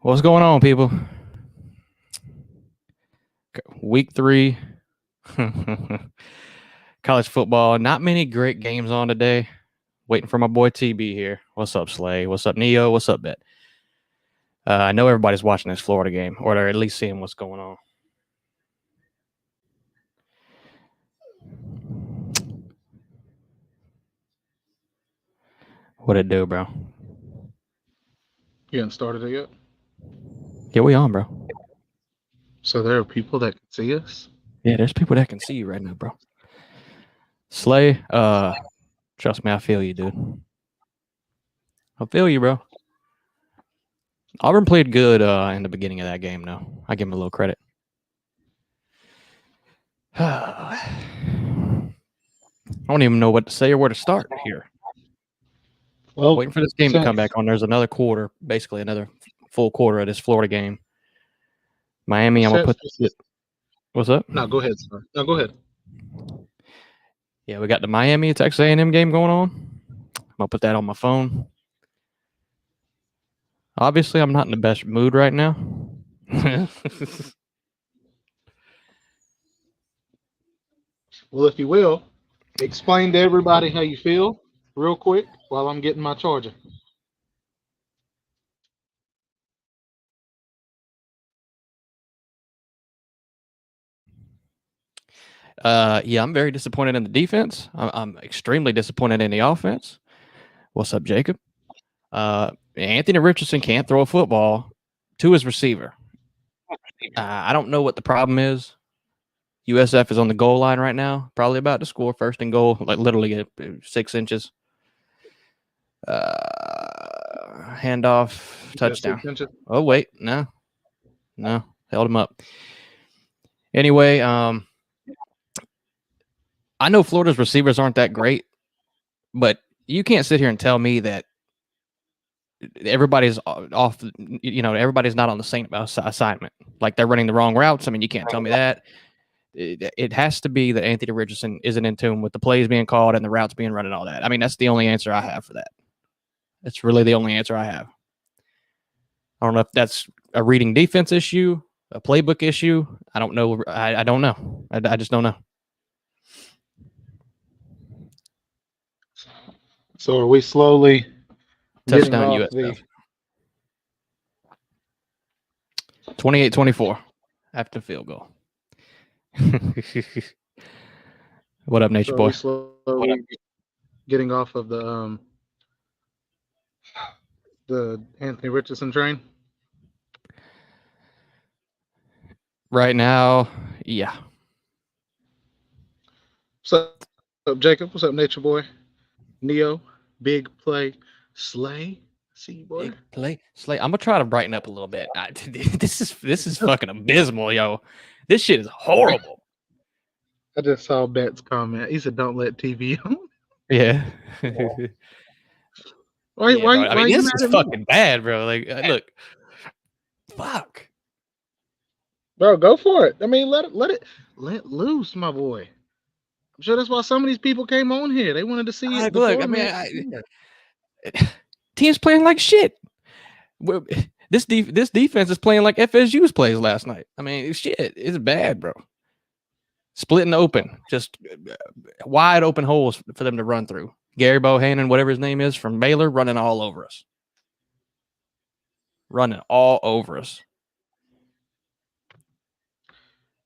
What's going on, people? Week 3, college football. Not many great games on today. Waiting for my boy TB here. What's up, Slay? What's up, Neo? What's up, Bet? I know everybody's watching this Florida game, or they're at least seeing what's going on. What it do, bro? You haven't started it yet? Yeah, we on, bro. So there are people that can see us? Yeah, there's people that can see you right now, bro. Slay, trust me, I feel you, dude. I feel you, bro. Auburn played good in the beginning of that game, though. I give him a little credit. I don't even know what to say or where to start here. Well, Waiting for this game to come back on. There's another quarter, basically another full quarter of this Florida game. Miami, I'm gonna put this. What's up? No, go ahead, sir. No, go ahead. Yeah, we got the Miami Texas A&M game going on. I'm gonna put that on my phone. Obviously, I'm not in the best mood right now. Well, if you will, explain to everybody how you feel real quick while I'm getting my charger. Yeah, I'm very disappointed in the defense. I'm extremely disappointed in the offense. What's up, Jacob? Anthony Richardson can't throw a football to his receiver. I don't know what the problem is. USF is on the goal line right now, probably about to score first and goal, like literally 6 inches. Handoff, touchdown. Oh, wait, no, held him up. Anyway, I know Florida's receivers aren't that great, but you can't sit here and tell me that everybody's off. Everybody's not on the same assignment. Like they're running the wrong routes. I mean, you can't tell me that. It has to be that Anthony Richardson isn't in tune with the plays being called and the routes being run and all that. I mean, that's the only answer I have for that. That's really the only answer I have. I don't know if that's a reading defense issue, a playbook issue. I don't know. I don't know. I just don't know. So are we slowly touchdown USF? 28-24 after field goal. What up, Nature Boy? Slowly getting off of the Anthony Richardson train? Right now, yeah. What's up, Jacob? What's up, Nature Boy? Neo, big play, Slay. See you, boy. Big play, Slay. I'm gonna try to brighten up a little bit. This is fucking abysmal, yo. This shit is horrible. I just saw Bet's comment. He said, "Don't let TV on." Yeah. Why? I mean, this is fucking bad, bro. Like, look, fuck, bro, go for it. I mean, let loose, my boy. I'm sure that's why some of these people came on here. They wanted to see it. Look, I mean, team's playing like shit. This defense is playing like FSU's plays last night. I mean, shit, it's bad, bro. Splitting open, just wide open holes for them to run through. Gary Bohannon, whatever his name is, from Baylor, running all over us.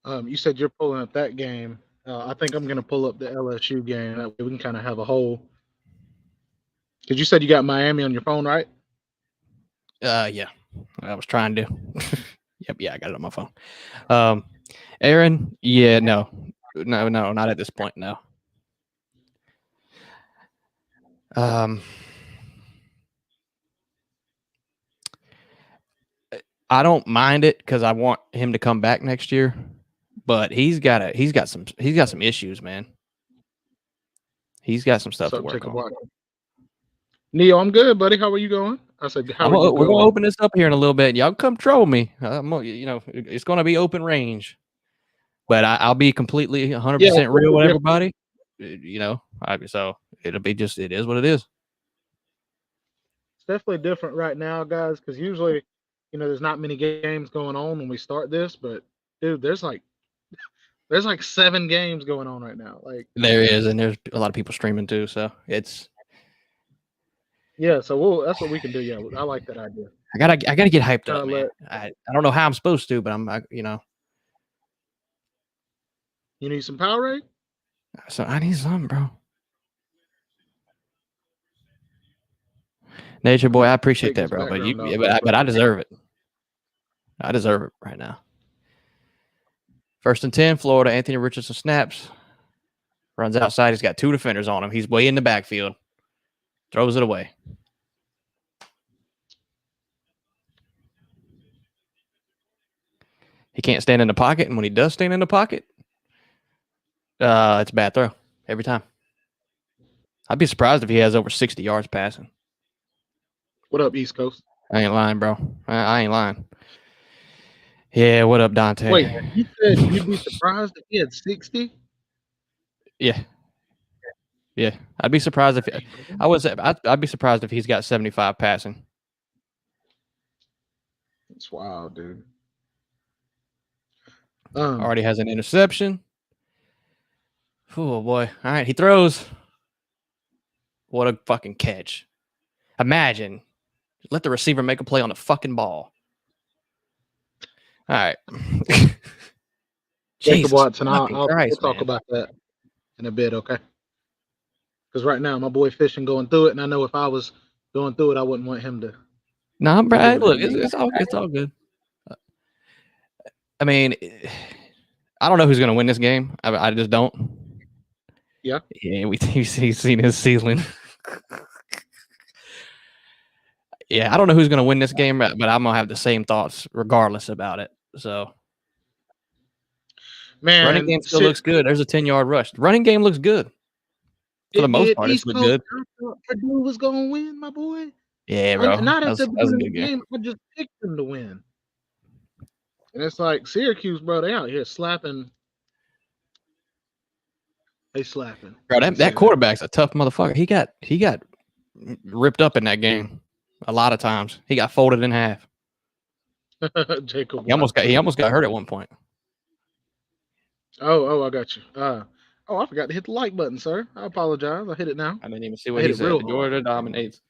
You said you're pulling up that game. I think I'm going to pull up the LSU game. That way we can kind of have a whole. Because you said you got Miami on your phone, right? Yeah, I was trying to. Yep, yeah, I got it on my phone. Aaron, yeah, no, not at this point, no. I don't mind it because I want him to come back next year, but he's got some issues, man. He's got some stuff to work on. Neo, I'm good, buddy. How are you going? I said, we're gonna open this up here in a little bit. Y'all come troll me. It's gonna be open range, but I'll be completely 100% real with everybody. So it'll be just, it is what it is. It's definitely different right now, guys, because usually, there's not many games going on when we start this, but dude, there's like 7 games going on right now. Like There is, and there's a lot of people streaming too. So it's yeah, so that's what we can do. Yeah, I like that idea. I gotta get hyped up, Kinda man. I don't know how I'm supposed to, but You need some Powerade? So I need something, bro. Nature boy, I appreciate Take that, this bro. But background off, but I deserve it. I deserve it right now. 1st and 10, Florida. Anthony Richardson snaps. Runs outside. He's got 2 defenders on him. He's way in the backfield. Throws it away. He can't stand in the pocket, and when he does stand in the pocket, it's a bad throw every time. I'd be surprised if he has over 60 yards passing. What up, East Coast? I ain't lying, bro. I ain't lying. Yeah, what up, Dante? Wait, you said you'd be surprised if he had 60? Yeah. I'd be surprised if I'd be surprised if he's got 75 passing. It's wild, dude. Already has an interception. Oh boy. All right, he throws. What a fucking catch. Imagine. Let the receiver make a play on the fucking ball. All right. Jacob Watson, we'll Christ, talk about that in a bit, okay? Because right now, my boy Fishen going through it, and I know if I was going through it, I wouldn't want him to. No, Brad, look, it's all good. I mean, I don't know who's going to win this game. I just don't. Yeah. Yeah, he's seen his ceiling. Yeah, I don't know who's going to win this game, but I'm going to have the same thoughts regardless about it. So, man, running game still looks good. There's a 10-yard rush. Running game looks good. For the most part, it's good. I thought Purdue was going to win, my boy. Yeah, bro. Not at the beginning of the game. I just picked them to win. And it's like Syracuse, bro, they out here slapping. They slapping. Bro, that quarterback's a tough motherfucker. He got ripped up in that game a lot of times. He got folded in half. Jacob. He almost got hurt at one point. Oh, I got you. I forgot to hit the like button, sir. I apologize. I hit it now. I didn't even see what he said. Georgia dominates.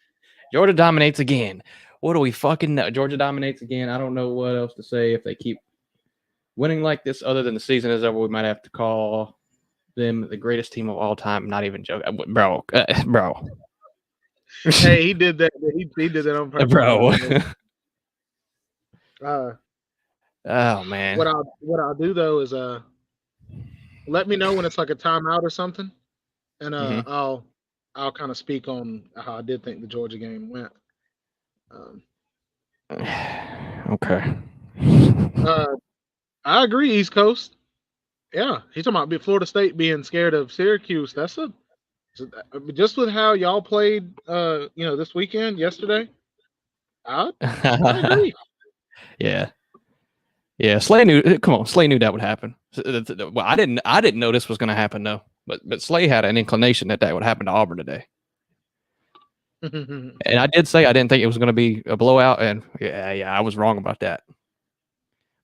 Georgia dominates again. What do we fucking know? Georgia dominates again. I don't know what else to say. If they keep winning like this, other than the season is over, we might have to call them the greatest team of all time. Not even joking, bro. Hey, he did that. He did that on purpose, bro. Oh man. What I'll do though is let me know when it's like a timeout or something, and I'll kind of speak on how I did think the Georgia game went. Okay. I agree, East Coast. Yeah, he's talking about Florida State being scared of Syracuse. That's just with how y'all played, this weekend, yesterday. I agree. Yeah. Slay knew. Come on, Slay knew that would happen. Well, I didn't know this was going to happen though. But Slay had an inclination that would happen to Auburn today. And I did say I didn't think it was going to be a blowout, and yeah, I was wrong about that.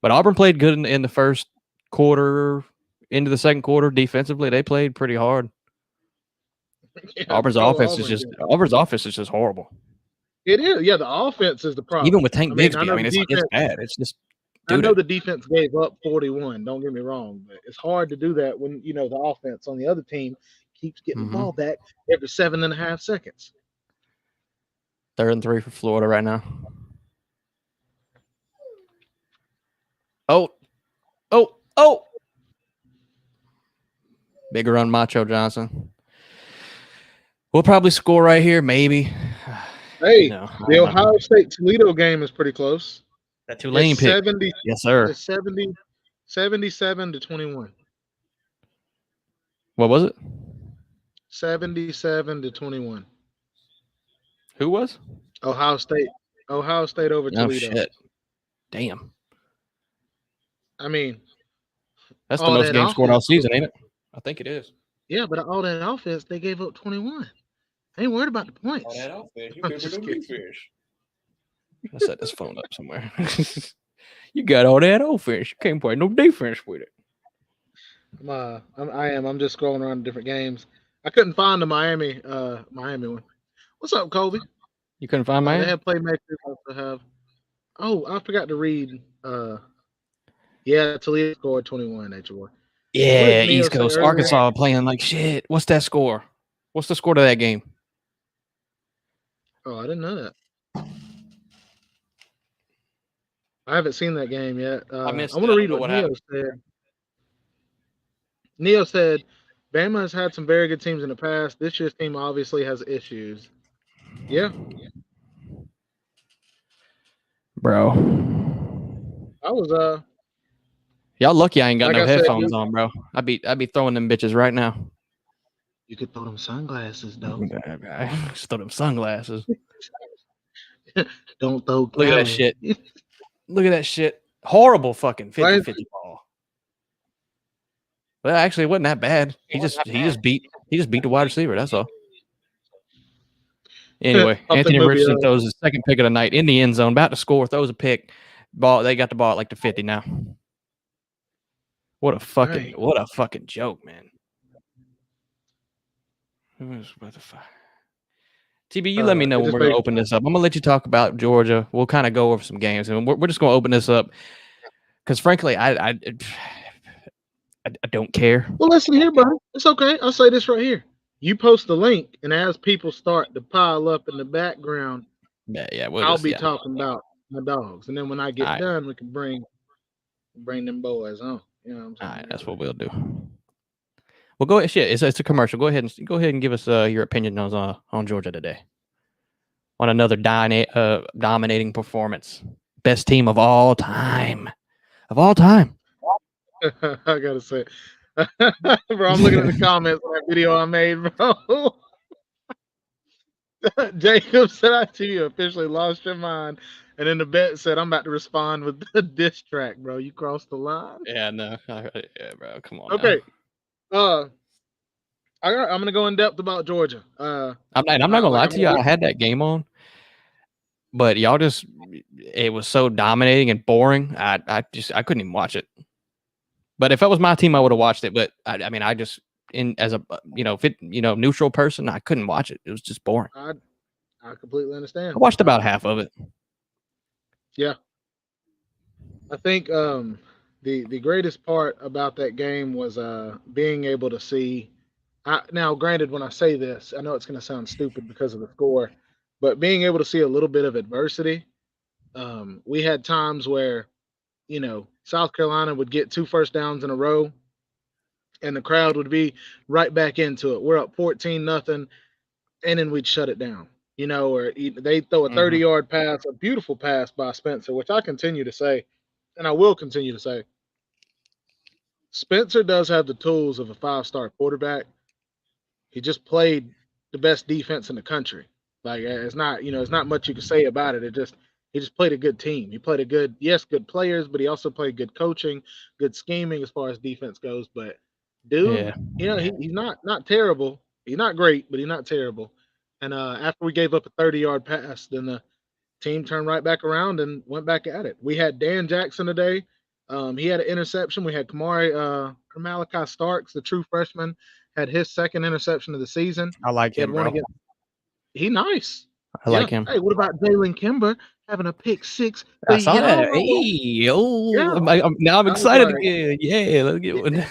But Auburn played good in the first quarter, into the second quarter. Defensively, they played pretty hard. Yeah, Auburn's offense is just horrible. It is. Yeah, the offense is the problem. Even with Tank Bigsby, it's bad. It's just. I know the defense gave up 41. Don't get me wrong, but it's hard to do that when the offense on the other team keeps getting the ball back every 7.5 seconds. 3rd and 3 for Florida right now. Oh! Big run, Macho Johnson. We'll probably score right here, maybe. Hey, the Ohio State-Toledo game is pretty close. That Tulane pick. Yes, sir. It's 77-21. What was it? 77-21. Who was? Ohio State. Ohio State over Toledo. Oh, shit. Damn. I mean, that's the most games scored all season, ain't it? I think it is. Yeah, but all that offense, they gave up 21. I ain't worried about the points. All that offense, you better go fish. I set this phone up somewhere. You got all that offense. You can't play no defense with it. I'm just scrolling around different games. I couldn't find the Miami one. What's up, Kobe? You couldn't find They mine? have playmakers. Also have. Oh, I forgot to read. Yeah, Toledo scored 21. H1. What did Yeah, Neo East say Coast. earlier? Arkansas playing like shit. What's that score? What's the score to that game? Oh, I didn't know that. I haven't seen that game yet. I I missed want it. to I read don't know what what Neo happened. said. Neo said, Bama has had some very good teams in the past. This year's team obviously has issues. Yeah, Bro. I was Y'all lucky I ain't got like no I said, headphones on, bro. I'd be throwing them bitches right now. you could throw them sunglasses though. Just throw them sunglasses. Don't throw Look at that Cali. shit. Look at that shit. Horrible fucking 50-50 Right? ball. Well, actually, it wasn't that bad. He just beat the wide receiver. That's all. Anyway, Something Anthony movie. Richardson throws his second pick of the night in the end zone, about to score, throws a pick. Ball. They got the ball at like the 50 now. What a fucking joke, man. What the fuck? TB, you let me know when we're gonna open this up. I'm gonna let you talk about Georgia. We'll kind of go over some games, and we're just gonna open this up because, frankly, I don't care. Well, listen here, buddy. It's okay. I'll say this right here. You post the link, and as people start to pile up in the background, Yeah. I'll be talking about my dogs, and then when I get right. done, we can bring them boys on. You know what I'm saying? All right, that's what we'll do. Well, go ahead. Shit, it's a commercial. Go ahead and give us your opinion on Georgia today. On another dominating performance, best team of all time. I gotta say, bro, I'm looking at the comments on that video I made, bro. Jacob said, "I see you officially lost your mind," and then the bet said, "I'm about to respond with the diss track, bro. You crossed the line." Yeah, no, yeah, bro. Come on. Okay, now. I'm gonna go in depth about Georgia. I'm not gonna lie to you. I had that game on, but y'all it was so dominating and boring. I couldn't even watch it. But if it was my team, I would have watched it. But I mean, I just as a neutral person, I couldn't watch it. It was just boring. I completely understand. I watched about half of it. Yeah, I think the greatest part about that game was being able to see. Now, granted, when I say this, I know it's going to sound stupid because of the score, but being able to see a little bit of adversity. We had times where, South Carolina would get 2 first downs in a row, and the crowd would be right back into it. We're up 14-0, and then we'd shut it down. Or they throw a 30-yard pass, a beautiful pass by Spencer, which I continue to say, and I will continue to say, Spencer does have the tools of a 5-star quarterback. He just played the best defense in the country. Like it's not much you can say about it. He just played a good team. He played good players, but he also played good coaching, good scheming as far as defense goes. But dude, he's not terrible. He's not great, but he's not terrible. And after we gave up a 30-yard pass, then the team turned right back around and went back at it. We had Dan Jackson today. He had an interception. We had Malachi Starks, the true freshman, had his second interception of the season. I like him, bro. He nice. I like him. Hey, what about Jalen Kimber having a pick 6? I saw that. Hey, now I'm excited again. Yeah, let's get one.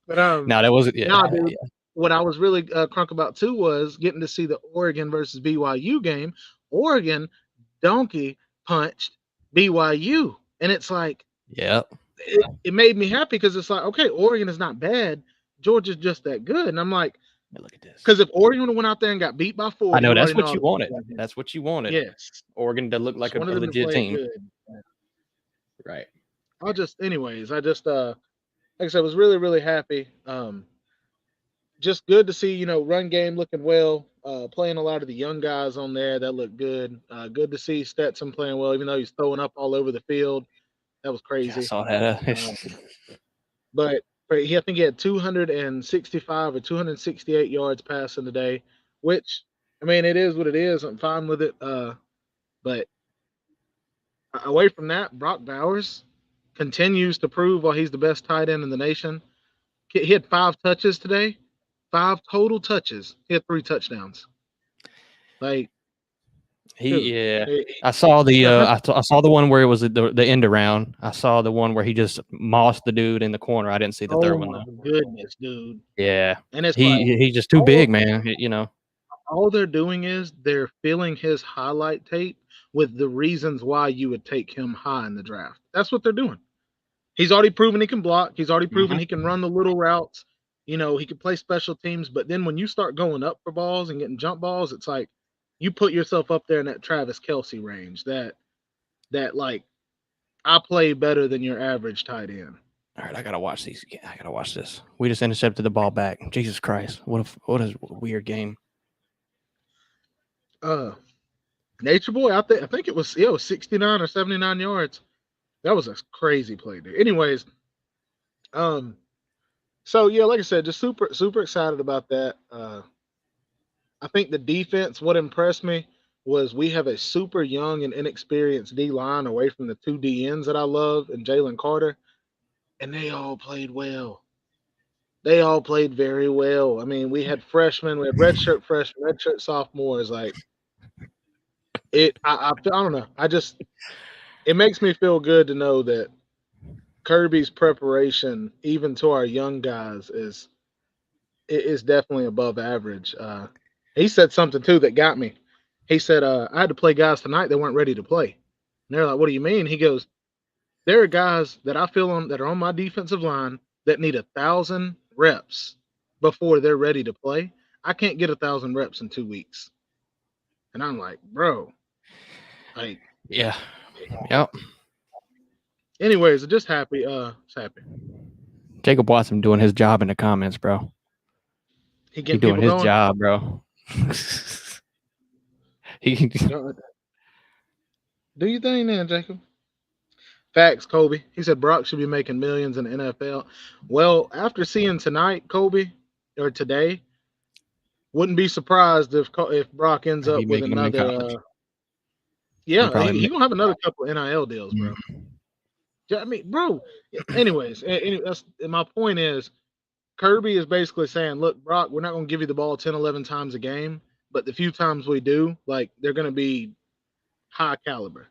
But no, that wasn't. Yeah, dude, yeah. What I was really crunk about too was getting to see the Oregon versus BYU game. Oregon donkey punched BYU, and it's like, it made me happy because it's like, okay, Oregon is not bad. Georgia's just that good, and I'm like, look at this. Because if Oregon went out there and got beat by 40, I know that's what you wanted. That's what you wanted. Yes, Oregon to look like a legit team. Good. Right. I just like I said, I was really, really happy. Just good to see, run game looking well. Playing a lot of the young guys on there that look good. Good to see Stetson playing well, even though he's throwing up all over the field. That was crazy. Yeah, I saw that. But I think he had 265 or 268 yards passing today, which, I mean, it is what it is. I'm fine with it. But away from that, Brock Bowers continues to prove why he's the best tight end in the nation. He had 5 touches today, 5 total touches. He had 3 touchdowns. Like, dude, Yeah. I saw the that- I saw the one where it was the end around. I saw the one where he just mossed the dude in the corner. I didn't see the third oh one my though. goodness, dude. Yeah. And it's like He's just too big, man. all they're doing is they're filling his highlight tape with the reasons why you would take him high in the draft. That's what they're doing. He's already proven he can block. He's already proven he can run the little routes. He can play special teams. But then when you start going up for balls and getting jump balls, it's like you put yourself up there in that Travis Kelce range. That like I play better than your average tight end. All right, I gotta watch these. I gotta watch this. We just intercepted the ball back. Jesus Christ! What a weird game. Nature Boy, I think it was 69 or 79 yards. That was a crazy play, dude. Anyways, so yeah, like I said, just super excited about that. I think the defense, what impressed me was we have a super young and inexperienced D line away from the 2 DNs that I love and Jalen Carter, and they all played well. They all played very well. I mean, we had freshmen, we had redshirt freshmen, redshirt sophomores. Like I don't know. It makes me feel good to know that Kirby's preparation, even to our young guys, is definitely above average. He said something too that got me. He said, I had to play guys tonight that weren't ready to play. And they're like, what do you mean? He goes, there are guys that I feel on that are on my defensive line that need 1,000 reps before they're ready to play. I can't get 1,000 reps in 2 weeks. And I'm like, bro, like, yeah, yep. Anyways, just happy. Just happy. Jacob Watson doing his job in the comments, bro. He He's doing his job, bro. Do you think then, Jacob? Facts, Kobe. He said Brock should be making millions in the NFL. Well, after seeing tonight, Kobe, or today, wouldn't be surprised if Brock ends up with another. Yeah, he gonna have another couple NIL deals, bro. Yeah, I mean, bro. Anyways, that's my point is Kirby is basically saying, look, Brock, we're not going to give you the ball 10, 11 times a game, but the few times we do, like, they're going to be high caliber,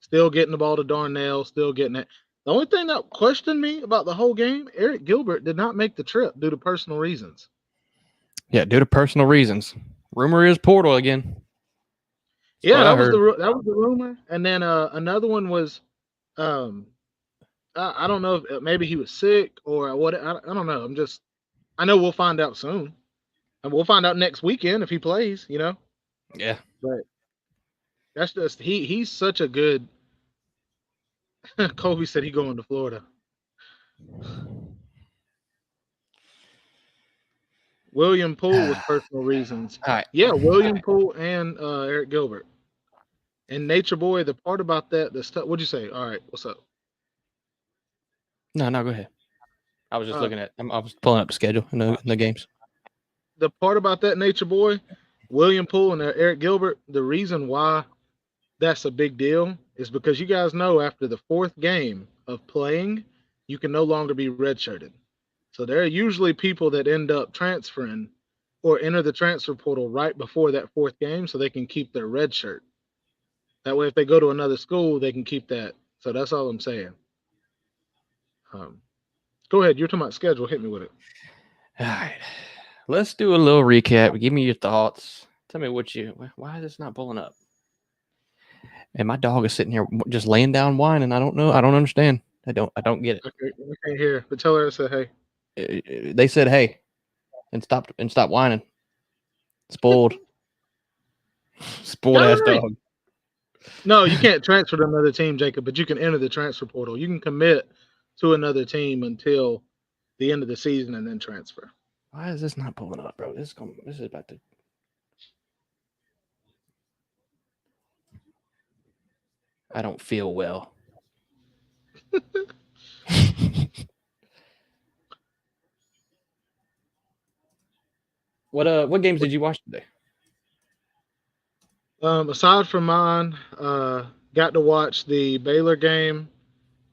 still getting the ball to Darnell, still getting it. The only thing that questioned me about the whole game, Eric Gilbert did not make the trip due to personal reasons. Yeah, due to personal reasons. Rumor is portal again. Yeah, that was the rumor. And then another one was, I don't know if maybe he was sick or what. I don't know. I know we'll find out soon. And we'll find out next weekend if he plays, Yeah. But that's just he's such a good. Kobe said he going to Florida. William Poole was personal reasons. All right. Yeah, William Poole and Eric Gilbert. And Nature Boy, the part about that, the stuff. What'd you say? All right, what's up? No, go ahead. I was just looking at. I was pulling up the schedule in the games. The part about that, Nature Boy, William Poole and Eric Gilbert. The reason why that's a big deal is because you guys know after the 4th game of playing, you can no longer be redshirted. So there are usually people that end up transferring or enter the transfer portal right before that 4th game so they can keep their red shirt. That way, if they go to another school, they can keep that. So that's all I'm saying. Go ahead. You're talking about schedule. Hit me with it. All right. Let's do a little recap. Give me your thoughts. Tell me why is this not pulling up? And my dog is sitting here just laying down whining. I don't know. I don't understand. I don't get it. Okay, I can't hear. But tell her to say hey. They said hey, and stop whining. Spoiled ass dog. No, you can't transfer to another team, Jacob. But you can enter the transfer portal. You can commit to another team until the end of the season and then transfer. Why is this not pulling up, bro? This is about to. I don't feel well. What games did you watch today? Aside from mine, Got to watch the Baylor game.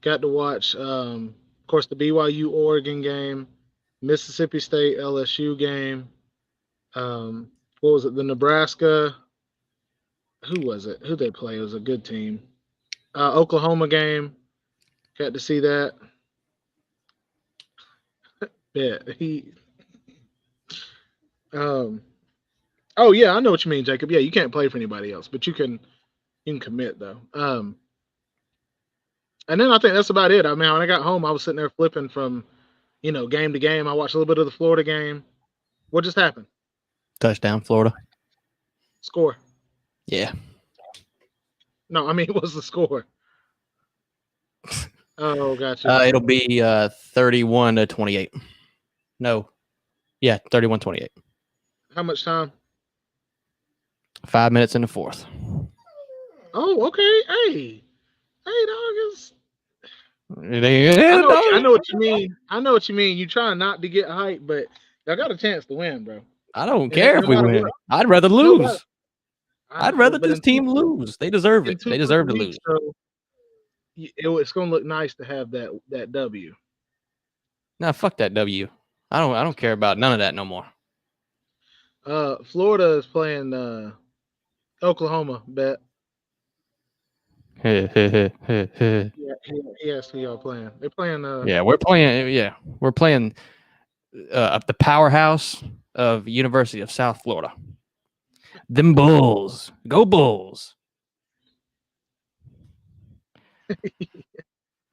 Got to watch, of course, the BYU Oregon game, Mississippi State LSU game. What was it? The Nebraska. Who was it? Who they play? It was a good team. Oklahoma game. Got to see that. Yeah, he. Oh yeah, I know what you mean, Jacob. Yeah, you can't play for anybody else, but you can commit though. And then I think that's about it. I mean, when I got home, I was sitting there flipping from, game to game. I watched a little bit of the Florida game. What just happened? Touchdown, Florida. Score. Yeah. No, I mean, what's the score? Oh, gotcha. It'll be 31-28. No. Yeah, 31-28. How much time? 5 minutes in the fourth. Oh, okay. Hey, dog is. I I know what you mean. I know what you mean. You trying not to get hype, but y'all got a chance to win, bro. I don't care if we win. I'd rather lose. I'd rather this team lose. They deserve it. They deserve to lose. So it's going to look nice to have that W. Nah, fuck that W. I don't care about none of that no more. Florida is playing Oklahoma. Bet. Yeah, he asked who y'all playing. They're playing. Yeah, we're playing. Yeah, we're playing the powerhouse of University of South Florida. Them Bulls, go Bulls.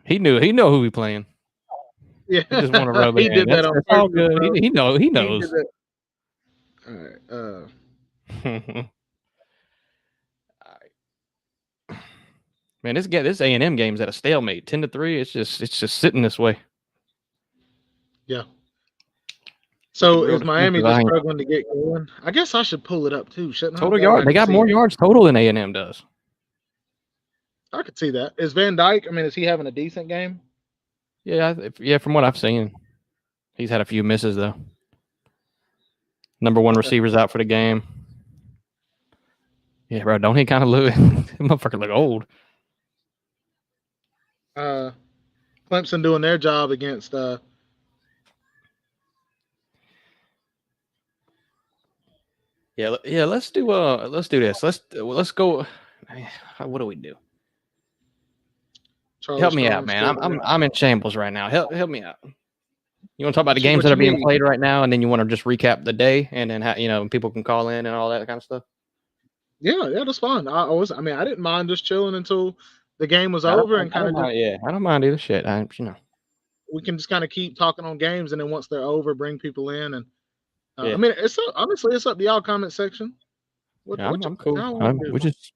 He know who we playing. Yeah, he just want to rub it. He did that on purpose. All good. He knows. All right. Man, this A&M game's at a stalemate, 10-3. It's just sitting this way. Yeah. So is Miami just struggling to get going? I guess I should pull it up too, shouldn't I? Total yards. They got more yards total than A&M does. I could see that. Is Van Dyke? I mean, is he having a decent game? Yeah. From what I've seen, he's had a few misses though. Number one receiver's out for the game. Yeah, bro. Don't he kind of look? Motherfucker look old. Clemson doing their job against. Yeah. Let's do this. Let's go. What do we do? Help me out, man. I'm in shambles right now. Help me out. You want to talk about the games that are being played right now, and then you want to just recap the day, and then people can call in and all that kind of stuff. Yeah, that's fine. I didn't mind just chilling until the game was over and kind of. I don't mind either. Shit, we can just kind of keep talking on games, and then once they're over, bring people in. And yeah. I mean, it's up to y'all comment section. I'm cool. We just.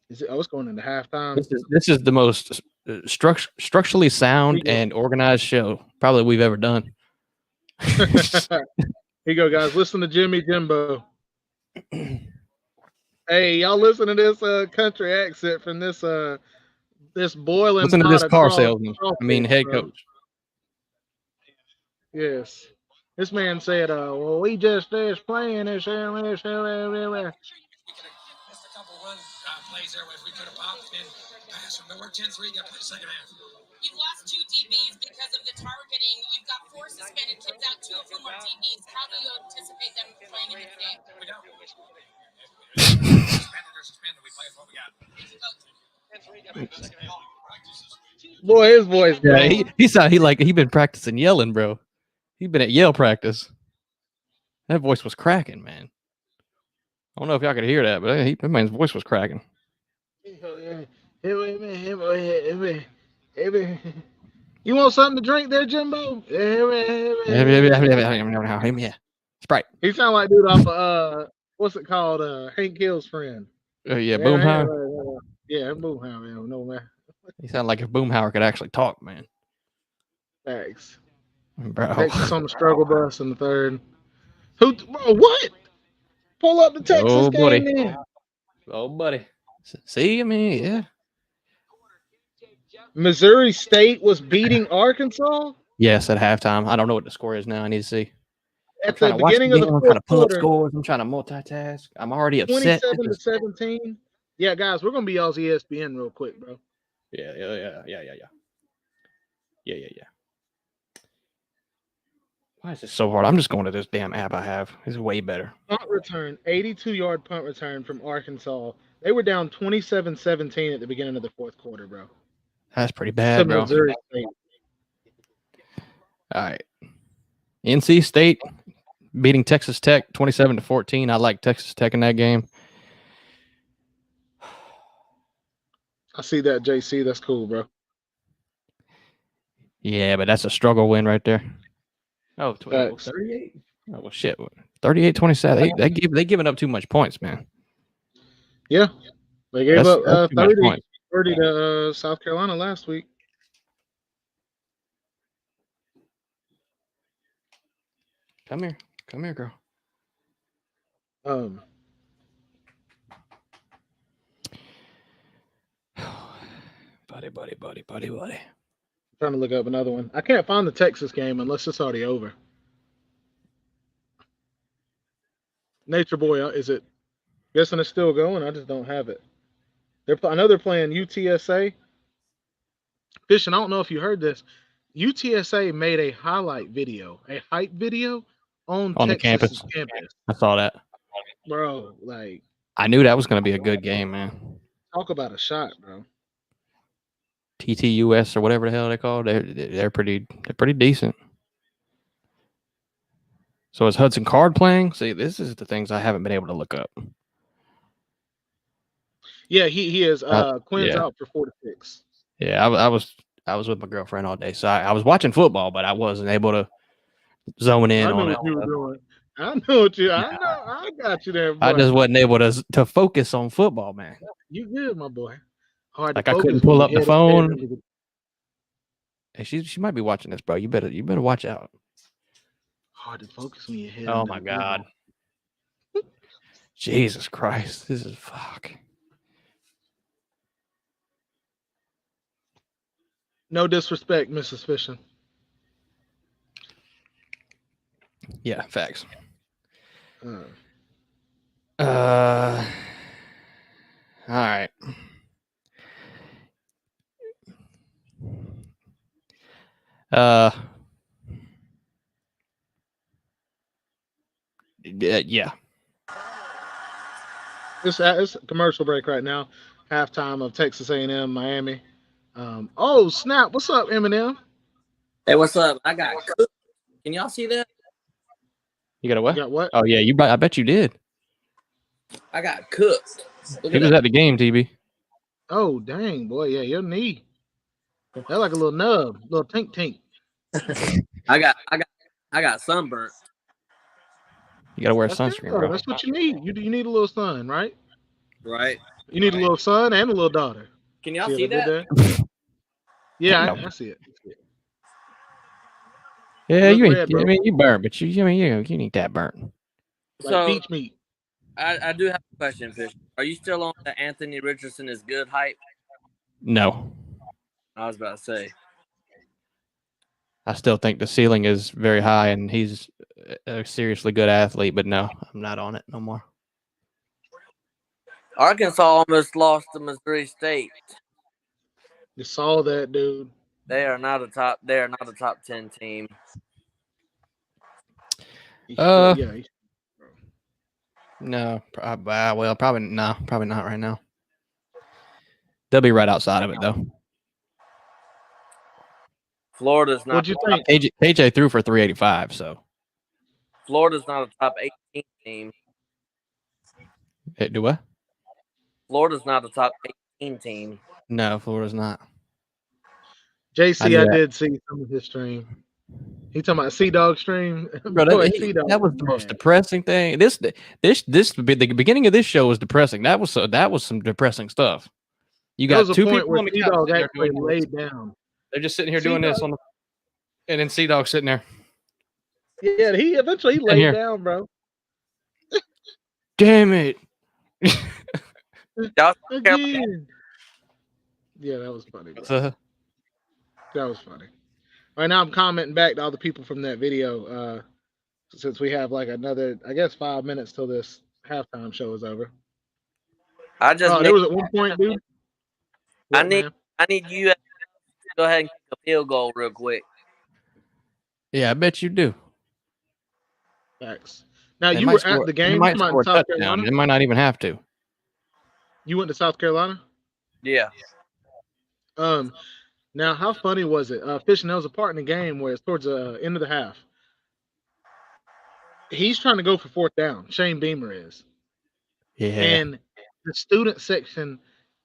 It's going into halftime. This is the most structurally sound and organized show probably we've ever done. Here you go, guys. Listen to Jimmy Jimbo. Hey, y'all listen to this country accent from this boiling. Listen to this car salesman. Head coach. Yes. This man said, well, we just finished playing this. Plays there if we could have popped in pass from the work 10-3, got played second half. You've lost 2 DBs because of the targeting. You've got 4 suspended kids out, 2 of whom are DBs. How do you anticipate them playing in this game? We don't. Suspended, we play what we got. Boy, his voice. Yeah, he sounded he been practicing yelling, bro. He been at yell practice. That voice was cracking, man. I don't know if y'all could hear that, but that man's voice was cracking. You want something to drink there, Jimbo? Yeah. Sprite. He sound like dude off of what's it called? Hank Hill's friend. Yeah, Boomhauer. Yeah, Boomhauer. No man. He sounded like if Boomhauer could actually talk, man. Thanks. Bro. Texas on the struggle bus in the third. What? Pull up the Texas game in. Oh, buddy. See, yeah. Missouri State was beating Arkansas? Yes, at halftime. I don't know what the score is now. I need to see. At the beginning of the fourth quarter. I'm trying to pull up scores. I'm trying to multitask. I'm already upset. 27-17. Yeah, guys, we're gonna be y'all's ESPN real quick, bro. Yeah. Why is this so hard? I'm just going to this damn app I have. It's way better. Punt return, 82-yard punt return from Arkansas. They were down 27-17 at the beginning of the fourth quarter, bro. That's pretty To bad, bro. Missouri State. All right. NC State beating Texas Tech 27-14. I like Texas Tech in that game. I see that, JC. That's cool, bro. Yeah, but that's a struggle win right there. Oh, 38. Oh, well, shit. 38-27. They giving up too much points, man. Yeah. They gave That's up too much 30 points. to South Carolina last week. Come here, girl. Buddy. Trying to look up another one. I can't find the Texas game unless it's already over. Nature Boy, is it? Guessing it's still going. I just don't have it. I know they're playing UTSA. Fishen, I don't know if you heard this. UTSA made a highlight video, a hype video on the Texas's campus. I saw that. Bro, like, I knew that was going to be a good game, man. talk about a shot, bro. TTUS or whatever the hell they call it. They're pretty decent. So is Hudson Card playing? See, this is the things I haven't been able to look up. Yeah, he is. Quinn's out for 4 to 6. Yeah, I was with my girlfriend all day, so I was watching football, but I wasn't able to zone in on it. I know what you were doing. I know what you. I know. I got you there, boy. I just wasn't able to focus on football, man. You good, my boy? Hard like I couldn't pull up the phone. Hey, she might be watching this, bro. You better watch out. Hard to focus when your head. Oh my God. Jesus Christ. This is fuck. No disrespect, Mrs. Fishen. Yeah, facts. All right. Yeah. It's a commercial break right now. Halftime of Texas A&M Miami. Oh snap! What's up, Eminem? Hey, what's up? I got cooked. Can y'all see that? You got a what? You got what? Oh yeah, I bet you did. I got cooked. He was at the game, TB. Oh dang, boy, yeah, your knee. That's like a little nub, little tink. I got sunburnt. You gotta wear sunscreen, bro. That's what you need. You need a little sun, right? Right. You need a little son and a little daughter. Can y'all see that? Yeah, I see it. Yeah, you ain't. I mean, you burnt, but you need that burnt. Like so peach meat. I do have a question, Fish. Are you still on the Anthony Richardson is good hype? No. I was about to say. I still think the ceiling is very high, and he's a seriously good athlete. But no, I'm not on it no more. Arkansas almost lost to Missouri State. You saw that, dude. They are not a top 10 team. No, probably not right now. They'll be right outside of it though. Florida's not. What'd you think? KJ threw for 385, so Florida's not a top 18 team. Do what? Florida's not a top 18 team. No, Florida's not. JC, I did see some of his stream. He talking about Sea Dog stream. Bro, that was the most depressing thing. This the beginning of this show was depressing. That was some depressing stuff. You got two people on the couch. Dog actually laid down. They're just sitting here doing this and then Sea Dog sitting there. Yeah, he eventually laid down, bro. Damn it. Again. Yeah, that was funny. That was funny. Right now, I'm commenting back to all the people from that video. Since we have like another, I guess, 5 minutes till this halftime show is over. I just there was at one point, dude. I What, need man? USF to go ahead and kick a field goal real quick. Yeah, I bet you do. Facts. Now They you might were score, at the they game. might Come on, score a South touchdown. Carolina. They might not even have to. You went to South Carolina. Yeah. Now how funny was it? Fishen, there was a part in the game where it's towards the end of the half. He's trying to go for fourth down. Shane Beamer is. Yeah. And the student section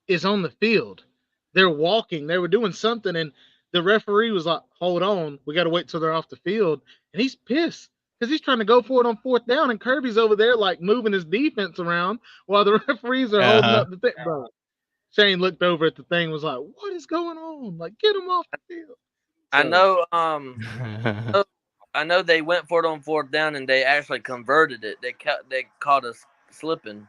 is on the field. They're walking. They were doing something, and the referee was like, "Hold on, we got to wait till they're off the field." And he's pissed because he's trying to go for it on fourth down, and Kirby's over there like moving his defense around while the referees are holding up the thing. Bro, Shane looked over at the thing, and was like, "What is going on? Like, get him off the field." I So, know. I know they went for it on fourth down and they actually converted it. They caught us slipping.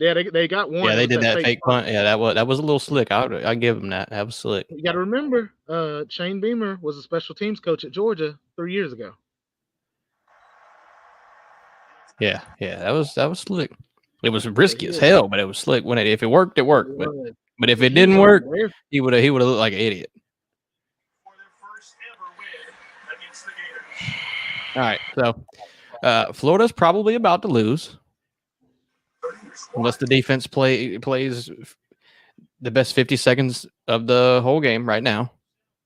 yeah, they got one. Yeah, It they was did that fake punt. Yeah, that was a little slick. I give them that. That was slick. You got to remember, Shane Beamer was a special teams coach at Georgia 3 years ago. Yeah, that was slick. It was risky as hell, but it was slick. If it worked, it worked. But if it didn't work, he would have looked like an idiot. All right, so Florida's probably about to lose unless the defense plays the best 50 seconds of the whole game right now.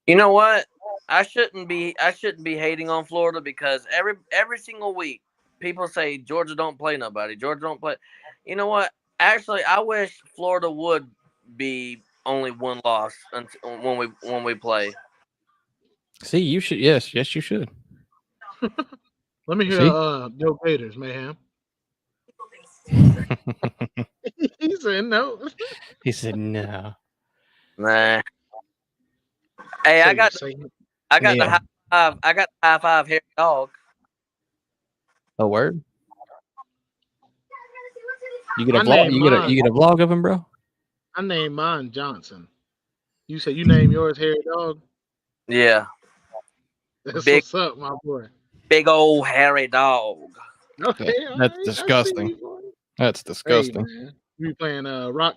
You know what? I shouldn't be hating on Florida because every single week people say Georgia don't play nobody. Georgia don't play. You know what? Actually, I wish Florida would be only one loss when we play. See, you should. Yes, you should. Let me hear Joe Gators, mayhem. He said no. He said no. Nah. Hey, I got the high five. I got the high five Harry Dog. A word? You get a vlog? You get a vlog of him, bro? I named mine Johnson. You said you name yours Harry Dog? Yeah. That's what's up, my boy. Big old Harry Dog. Okay, that's disgusting. That's disgusting. Hey, you playing rock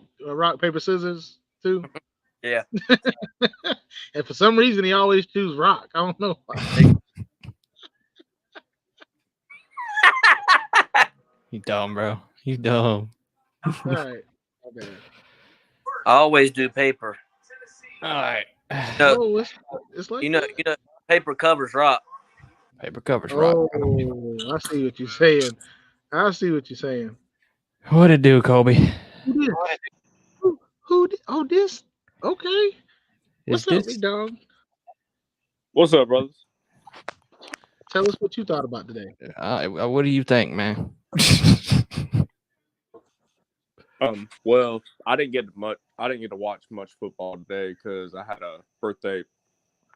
paper scissors too? Yeah. And for some reason he always choose rock. I don't know why. You dumb, bro. You dumb. All right. Okay. I always do paper. All right. No, it's like paper covers rock. Paper covers rock. Oh, I see what you're saying. What it do, Kobe? Who did? Oh, this? Okay. What's up, big dog? What's up, brothers? Tell us what you thought about today. What do you think, man? Well, I didn't get to watch much football today because I had a birthday.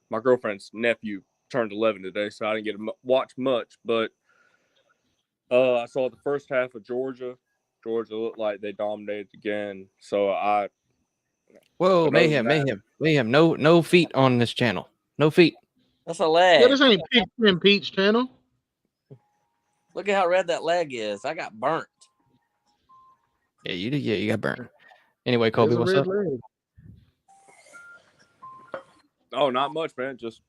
My girlfriend's nephew turned 11 today, so I didn't get to watch much. But I saw the first half of Georgia. Georgia looked like they dominated again. So Whoa, mayhem! No feet on this channel. No feet. That's a leg. Yeah, this ain't Peach channel. Look at how red that leg is. I got burnt. Yeah, you did. Yeah, you got burnt. Anyway, Kobe, what's up? Oh, not much, man. Just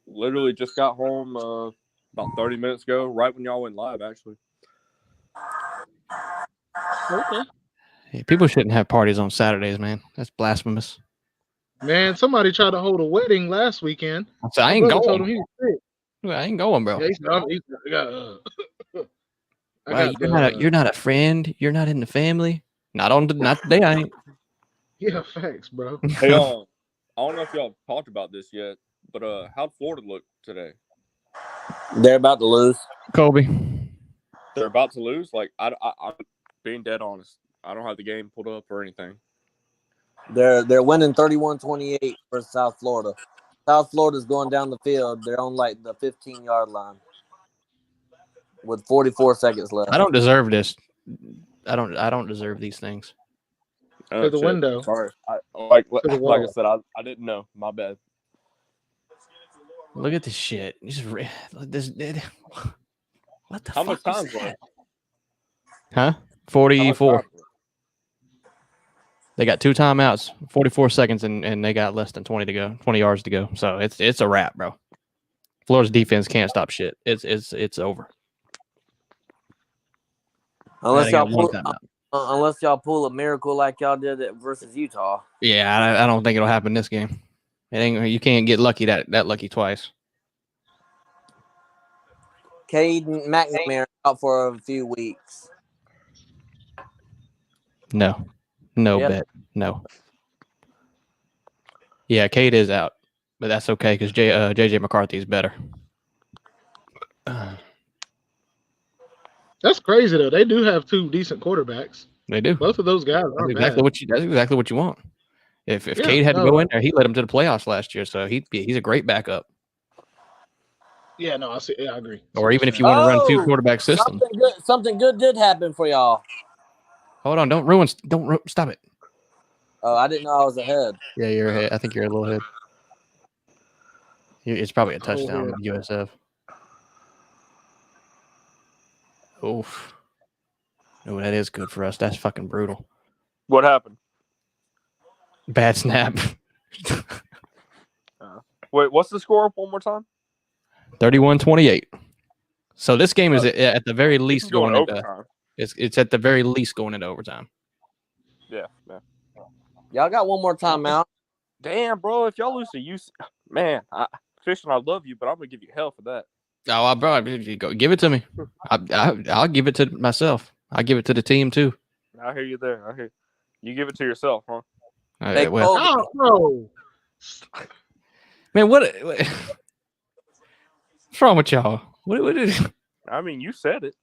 literally just got home about 30 minutes ago, right when y'all went live, actually. Okay. Hey, people shouldn't have parties on Saturdays, man. That's blasphemous. Man, somebody tried to hold a wedding last weekend. I ain't going. Told him he was sick. I ain't going, bro. Yeah, you're not a friend. You're not in the family. Not today. I ain't. Yeah, facts, bro. Hey, I don't know if y'all talked about this yet, but how'd Florida look today? They're about to lose. Kobe. They're about to lose? Like, I'm being dead honest. I don't have the game pulled up or anything. They're winning 31-28 for South Florida. South Florida's going down the field. They're on like the 15-yard line with 44 seconds left. I don't deserve this. I don't deserve these things. To the window. Sorry. Like I said, I didn't know. My bad. Look at this shit. What the How fuck much time is left? Huh? 44. They got 2 timeouts, 44 seconds, and they got less than 20 to go, 20 yards to go. So it's a wrap, bro. Florida's defense can't stop shit. It's over. Unless They y'all got one pull, timeout. unless y'all pull a miracle like y'all did it versus Utah. Yeah, I don't think it'll happen this game. It ain't. You can't get lucky that lucky twice. Caden McNamara out for a few weeks. No Yep. bet. No. Yeah, Cade is out, but that's okay because JJ McCarthy is better. That's crazy though. They do have 2 decent quarterbacks. They do. Both of those guys That's are exactly bad. that's exactly what you want. If Yeah, Cade had to no, go in there, he led him to the playoffs last year, so he's a great backup. Yeah, no, I see. Yeah, I agree. Or even if you want to run 2 quarterback system. Something good did happen for y'all. Hold on, stop it. Oh, I didn't know I was ahead. Yeah, you're ahead. I think you're a little ahead. It's probably a touchdown, yeah. USF. Oof. Oh, that is good for us. That's fucking brutal. What happened? Bad snap. Wait, what's the score? One more time. 31-28. So this game is at the very This is least going into overtime. it's at the very least going into overtime. Yeah. Y'all got one more timeout. Damn, bro. If y'all lose to UC, man, Fishen, I love you, but I'm gonna give you hell for that. Oh, bro, give it to me. I'll give it to myself. I'll give it to the team too. I hear you there. I hear you give it to yourself, huh? Hey, Well, Oh, bro. man, what's wrong with y'all? What is? I mean, you said it.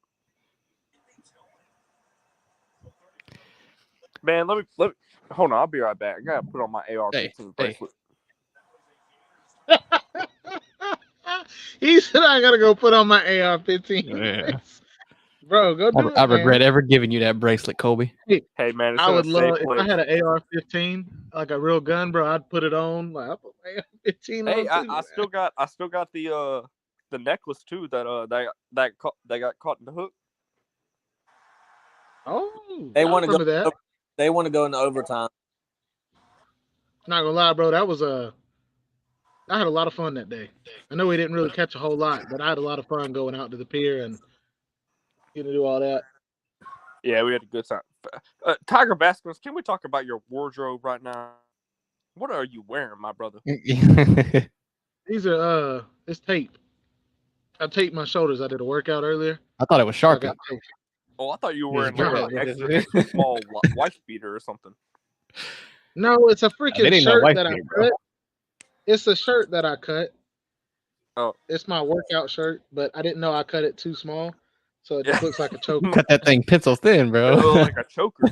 Man, let me hold on. I'll be right back. I gotta put on my AR-15 bracelet. He said I gotta go put on my AR-15. Yeah. Bro, go do it. I regret ever giving you that bracelet, Colby. Hey, man, it's I in would a safe love if place. I had an AR-15, like a real gun, bro. I'd put it on. Like I put my AR-15 Hey, on too. I still got the necklace too that got caught in the hook. Oh, They I want to remember go. that. They want to go into overtime. Not gonna lie, bro. That was I had a lot of fun that day. I know we didn't really catch a whole lot, but I had a lot of fun going out to the pier and getting to do all that. Yeah, we had a good time. Tiger Vasquez, can we talk about your wardrobe right now? What are you wearing, my brother? These are it's tape. I taped my shoulders. I did a workout earlier. I thought it was So I Sharpie. got tape. Oh, I thought you were wearing Yeah, like an extra small wife beater or something. No, it's a They freaking didn't know shirt wife that I beater, bro. cut. It's a shirt that I cut. Oh. It's my workout shirt, but I didn't know I cut it too small, so it just looks like a choker. Cut that thing pencil thin, It bro. looked like a choker.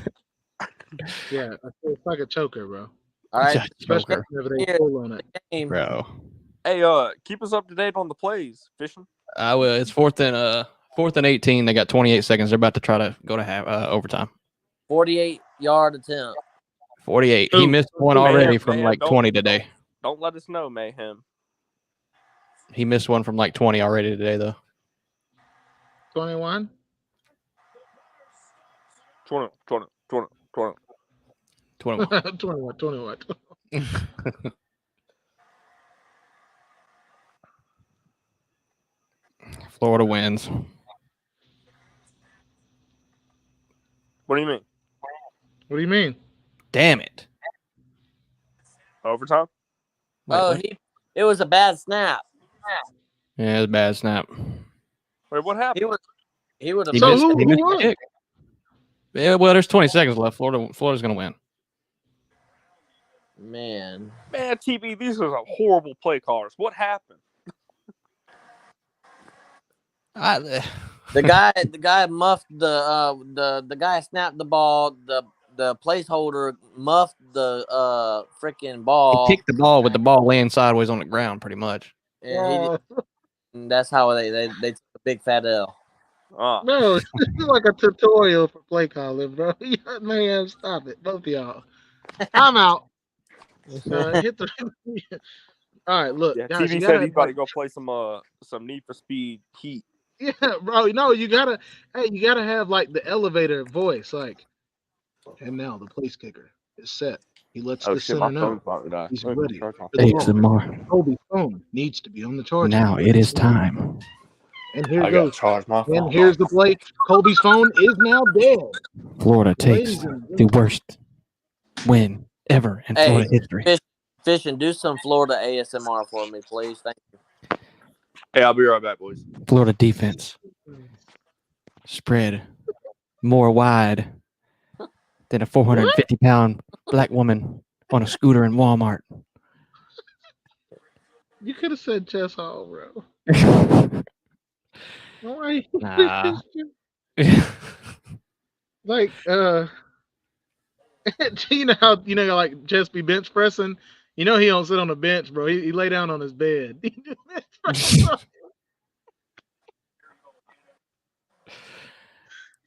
Yeah, it's like a choker, bro. All right, Especially Choker, whenever they pull on it. game. bro. Hey, keep us up to date on the plays, Fishen. I will. It's 4th and 18. They got 28 seconds. They're about to try to go to overtime. 48-yard attempt. 48. He Ooh. missed one Man, already from man, like don't- 20 today. Don't let us know, Mayhem. He missed one from like 20 already today, though. 21. 20. 21. 21. Florida wins. What do you mean? What do you mean? Damn it. Overtime? Wait, Oh, what? it was a bad snap. Yeah, it's a bad snap. Wait, what happened? He would have. So missed who it. missed the won? kick. Yeah, well, there's 20 seconds left. Florida's going to win. Man, Man, TB, these are horrible play callers. What happened? the guy muffed the guy snapped the ball. The placeholder muffed the freaking ball. He kicked the ball with the ball laying sideways on the ground, pretty much. And and that's how they took a big fat L. No, this is like a tutorial for play calling, bro. Man, stop it, both of y'all. I'm out. Hit the. All right, look, Yeah, guys, TV you said gotta, he's about to go play some Need for Speed Heat. yeah, bro. No, you gotta have like the elevator voice, like. And now the place kicker. is set. He lets Oh the shit, my center know phone's about to die. he's Let me ready charge my for the Hey, phone. ball. Samar. Kobe's phone needs to be on the charger. Now it is time. And here I gotta goes. charge my phone. And here's the play. Kobe's phone is now dead. Florida takes Ladies and the gentlemen, worst win ever in Hey, Florida history. Fishen, do some Florida ASMR for me, please. Thank you. Hey, I'll be right back, boys. Florida defense spread more wide than a 450-pound black woman on a scooter in Walmart. you could have said chess hall, bro. All right. Nah. Like, you know how like just be bench pressing. You know he don't sit on the bench, bro. He lay down on his bed.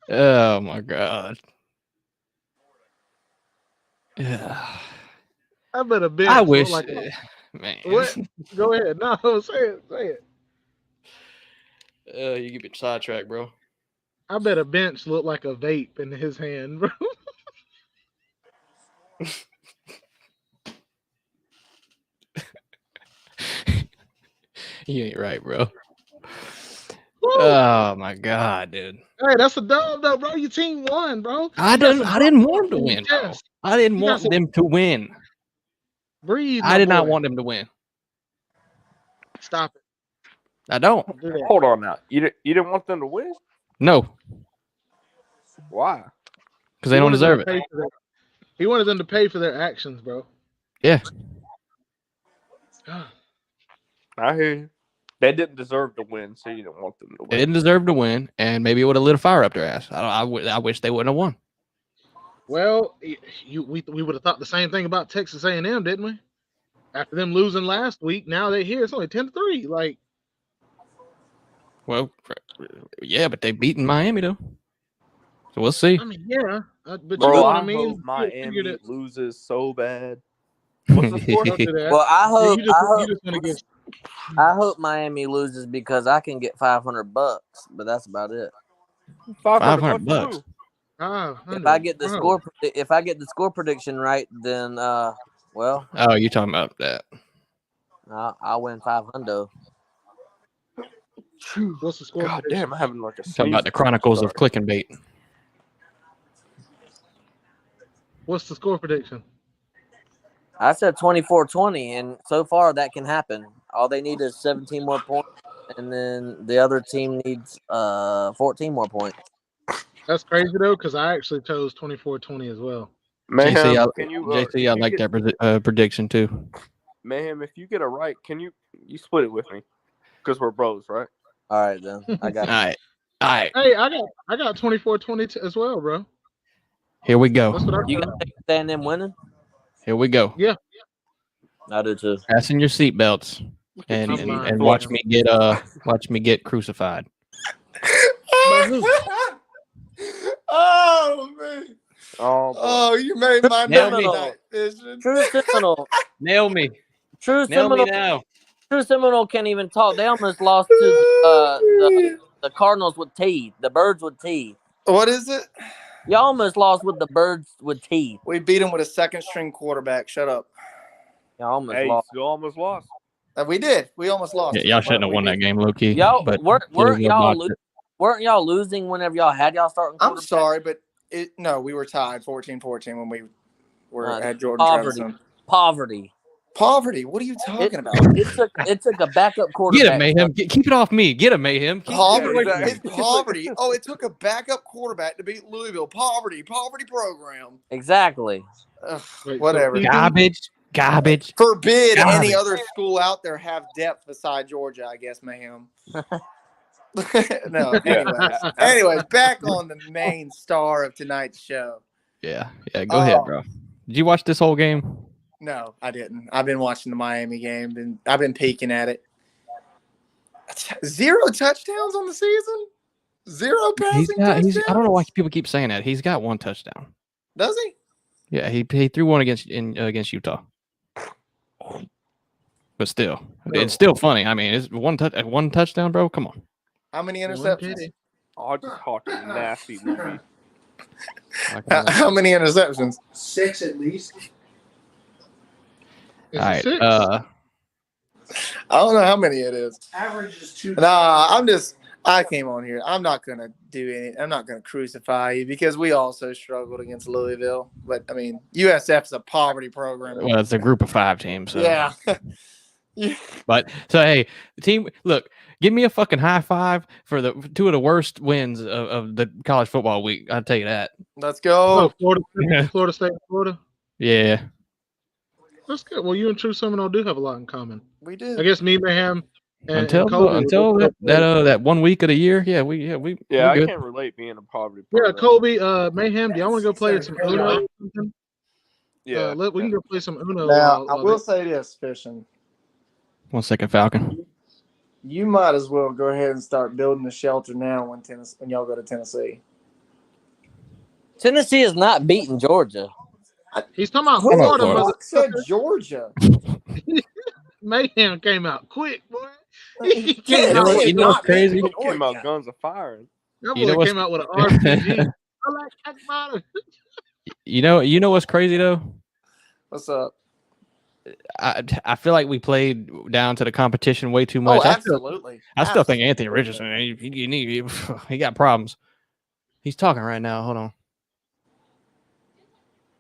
Oh my god. Yeah. I bet a bench. I look wish, like man. what? Go ahead. No, say it. Say it. You get sidetracked, bro. I bet a bench looked like a vape in his hand, bro. You ain't right, bro. Woo! Oh my god, dude. Hey, that's a dub, though, bro. Your team won, bro. I You got didn't some want them to in your win, bro. chest. I didn't You got want some- them to win. Breathe. I my did not boy. want them to win. Stop it. I don't. Don't do that. Hold on now. You didn't want them to win? No, Why? because they He don't wanted them deserve to it. pay for their- He wanted them to pay for their actions, bro. Yeah. I hear you. They didn't deserve to win, so you didn't want them to They win. didn't deserve to win, and maybe it would have lit a fire up their ass. I wish they wouldn't have won. Well, we would have thought the same thing about Texas A&M, didn't we? After them losing last week, now they're here. It's only 10-3. Like, Well, yeah, but they beaten Miami though, so we'll see. I mean, yeah, but you Bro, know what I I mean. hope You Miami figured it- loses so bad. What's the score? Don't do that. Well, I hope you just want to get. I hope Miami loses because I can get $500, but that's about it. 500 bucks. If I get the score prediction right, then well, Oh, you're talking about that? I'll win 500. What's the score? God prediction? damn, I'm having like a Talking about the Chronicles of Click and Bait. What's the score prediction? I said 24-20, and so far that can happen. All they need is 17 more points, and then the other team needs 14 more points. That's crazy though, because I actually chose 24-20 as well. Mayhem, JC, can you, JC, I like that prediction too. Mayhem, if you get it right, can you split it with me? Because we're bros, right? All right, then I got All it. right. Hey, I got 24-20 as well, bro. Here we That's go. what I You got. got to stand them winning? Here we go. Yeah. I do too. Fasten your seatbelts and I'm lying. and watch me get crucified. By who? Oh man! Oh, Oh, you made my Nail night me. night, Fishen. True Seminole. Nail me. True Nail me Seminole. now. True Seminole can't even talk. They almost lost to the Cardinals with teeth. The Birds with teeth. What is it? You almost lost with the Birds with teeth. We beat him with a second string quarterback. Shut up. You almost hey, lost. you almost lost. We did. We almost lost. Yeah, y'all shouldn't have won that game, low key. Y'all but weren't y'all losing whenever y'all had y'all starting I'm quarterback? sorry, but we were tied 14-14 when we were at Jordan Poverty. Trevisan. Poverty. What are you talking about? It took a backup quarterback. Get him, Mayhem. Keep it off me. Get him, Mayhem. Poverty. Yeah, It's poverty. Oh, it took a backup quarterback to beat Louisville. Poverty program. Exactly. Ugh, Wait, so whatever. Garbage. Forbid any Garbage. other school out there have depth beside Georgia, I guess, Mayhem. No, anyways, back on the main star of tonight's show. Yeah. Go ahead, bro. Did you watch this whole game? No, I didn't. I've been watching the Miami game, and I've been peeking at it. 0 touchdowns on the season? 0 passing touchdowns? I don't know why people keep saying that. He's got 1 touchdown. Does he? Yeah, he threw one against Utah. But still, it's still funny. I mean, it's one touchdown, bro. Come on. How many interceptions? Oh, just talking nasty movie. How many interceptions? 6 at least. Is All it right. 6? I don't know how many it is. Average is 2. Nah, I came on here. I'm not gonna crucify you because we also struggled against Louisville. But I mean, USF's a poverty program. Well, it's a group of 5 teams. So. Yeah. But so hey, the team, look, give me a fucking high five for the 2 of the worst wins of the college football week. I'll tell you that. Let's go. Florida State, Florida. Yeah. That's good. Well, you and True Seminole do have a lot in common. We do. I guess me, Mayhem, and Until Kobe. that 1 week of the year, we're I good. can't relate being a poverty. Yeah, program. Kobe, Mayhem. Do y'all want to go play some Uno? Or something? Yeah, We can go play some Uno. Now, I will say this, Fishen. 1 second, Falcon. You might as well go ahead and start building a shelter now when y'all go to Tennessee. Tennessee is not beating Georgia. He's talking about Come on, Florida. Florida. Who said Georgia? Mayhem came out quick, boy. He You know what- you know what's crazy? he came out guns are firing. That You know boy what's- came out with an RPG. I like that matter. You know what's crazy though? What's up? I feel like we played down to the competition way too much. Oh, absolutely. I still think Anthony Richardson, he got problems. He's talking right now. Hold on.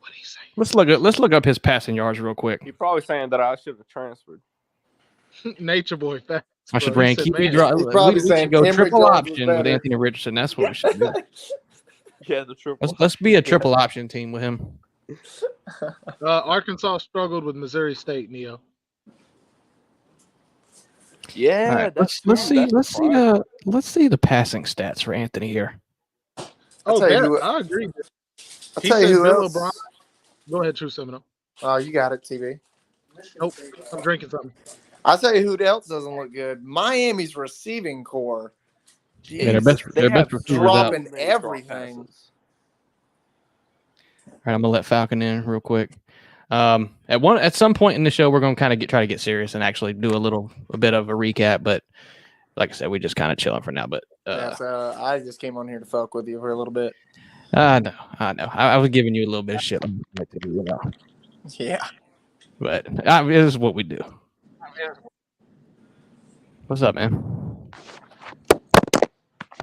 What did he say? Let's look up his passing yards real quick. You're probably saying that I should have transferred. Nature boy fast. I should bro. He rank said, QB "Man, draw. He's probably We saying should go Emory triple Jones was option with better. Anthony Richardson. That's what we should do. Yeah, the triple. Let's be a triple option team with him. Arkansas struggled with Missouri State, Neo. Yeah, All right, that's let's true. see That's surprising. let's see the passing stats for Anthony here. I'll tell you who- I agree. I'll He tell you said who Bill else. O'Brien. Go ahead, True Seminole. Oh, you got it, TV. Nope, I'm drinking something. I'll tell you who else doesn't look good. Miami's receiving core. Yeah, their Jeez. best They receivers have out. dropping so many strong everything. passes. All right, I'm gonna let Falcon in real quick. At some point in the show, we're gonna kind of try to get serious and actually do a bit of a recap. But like I said, we just kind of chilling for now. But Yeah, so I just came on here to fuck with you for a little bit. I know. I was giving you a little bit of shit, Yeah. but this is what we do. What's up, man?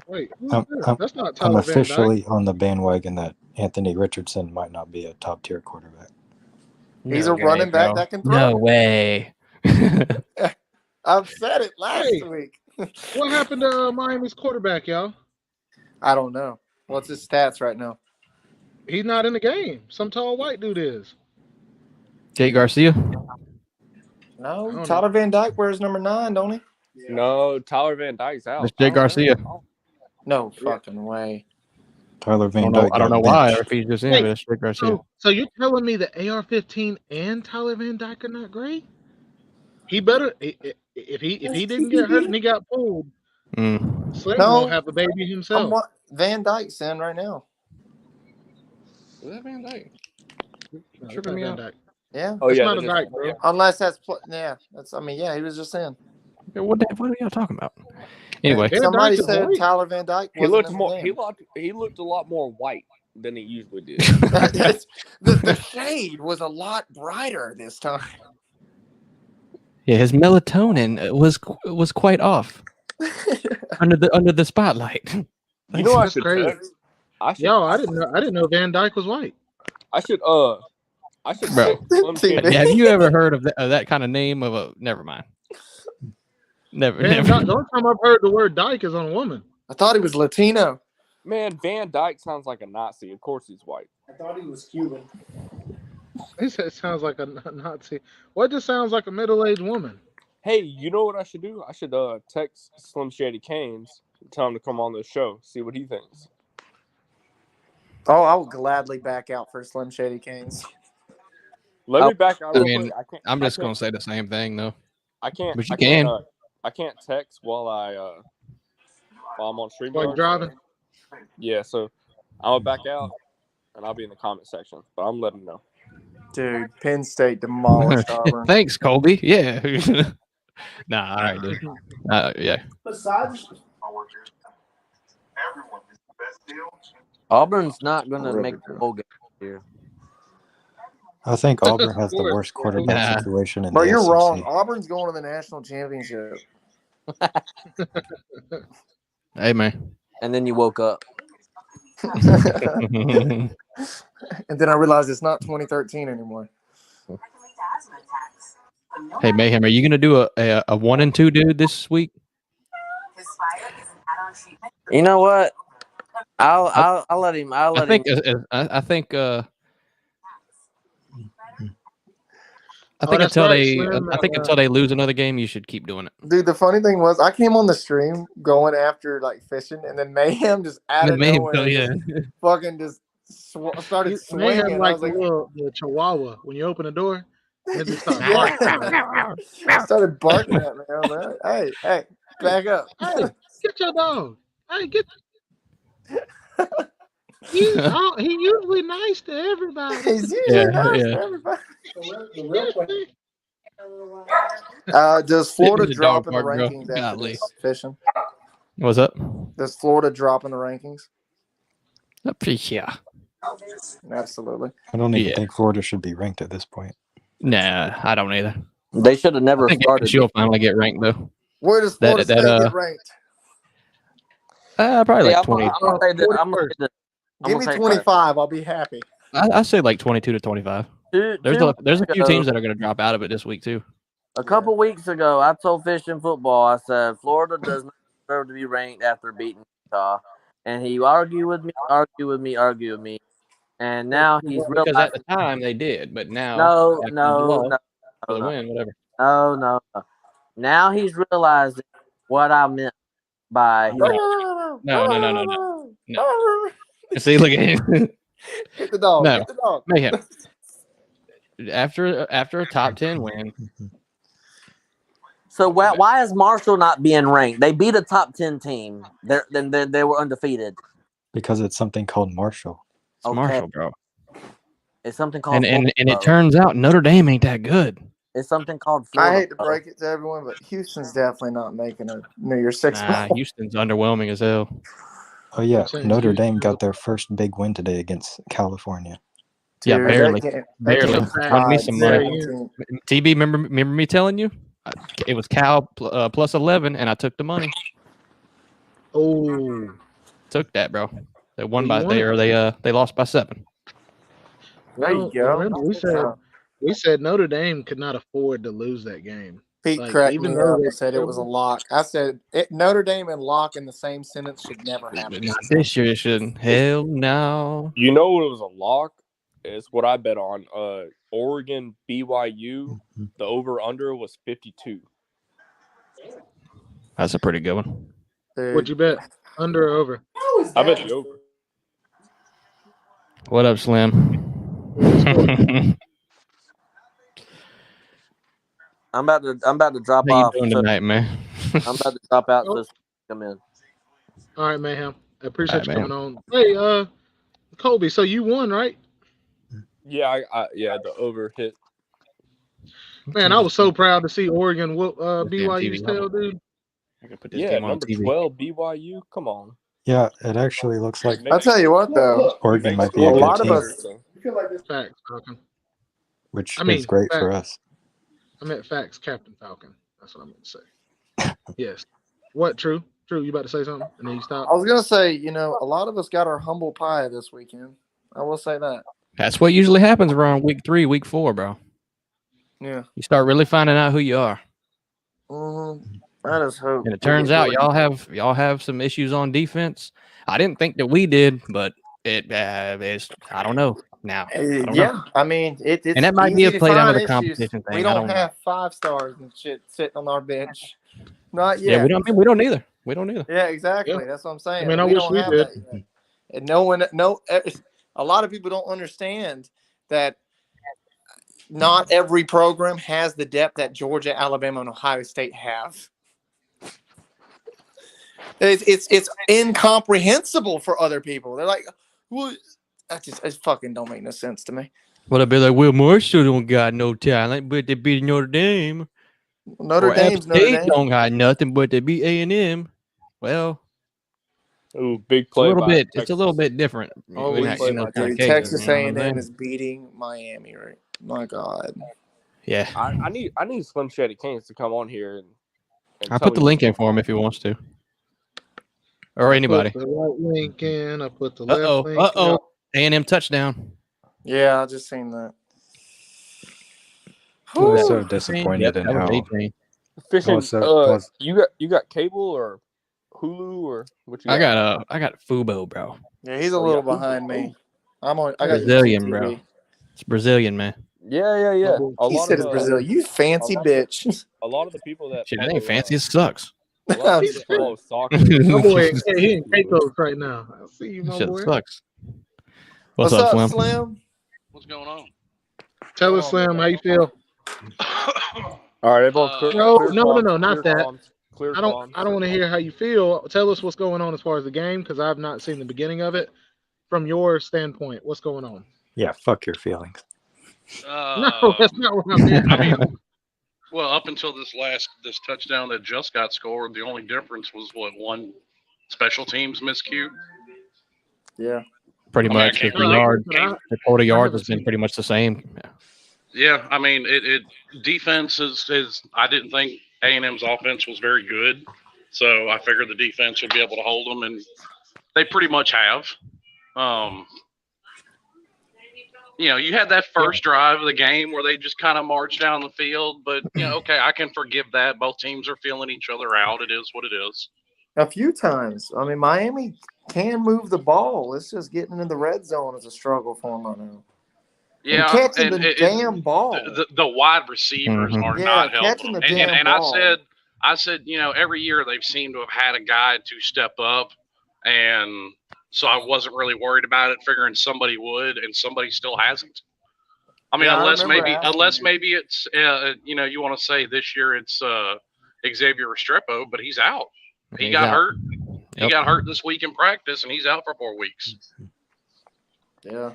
Wait, who's I'm- this? I'm- That's not I'm Tyler Van Dyke. officially on the bandwagon that Anthony Richardson might not be a top tier quarterback. He's No a running way, back bro. that can throw. No way. I've said it last Hey. week. What happened to Miami's quarterback, y'all? I don't know. What's his stats right now? He's not in the game. Some tall white dude is. Jake Garcia. No, don't Tyler Van Dyke wears number 9, don't he? No, Tyler Van Dyke's out. It's Jake Garcia. No fucking way. Tyler I Van don't know, Dyke. I don't know got why. benched. If he's just in, Hey, but it's Jake Garcia. So you're telling me the AR-15 and Tyler Van Dyke are not great? He better if he didn't get hurt and he got pulled. Slim No. won't have a baby himself. Van Dyke's in right now. Is that Van Dyke? No, it's tripping not me Van out. Dyke. Yeah. Oh It's yeah, not that a is- Dyke, bro. Unless that's yeah, he was just in. What are y'all talking about? Anyway, Van Somebody Dyke is said white. Tyler Van Dyke He wasn't looked in the more. game. He looked a lot more white than he usually did. the shade was a lot brighter this time. yeah, his melatonin was quite off under the spotlight. You know, I That's should crazy. text. I should. Yo, I didn't know Van Dyke was white. I should. I should. Bro. text Slim Shady. Have you ever heard of that kind of name of a? Never mind. Never. Van Dyke, the only time I've heard the word Dyke is on a woman. I thought he was Latino. Man, Van Dyke sounds like a Nazi. Of course, he's white. I thought he was Cuban. He said it sounds like a Nazi. What just sounds like a middle-aged woman? Hey, you know what I should do? I should text Slim Shady Canes and tell him to come on the show. See what he thinks. Oh, I would gladly back out for Slim Shady Canes. Let me back out. I real mean, quick. I can't. I'm just I gonna can't, say the same thing though. I can't. but you I can't, can. I can't text while I'm on stream. While you're driving? Yeah, so I'll back out and I'll be in the comment section. But I'm letting him know. Dude, Penn State demolished Auburn. Thanks, Colby. Yeah. Nah, all right, dude. Yeah. Besides, Auburn's not going to Really make the good. bowl game this year. I think Auburn has the Of course. worst quarterback Nah. situation in Bro, the you're SEC. wrong. Auburn's going to the national championship. Hey man. And then you woke up. And then I realized it's not 2013 anymore. Hey Mayhem, are you gonna do a 1 and 2 dude this week? You know what? I'll let him. I'll I let think him. I think that's until right, they Slim, until they lose another game, you should keep doing it. Dude, the funny thing was, I came on the stream going after like Fishen, and then Mayhem just out of Mayhem, nowhere, yeah. just fucking just started May have swinging. I like was like, the chihuahua when you open the door. They just start yeah. barking. Started barking at me. I was like, hey, back up. Hey, get your dog. Hey, get. He usually nice to everybody. He's usually nice yeah. to everybody. The real question. Does Florida He's a drop dog in the park, bro. rankings after Golly. this, Fishing? What's up? Does Florida drop in the rankings? Yeah. Absolutely. I don't even Yeah. think Florida should be ranked at this point. Nah, I don't either. They should have never I think started. she'll finally get ranked though. Where does Florida State get ranked? Probably Yeah, like 20. I'm gonna say this. I'm gonna say this. Give me 25. I'll be happy. I say like 22 to 25. There's a few teams that are going to drop out of it this week too. A couple weeks ago, I told Fish and Football, I said Florida does not deserve to be ranked after beating Utah, and he argued with me, and now he's Because realized. at the time they did, but now No, after no, the loss, no, for the no, win, whatever. no. Now he's realizing what I meant by No. See, look at him. Hit the dog. No. Hit the dog. Mayhem. After a top 10 win, So why is Marshall not being ranked? They beat a top 10 team. Then they were undefeated. Because it's something called Marshall. it's Okay. Marshall, bro. It's something called And Florida. it turns out Notre Dame ain't that good. It's something called Florida. I hate to break it to everyone, but Houston's definitely not making a New Year's Six Nah, bowl. Houston's underwhelming as hell. Oh yeah, I'm saying Notre Houston. Dame got their first big win today against California. Yeah, Dude, barely. that game Barely. was Run me tied some money. 17. TB, remember me telling you? It was Cal plus 11, and I took the money. Oh, Took that, bro. They won You by won it. they lost by 7. There you well, go. remember we said Notre Dame could not afford to lose that game. Pete Like, cracked even me though up they and said it was a lock. I said Notre Dame and lock in the same sentence should never happen. Not this year, it shouldn't. Hell no. You know what was a lock? It's what I bet on. Oregon BYU. The over under was 52. That's a pretty good one. Dude, What'd you bet? Under or over? I bet the over. What up, Slim? I'm about to drop How you off. doing So tonight, man? I'm about to drop out. So come in. All right, Mayhem. I appreciate All you right, coming on. Hey, Colby, so you won, right? Yeah, the over hit. Man, I was so proud to see Oregon whoop Damn BYU's TV, tail, dude. I can put this Yeah, game on number TV. 12 BYU. Come on. Yeah, it actually looks like I'll tell you what, though. Oregon might be Well, a a good lot of team, us- Facts, Falcon. which I mean, is great for facts. us. I meant facts, Captain Falcon. That's what I meant to say. Yes. What? True. You about to say something? And then you stop. I was gonna say, a lot of us got our humble pie this weekend. I will say that. That's what usually happens around week 3, week 4, bro. Yeah. You start really finding out who you are. That is hope. And it turns out y'all have some issues on defense. I didn't think that we did, but it's I don't know now. I don't know. I mean, it's And that might be easy a to play down find to the issues. competition thing. We I don't don't have 5 stars and shit sitting on our bench. Not yet. Yeah, we don't either. We don't either. Yeah, exactly. Yeah. That's what I'm saying. I mean, I wish don't we have did. that yet. And a lot of people don't understand that not every program has the depth that Georgia, Alabama, and Ohio State have. It's incomprehensible for other people. They're like, "What?" It fucking don't make no sense to me. Well, they'll be like, Will Marshall don't got no talent, but they beat Notre Dame. Notre Or App Dame's Notre State Dame. don't got nothing, but they beat A&M. Well, Ooh, big It's a play. little by bit. Texas. It's a little bit different. Oh, when Big play you know, by kind of dude, cases, Texas you know what I'm A&M saying? is beating Miami, right? My God. Yeah. I need Slim Shady Kings to come on here and I'll tell put me the what's link in going for him on. if he wants to. Or I anybody. put the right link in. I put the left link. Uh-oh. A&M touchdown. Yeah, I just seen that. I was Whew. so disappointed Yep, in that was how. A-Train. Fishen, Also- you got cable or Hulu or what you got? I got Fubo, bro. Yeah, he's a Oh, little yeah. behind me. I got Brazilian, UCTV. bro. It's Brazilian, man. Yeah. He said it's Brazil. You fancy bitch. A lot of the people that Shit, follow, that ain't fancy. It sucks. a lot of I'm people just that follow soccer. My boy, hey, he in Caicos right now. I see you, my Shit boy. sucks. What's up, Slim? What's going on? Tell us, Slim, how you feel? All right, everyone. No, clear not comms, that. Clear I don't comms. want to hear how you feel. Tell us what's going on as far as the game, because I've not seen the beginning of it. From your standpoint, what's going on? Yeah, fuck your feelings. No, that's not what I meant. I mean, well, up until this touchdown that just got scored, the only difference was one special teams miscue. Yeah. Pretty I mean, I much. can't The really- yard, I- the total yards haven't has been seen pretty much the same. Yeah. Yeah, I mean, it defense is. I didn't think A&M's offense was very good, so I figured the defense would be able to hold them, and they pretty much have. You had that first drive of the game where they just kind of marched down the field, but okay, I can forgive that. Both teams are feeling each other out. It is what it is. A few times. I mean, Miami can move the ball. It's just getting in the red zone is a struggle for them right now. Yeah, and catching the damn ball. The wide receivers are not helping. Catching the damn ball. I said, every year they've seemed to have had a guy to step up, and so I wasn't really worried about it, figuring somebody would, and somebody still hasn't. I mean, unless maybe it's you want to say this year it's Xavier Restrepo, but he's out. He got hurt. He got hurt this week in practice, and he's out for 4 weeks. Yeah.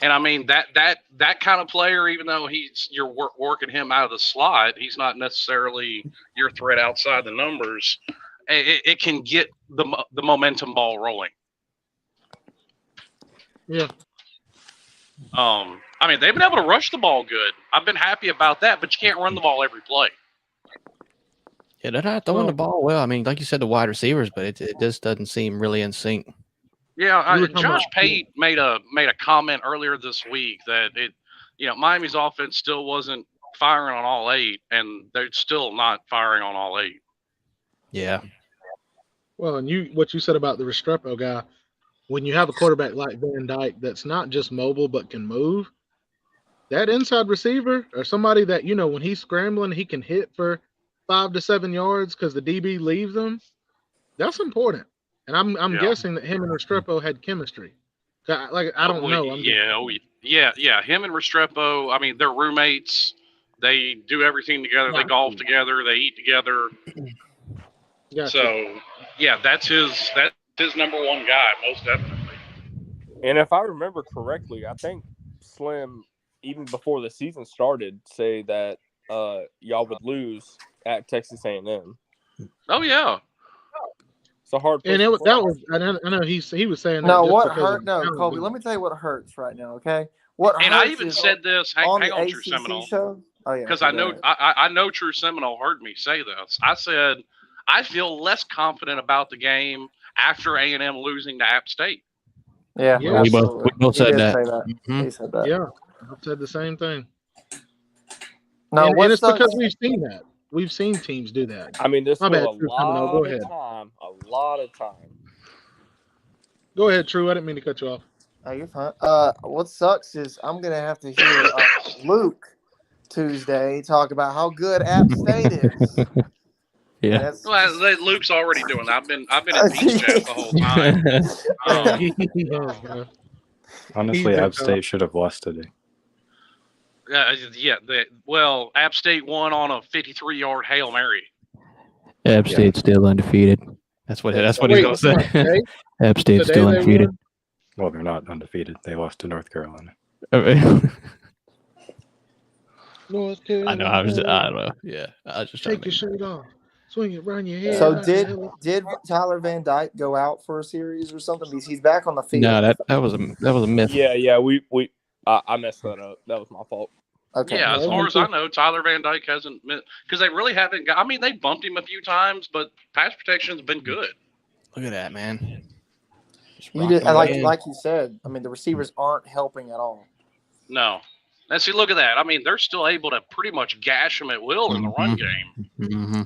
And I mean that kind of player, even though you're working him out of the slot, he's not necessarily your threat outside the numbers. It can get the momentum ball rolling. Yeah. I mean, they've been able to rush the ball good. I've been happy about that, but you can't run the ball every play. Yeah, they're not throwing the ball well. I mean, like you said, the wide receivers, but it just doesn't seem really in sync. Yeah, Josh Pate made a comment earlier this week that Miami's offense still wasn't firing on all 8, and they're still not firing on all 8. Yeah. Well, and what you said about the Restrepo guy, when you have a quarterback like Van Dyke that's not just mobile but can move, that inside receiver or somebody that when he's scrambling he can hit for 5 to 7 yards because the DB leaves him. That's important. And I'm guessing that him and Restrepo had chemistry. I don't know. Yeah. Him and Restrepo. I mean, they're roommates. They do everything together. They golf together. They eat together. Gotcha. So yeah, that's his number one guy, most definitely. And if I remember correctly, I think Slim, even before the season started, say that y'all would lose at Texas A&M. Oh yeah. It's a hard. And I know he was saying that. No, just what because hurt? No, Colby. Let me tell you what hurts right now. Okay, what? And hurts I even is said this. Hang on, True Seminole. Show? Oh yeah. Because I know True Seminole heard me say this. I said I feel less confident about the game after A&M losing to App State. Yeah, we both said that. Mm-hmm. He said that. Yeah, I've said the same thing. No, and it's because we've seen that. We've seen teams do that. I mean, there's still a lot of time. Go ahead, True. I didn't mean to cut you off. Oh, you're fine. What sucks is I'm gonna have to hear Luke Tuesday talk about how good App State is. Yeah. Well, Luke's already doing that. I've been in Peach Chat the whole time. Honestly, App State should have lost today. Well, App State won on a 53-yard Hail Mary. App State's still undefeated. That's what he's gonna say. App State's still undefeated. Well, they're not undefeated. They lost to North Carolina. North Carolina. I know. I don't know. Yeah, I was just take your shirt off. swing it around your head. So like a heli- did Tyler Van Dyke go out for a series or something? Because he's back on the field. No, that was a myth. Yeah. I messed that up. That was my fault. Okay. Yeah, as No, far me as I too. know, Tyler Van Dyke hasn't because they really haven't got. I mean, they bumped him a few times, but pass protection's been good. Look at that, man. Just You rocking did, and away. like you said, I mean, the receivers aren't helping at all. No, and see, look at that. I mean, they're still able to pretty much gash him at will in the run game. Mm-hmm.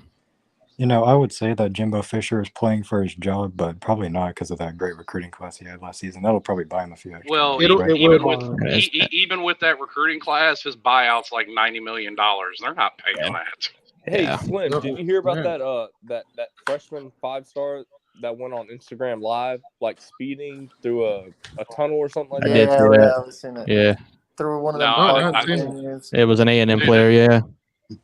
You know, I would say that Jimbo Fisher is playing for his job, but probably not because of that great recruiting class he had last season. That'll probably buy him a few extra Well, million, right? even will. with even with that recruiting class, his buyout's like $90 million. They're not paying that. Hey, Yeah. Slim, No, did you hear about yeah. that freshman 5-star that went on Instagram Live, like speeding through a tunnel or something like I that? did see that. I've seen it. Yeah, Through one of No, them I haven't parking seen it. venues. it was an A&M Dude, player. Yeah,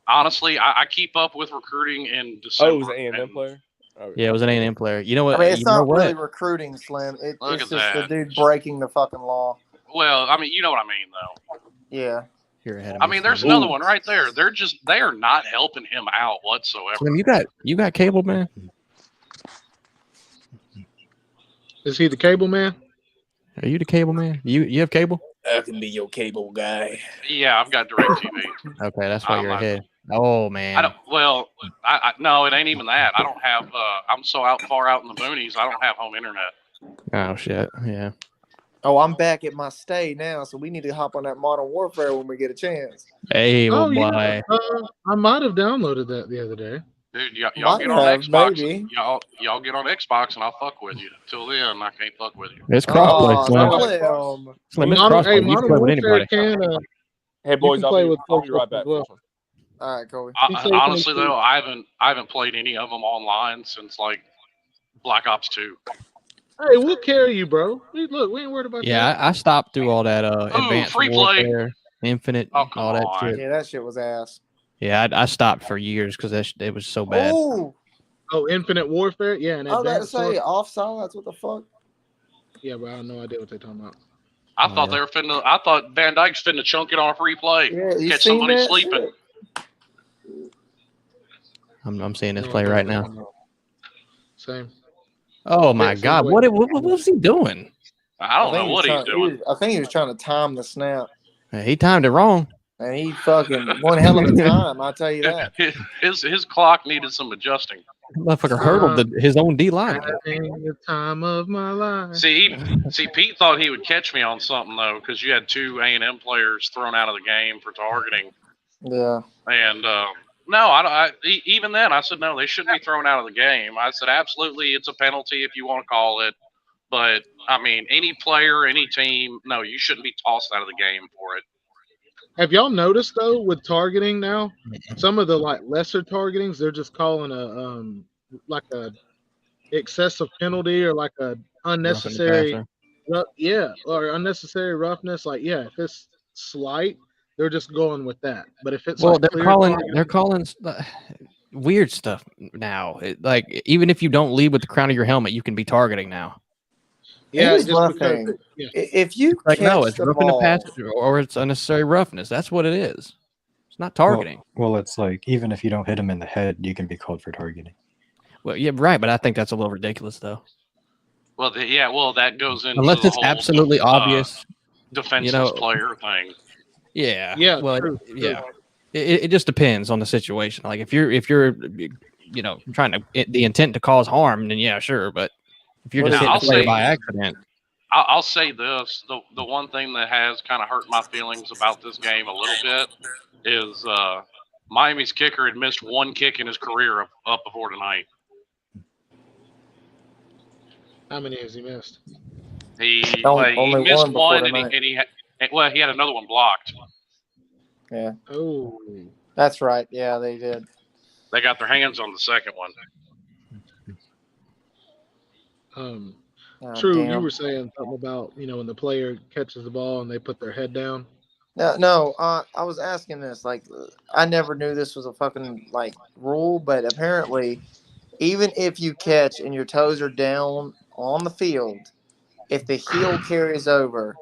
Honestly, I keep up with recruiting in Oh, December. it was an A&M and player? Okay. yeah, it was an A&M player. You know what? I mean, it's you know not what? really recruiting, Slim. Look It's at just the that. dude breaking the fucking law. Well, I mean, you know what I mean, though. Yeah. You're ahead of I me, mean, there's Slim. another one right there. They are not helping him out whatsoever. Slim, you got cable, man. Is he the cable man? Are you the cable man? You have cable? I can be your cable guy. Yeah, I've got DirecTV. Okay, that's why I'm you're not- ahead. Oh man. I don't. Well, I no, it ain't even that. I don't have. I'm so far out in the boonies. I don't have home internet. Oh shit. Yeah. Oh, I'm back at my stay now, so we need to hop on that Modern Warfare when we get a chance. Hey, Oh, boy. yeah. I might have downloaded that the other day. Dude, y'all Might get on have, Xbox. maybe. Y'all get on Xbox, and I'll fuck with you. Till then, I can't fuck with you. It's crossplay, Oh, Slim. Slim. Slim, it's Modern, hey, crossplay. You can Modern play with Warfare anybody. can. Hey, boys, can play with I'll be folks right back. as well. Fishen. All right, Kobe. He's safe Honestly, in the though, I haven't played any of them online since like Black Ops 2. Hey, we'll carry you, bro. We ain't worried about that. Yeah, I stopped through all that advanced free play. warfare, infinite, Oh, come all that on. shit. Yeah, that shit was ass. Yeah, I stopped for years because it was so bad. Oh, Oh, Infinite Warfare? Yeah, and I was about to Advanced say Warfare. offsides. What the fuck? Yeah, but I have no idea what they're talking about. I Oh, thought yeah. they were finna. I thought Van Dyke's finna chunk it on a free play. Yeah, you Catch seen somebody that sleeping. shit? I'm seeing this No play idea right what they're now. talking about. Same. Oh my so God! wait. What was he doing? I don't know think what he he's was trying- doing. I think he was trying to time the snap, He timed it wrong. and he fucking one hell of a time. I'll tell you that. His clock needed some adjusting. Motherfucker hurdled his own D line. Having the time of my life. See, Pete thought he would catch me on something though, because you had two A&M players thrown out of the game for targeting. Yeah. And no, even then I said no, they shouldn't be thrown out of the game. I said absolutely, it's a penalty if you want to call it, but I mean any player, any team, no, you shouldn't be tossed out of the game for it. Have y'all noticed though with targeting now, some of the like lesser targetings, they're just calling a excessive penalty or like a unnecessary or unnecessary roughness. Like if it's slight, they're just going with that. But if it's Well, like they're calling weird stuff now. Like even if you don't lead with the crown of your helmet, you can be targeting now. Here's just my because thing. If you Like catch no, it's the roughing the ball, passenger or it's unnecessary roughness. That's what it is. It's not targeting. Well, it's like even if you don't hit him in the head, you can be called for targeting. Well, yeah, right, but I think that's a little ridiculous though. Well, that goes into Unless the it's whole, absolutely obvious. defenseless player thing. Yeah. Yeah, Well, true. it just depends on the situation. Like if you're trying to the intent to cause harm, then yeah, sure. But if you're Well, just now, hitting a player by accident, I'll say this: the one thing that has kind of hurt my feelings about this game a little bit is Miami's kicker had missed one kick in his career up before tonight. How many has he missed? He Only missed one before one, tonight. and he had another one blocked. Yeah, Oh, that's right. Yeah, they did. They got their hands on the second one. Oh, true. damn. You were saying something about when the player catches the ball and they put their head down. No. I was asking this. Like, I never knew this was a fucking rule, but apparently, even if you catch and your toes are down on the field, if the heel carries over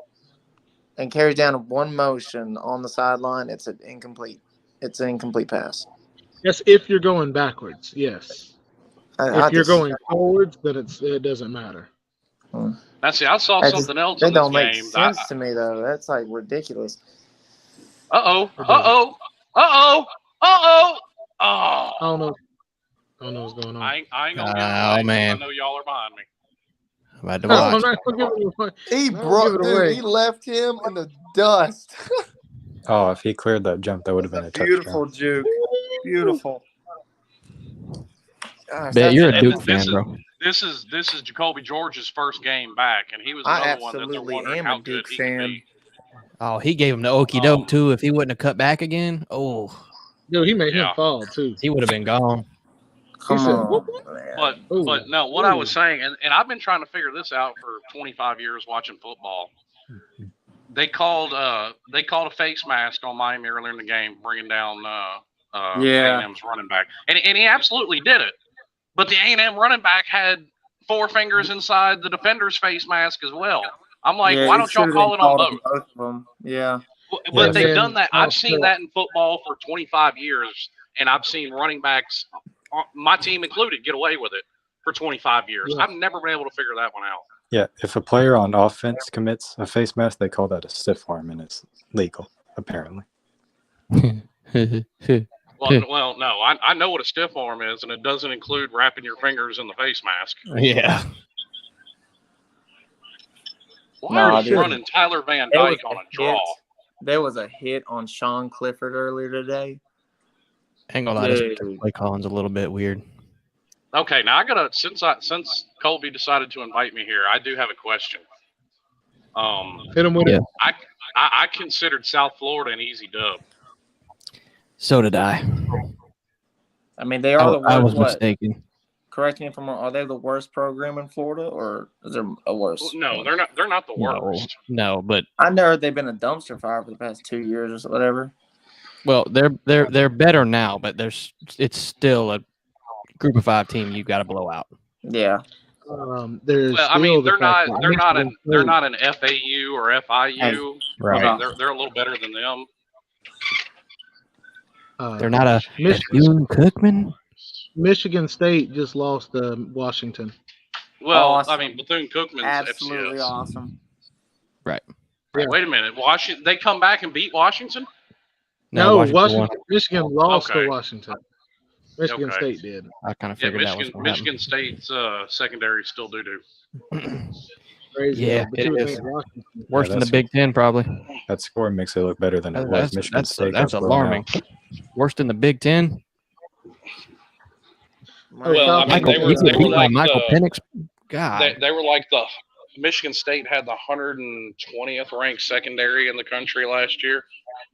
and carries down in one motion on the sideline, it's an incomplete. It's an incomplete pass. That's if you're going backwards. Yes. I If you're just- going forwards, then it doesn't matter. Now, see, I saw that just- something else That in this don't make game. sense to me though. That's like ridiculous. Uh-oh. It doesn't. Uh-oh. Uh-oh. Uh-oh. Oh. I don't know what's going on. I ain't gonna give it Oh, away. man. I know y'all are behind me. I'm about to No, watch. I'm not gonna give it away. He No, brought, give it dude. away. He left him in the dust. Oh, if he cleared that jump, that would have been a Beautiful touchdown. juke. Beautiful. Gosh, Bet you're a and Duke this fan, is- bro. This is Jacoby George's first game back, and he was I another one that they're absolutely wondering am how a good Duke he could fan. be. Oh, he gave him the okey doke too. If he wouldn't have cut back again, Dude, he made him Yeah. fall too. he would have been gone. Come said, on, But man. Ooh. but no, what I was Ooh. saying, and I've been trying to figure this out for 25 years watching football. They called a face mask on Miami earlier in the game, bringing down Yeah. A&M's running back, and he absolutely did it. But the A&M running back had 4 fingers inside the defender's face mask as well. I'm like, Yeah, why it don't y'all should've call been it on called both? of them. Yeah. But Yeah. they've And done that. then I've seen also- that in football for 25 years, and I've seen running backs, my team included, get away with it for 25 years. Yeah. I've never been able to figure that one out. Yeah, if a player on offense commits a face mask, they call that a stiff arm, and it's legal, apparently. Well, no, I know what a stiff arm is, and it doesn't include wrapping your fingers in the face mask. Yeah. Why Nah, are you dude. running Tyler Van There was Dyke on a hit. draw? There was a hit on Sean Clifford earlier today. Ain't gonna lie, this Dude. play calling's a little bit weird. Okay, now I gotta since Colby decided to invite me here, I do have a question. Hit him with Yeah. it. I considered South Florida an easy dub. So did I. I mean, they are the I was worst. What? mistaken. Correct me if I'm wrong. Are they the worst program in Florida, or is there a worse? No, one? they're not. They're not the No, worst. no, but I know they've been a dumpster fire for the past 2 years or whatever. well, they're better now, but it's still a group of 5 team you got to blow out. Yeah. There's Well, I still mean, the they're fact not. that They're not an FAU or FIU. Right. I mean, they're a little better than them. They're not a Michigan, Cookman. Michigan State just lost to Washington. Well, Awesome. I mean, Bethune-Cookman's Absolutely FCS. awesome. Right. Yeah. Wait a minute, Washington. They come back and beat Washington. No, Washington won. Michigan lost Okay. to Washington. Michigan Okay. State did. I kind of Yeah, figured that was going to Michigan State's secondary still doo-doo. happen. Crazy. Yeah, but it you would is. think Washington. Worse than the that's- Big Ten, probably. That score makes it look better than it was. Michigan State. That's got blown out. alarming. Worse than the Big Ten. Well, I mean, Michael, they you were get beat by like Michael the, Penix. God. they were like the Michigan State had the 120th ranked secondary in the country last year.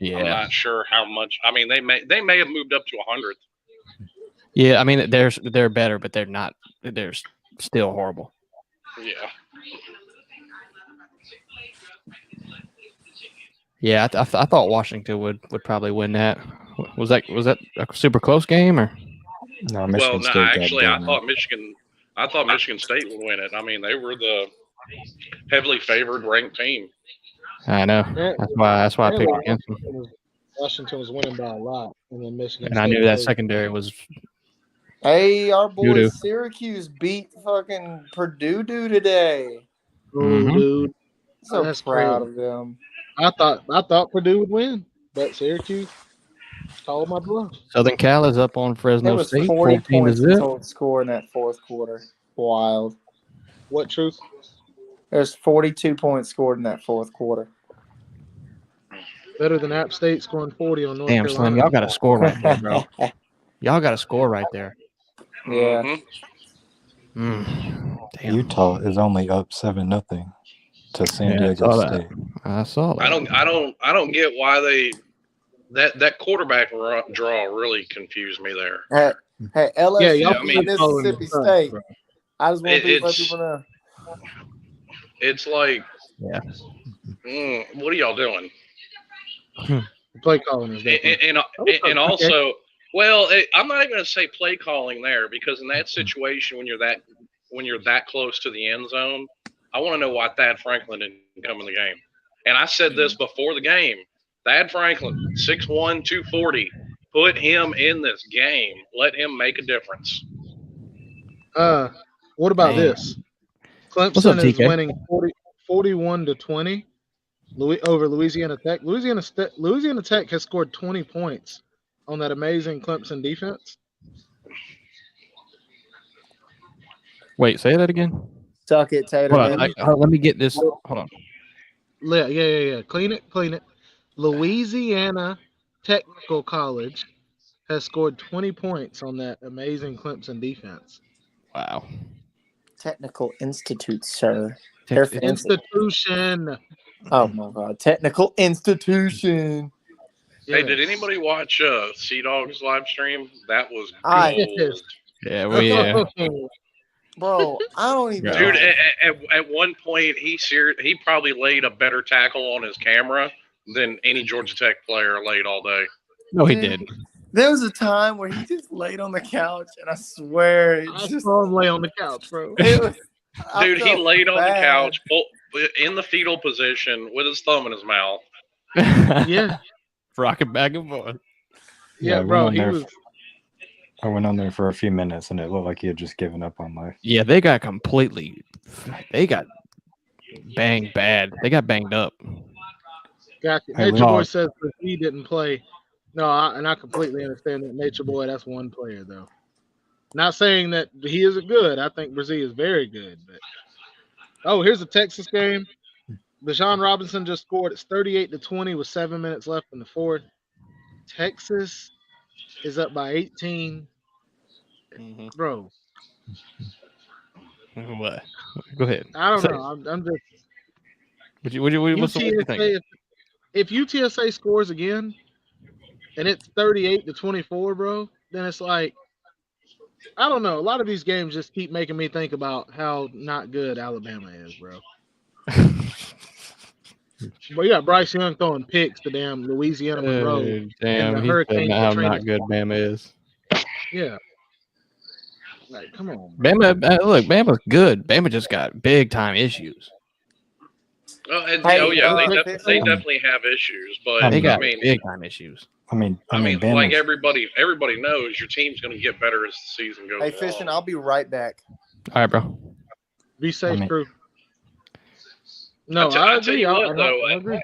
I'm Yeah. not sure how much. I mean, they may have moved up to 100th. Yeah. I mean, they're better, but they're not. They're still horrible. Yeah. Yeah, I thought Washington would probably win that. Was that a super close game or? No, Well, Michigan no, State got actually, I blown thought out. Michigan State would win it. I mean, they were the heavily favored ranked team. I know. That's why I picked against them. Washington was winning by a lot, and then Michigan. And I State knew that played. secondary was. Hey, our boys Doo-doo. Syracuse beat fucking Purdue today. Oh, Mhm. dude, So That's proud crazy. of them. I thought Purdue would win, but Syracuse called my bluff. Southern Cal is up on There Fresno was State. 40 14 to points in zip. total score in that fourth quarter. Wild. What truth? There's 42 points scored in that fourth quarter. Better than App State scoring 40 on North Damn, Carolina. Slim, y'all got to score right there, bro. Y'all got to score right there. Yeah. Mhm. Damn. Utah is only up 7-0 to San Yeah, I Diego saw that. State. I saw that. I don't get why they that quarterback draw really confused me there. Hey, LSU Yeah, y'all I mean, beat following Mississippi the front, State. bro. I just want to let It's- people know. It's like, Yeah. what are y'all doing? The play calling is different. And also, well, I'm not even going to say play calling there, because in that situation, when you're that close to the end zone, I want to know why Thad Franklin didn't come in the game. And I said this before the game: Thad Franklin, 6'1", 240. Put him in this game. Let him make a difference. What about Man. this? What's up, Clemson is TK? winning 41-20 over Louisiana Tech. Louisiana Tech has scored 20 points on that amazing Clemson defense. Wait, say that again. Suck it, Tater. Hold on. Man. Let me get this. Hold on. Yeah. Clean it. Louisiana Technical College has scored 20 points on that amazing Clemson defense. Wow. Technical Institute, sir. They're fancy. Institution. Oh my God, Technical Institution. Hey, did anybody watch Sea Dog's live stream? That was I- gold. Yeah, well, yeah. Bro, I don't even. Dude, know. at one point he probably laid a better tackle on his camera than any Georgia Tech player laid all day. No, he did. There was a time where he just laid on the couch, and I swear, I saw him lay on the couch, bro. It was, Dude, he laid on the bad. couch in the fetal position with his thumb in his mouth. Yeah. Rocking back and forth. Yeah, I bro. went He on there was. I went on there for a few minutes, and it looked like he had just given up on life. Yeah, they got banged bad. They got banged up. Gotcha. Hey, Nature Boy Rob. says that he didn't play. No, I completely understand that. Nature Boy, that's one player, though. Not saying that he isn't good. I think Brazil is very good. But here's a Texas game. Deshaun Robinson just scored. It's 38-20 with 7 minutes left in the fourth. Texas is up by 18. Bro, What? Go ahead. I don't Say know. I'm just. what's the thing? UTSA, if UTSA scores again and it's 38-24, bro, then it's like, I don't know. A lot of these games just keep making me think about how not good Alabama is, bro. But yeah, Bryce Young throwing picks to damn Louisiana Monroe. Damn, the he Hurricane said how Katrina. not good Bama is. Yeah. Like, come on. Bama, look, Bama's good. Bama just got big time issues. They Fishen. definitely have issues, but They got I mean, big time issues. I mean, like Bama's, everybody knows, your team's going to get better as the season goes Hey, on. Fishen, I'll be right back. All right, bro. Be safe, I mean- crew. No, I tell you I what, though, agree.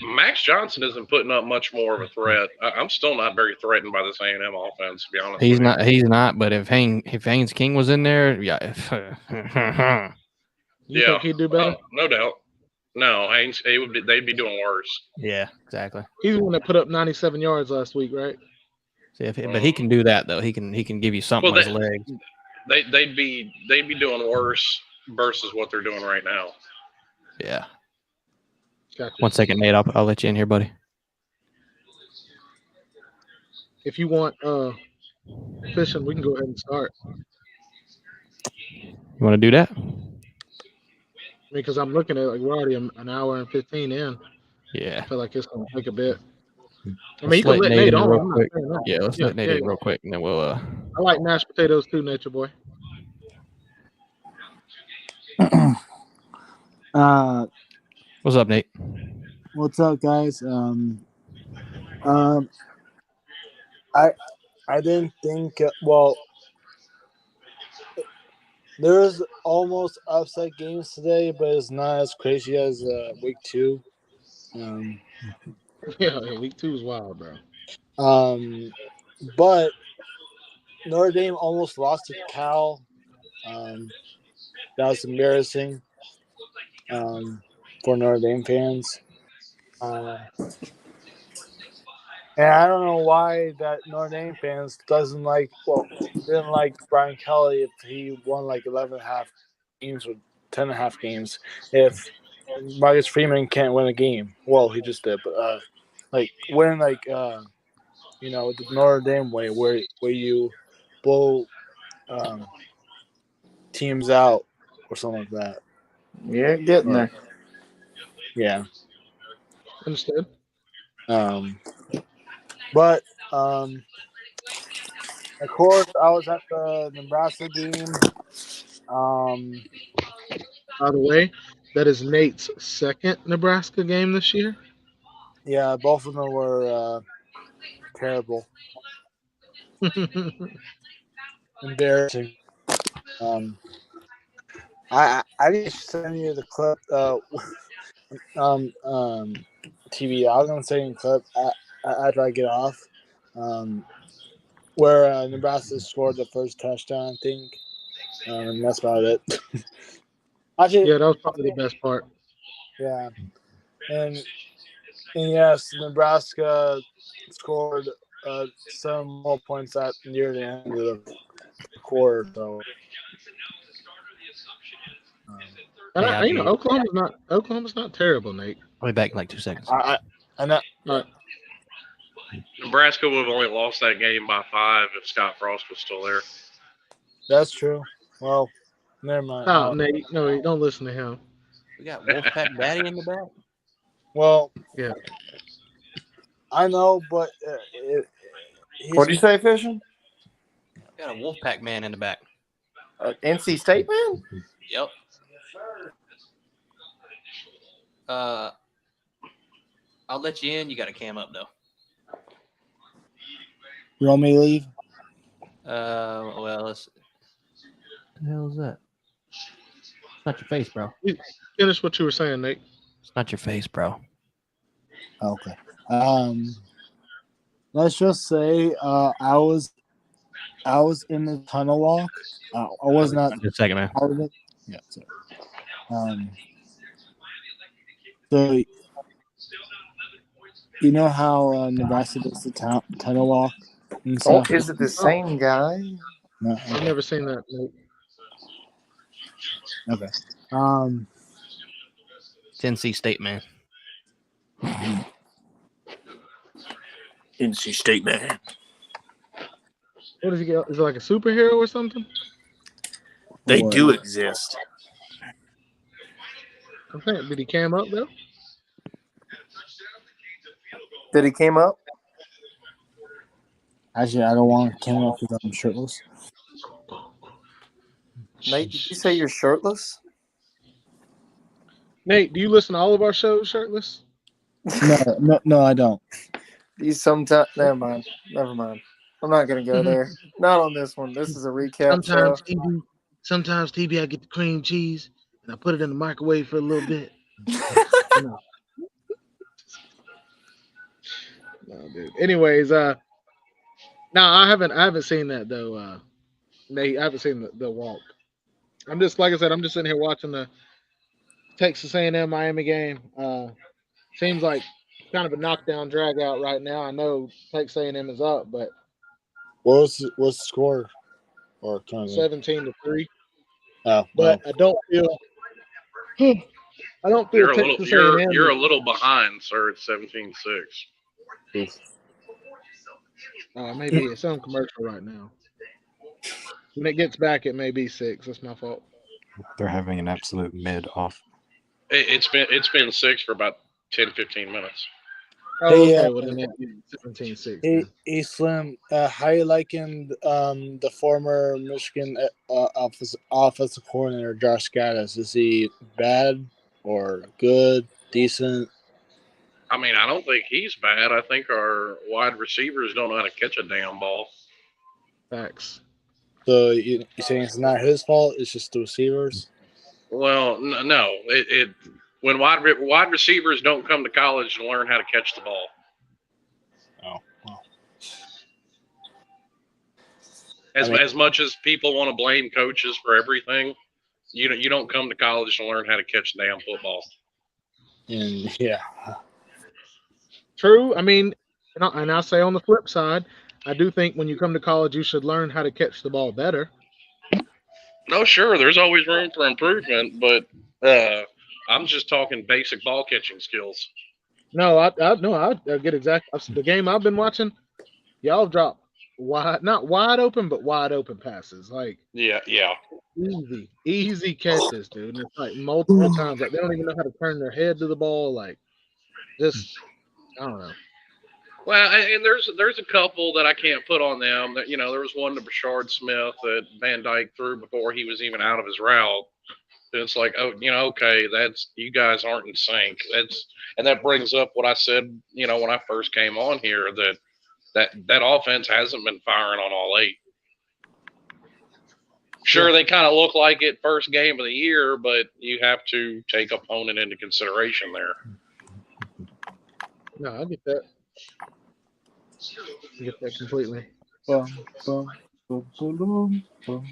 Max Johnson isn't putting up much more of a threat. I'm still not very threatened by this A&M offense, to be honest. He's with you. not. But if Haynes King was in there, yeah. You think he'd do better? No doubt. No, Haynes, they'd be doing worse. Yeah, exactly. He's the one that put up 97 yards last week, right? See, but he can do that though. He can give you something Well, on his legs. They'd be doing worse versus what they're doing right now. Yeah. Gotcha. 1 second, Nate. I'll let you in here, buddy. If you want Fishen, we can go ahead and start. You want to do that? Because I'm looking at it, like we're already an hour and 15 in. Yeah. I feel like it's going to take a bit. I mean, Let's you can let Nate in on. real I'm not quick. saying that. Yeah, let's let Nate in real quick, and then we'll. I like mashed potatoes too, Nature Boy. What's up, Nate? What's up, guys? I didn't think. Well, there's almost upset games today, but it's not as crazy as week 2. Yeah, week 2 is wild, bro. But Notre Dame almost lost to Cal. That was embarrassing for Notre Dame fans. And I don't know why that Notre Dame fans didn't like Brian Kelly if he won like 11.5 games or 10.5 games. If Marcus Freeman can't win a game, well, he just did, but win the Notre Dame way where you blow teams out or something like that. Yeah, getting there. Yeah. Understood. But of course, I was at the Nebraska game. By the way, that is Nate's second Nebraska game this year. Yeah, both of them were terrible, embarrassing. I didn't send you the clip. TV. I was gonna say in clip after I get off, where Nebraska scored the first touchdown. I think, and that's about it. Actually, Yeah, that was probably the best part. yeah, and yes, Nebraska scored some more points at near the end of the quarter. So, Yeah, You know, Oklahoma's not terrible, Nate. I'll be back in like 2 seconds. I know. All right. Nebraska would have only lost that game by 5 if Scott Frost was still there. That's true. Well, never mind. Oh, Nate, no, don't listen to him. We got Wolfpack Daddy in the back. Well, Yeah. I know, but What do you say, Fishen? We got a Wolfpack man in the back. NC State man? Yep. I'll let you in. You got to cam up though. You want me to leave? Well, let's. What the hell is that? It's not your face, bro. Finish what you were saying, Nate. It's not your face, bro. Okay. Let's just say I was in the tunnel walk. I was not. Just a second, man. Yeah. So you know how Nebraska does the tunnel walk and Oh, stuff? is it the same guy? No, I've never seen that, Nate. okay. It's NC State, man. NC State man. What does he get? Is it like a superhero or something? They do exist. Okay. Did he cam up though? Did he came up? Actually, I don't want to cam up because I'm shirtless. Nate, did you say you're shirtless? Nate, do you listen to all of our shows shirtless? No, I don't. You sometimes. Never mind. I'm not gonna go there. Not on this one. This is a recap show. Sometimes TB, I get the cream cheese and I put it in the microwave for a little bit. No, dude. Anyways, no, I haven't seen that though. Nate, I haven't seen the walk. I'm just like I said, I'm just sitting here watching the Texas A&M Miami game. Seems like kind of a knockdown drag out right now. I know Texas A&M is up, but What's the score? Or 17-3. Oh, But I don't feel Texas A&M. You're a little behind, sir. It's 17-6. Maybe it's on commercial right now. When it gets back, it may be 6. That's my fault. They're having an absolute mid off. It's been 6 for about 10-15 minutes. Oh, Hey, okay. Well, then that'd be 17-6. Hey, Slim, how you liking the former Michigan offensive coordinator Josh Gattis? Is he bad or good, decent? I mean, I don't think he's bad. I think our wide receivers don't know how to catch a damn ball. Facts. So you saying it's not his fault? It's just the receivers? Well, no. When wide receivers don't come to college to learn how to catch the ball. Oh, well. As much as people want to blame coaches for everything, you don't come to college to learn how to catch the damn football. And yeah. True. I mean, and I'll say on the flip side, I do think when you come to college, you should learn how to catch the ball better. No, sure, there's always room for improvement, but I'm just talking basic ball catching skills. No, I get exactly the game I've been watching. Y'all drop not wide open, but wide open passes. Like Yeah. easy catches, dude. And it's like multiple times. Like they don't even know how to turn their head to the ball. Like just I don't know. Well, and there's a couple that I can't put on them. That there was one to Brashard Smith that Van Dyke threw before he was even out of his route. It's like, okay, that's you guys aren't in sync. And that brings up what I said, when I first came on here, that offense hasn't been firing on all 8. Sure, they kind of look like it first game of the year, but you have to take opponent into consideration there. No, I get that. I get that completely. Bum, bum, bum, bum, bum.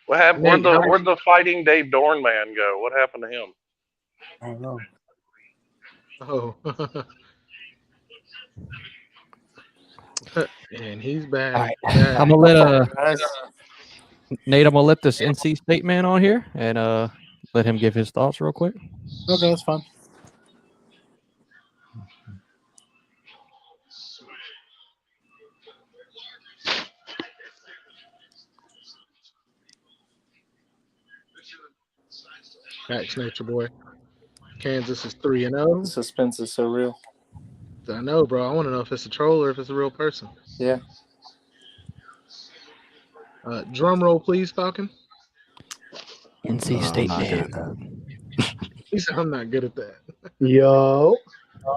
What happened? Nate, Where'd the fighting Dave Dorn man go? What happened to him? I don't know. Oh. And he's back. All right. back. I'm gonna let Guys, Nate. I'm gonna let this NC State man on here and let him give his thoughts real quick. Okay, that's fine. Facts, Nature Boy. Kansas is 3-0. the suspense is so real. I know, bro. I want to know if it's a troll or if it's a real person. Yeah. Drum roll, please, Falcon. NC State I'm not good at man. that. He said, I'm not good at that. Yo.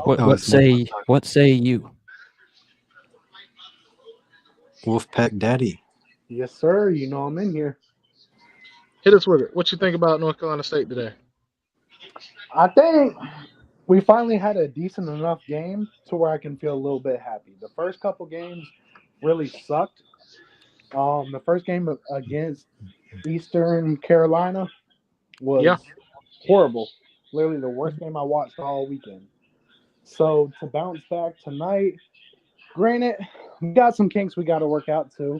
What Oh, it's me. what say you? Wolfpack Daddy. Yes, sir. You know I'm in here. Hit us with it. What you think about North Carolina State today? I think we finally had a decent enough game to where I can feel a little bit happy. The first couple games really sucked. The first game against Eastern Carolina was horrible. Literally the worst game I watched all weekend. So to bounce back tonight, granted, we got some kinks we got to work out too.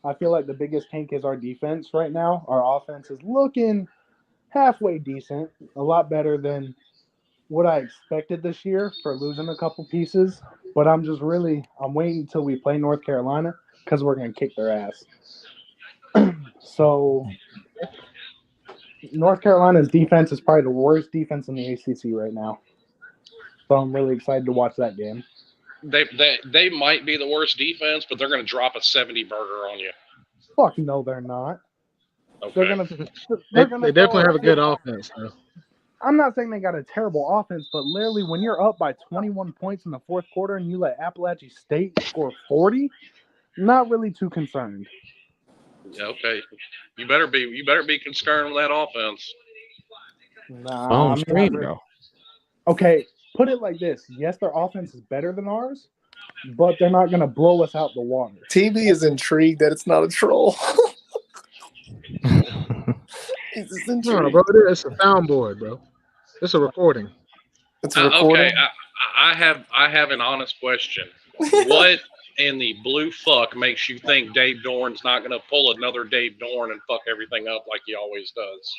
I feel like the biggest kink is our defense right now. Our offense is looking halfway decent, a lot better than what I expected this year for losing a couple pieces. But I'm waiting until we play North Carolina because we're going to kick their ass. So North Carolina's defense is probably the worst defense in the ACC right now. So I'm really excited to watch that game. They might be the worst defense, but they're going to drop a 70 burger on you. Fuck no, they're not. Okay. They definitely have a good offense, though. I'm not saying they got a terrible offense, but literally when you're up by 21 points in the fourth quarter and you let Appalachian State score 40, not really too concerned. Okay. You better be concerned with that offense. Nah, On screen, bro. Okay, put it like this. Yes, their offense is better than ours, but they're not going to blow us out the water. TV is intrigued that it's not a troll. He's just No, intrigued. bro. It's a soundboard, bro. It's a recording. It's a recording. Okay, I have an honest question. What in the blue fuck makes you think Dave Dorn's not going to pull another Dave Dorn and fuck everything up like he always does?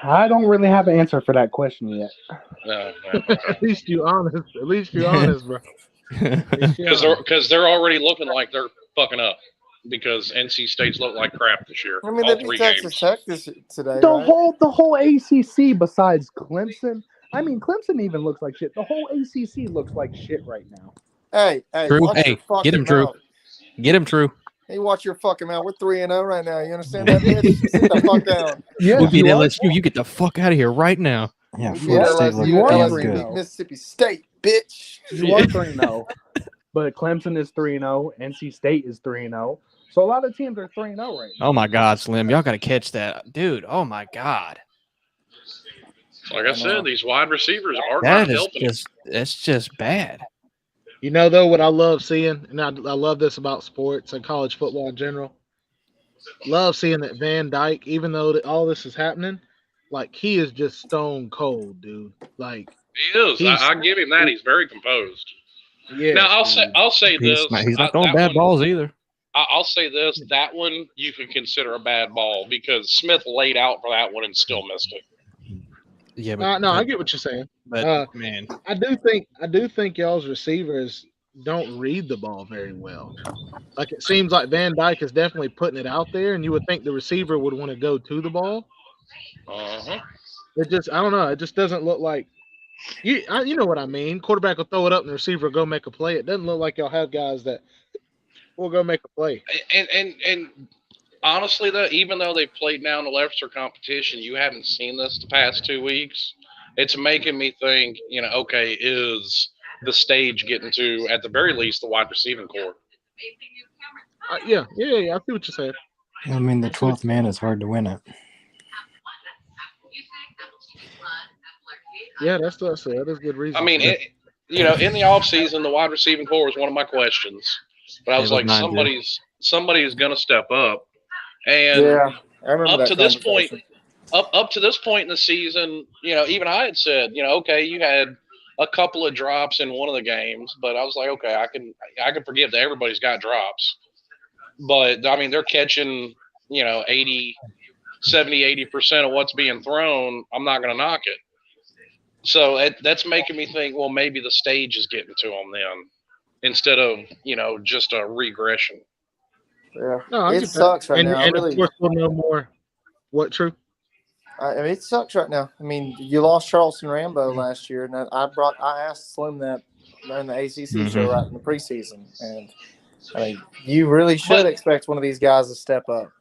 I don't really have an answer for that question yet. At least you honest. At least you're honest, bro. Because they're already looking like they're fucking up. Because NC State's look like crap this year. I mean, all they 3 beat Texas games. Tech today, The right? whole ACC besides Clemson. I mean, Clemson even looks like shit. The whole ACC looks like shit right now. Hey, Drew, watch hey, your fucking get him, Drew. mouth. Get him, Drew. Hey, watch your fucking mouth. We're 3-0 right now. You understand that, bitch? Sit the fuck down. Yes, We'll beat you are. LSU. You get the fuck out of here right now. Yeah, We Florida beat State looked you are damn LSU good. beat Mississippi State, bitch. You are 3-0. But Clemson is 3-0. NC State is 3-0. So a lot of teams are 3-0 right now. Oh my God, Slim, y'all got to catch that, dude. Oh my God, Like I said, these wide receivers are that not is helping. it's just bad. You know, though, what I love seeing, and I love this about sports and college football in general. Love seeing that Van Dyke, even though all this is happening, like he is just stone cold, dude. Like He is. I give him that. He's very composed. yeah. Now I'll say this. He's not throwing that bad one- balls either. I'll say this. That one you can consider a bad ball because Smith laid out for that one and still missed it. Yeah, but No, I get what you're saying. But man, I do think y'all's receivers don't read the ball very well. Like it seems like Van Dyke is definitely putting it out there, and you would think the receiver would want to go to the ball. It just, I don't know. It just doesn't look like you know what I mean. Quarterback will throw it up, and the receiver will go make a play. It doesn't look like y'all have guys that will go make a play. And honestly, though, even though they've played now in the lesser competition, you haven't seen this the past 2 weeks. it's making me think, okay, is the stage getting to, at the very least, the wide receiving core? Yeah. I see what you're saying. I mean, the 12th man is hard to win it. Yeah, that is good reason. I mean, in the offseason, the wide receiving core was one of my questions. But I was like, somebody is going to step up. And Yeah, I remember up that to this point, conversation. up to this point in the season, even I had said, okay, you had a couple of drops in one of the games, but I was like, okay, I can forgive that everybody's got drops. But I mean, they're catching, 80, 70, 80% of what's being thrown. I'm not going to knock it. So that's making me think, well, maybe the stage is getting to them then, instead of just a regression. Yeah, No, I it get sucks that. right now. And Really, of course, we'll know more. What, True? I mean, it sucks right now. I mean, you lost Charleston Rambo last year, and I asked Slim that in the ACC show right in the preseason, and I mean, you really should expect one of these guys to step up.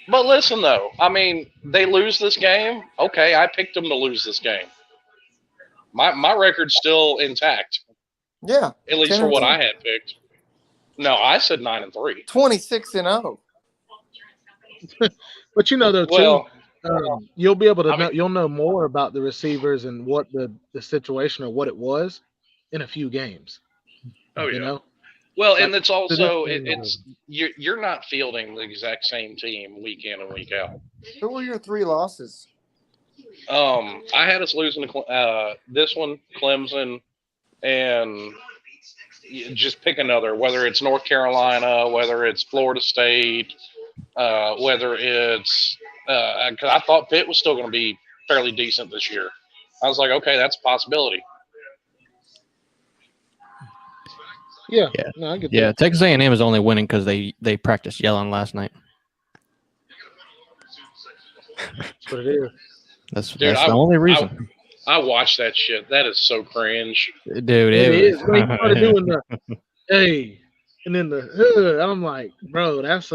But listen, though, I mean, they lose this game. Okay, I picked them to lose this game. My record's still intact. Yeah, at least for what I had picked. No, I said 9-3. 26-0. But though, well, too, you'll be able to know. You'll know more about the receivers and what the situation or what it was in a few games. Oh yeah. You know. Well, and it's also you're not fielding the exact same team week in and week out. Who were your 3 losses? I had us losing this one, Clemson, and just pick another. Whether it's North Carolina, whether it's Florida State, whether it's because I thought Pitt was still going to be fairly decent this year. I was like, okay, that's a possibility. Yeah. No, I get that. Yeah, Texas A&M is only winning because they practiced yelling last night. That's what it is. That's the only reason. I watched that shit. That is so cringe. Dude, it is. When he started doing the hey, and then the I'm like, bro, that's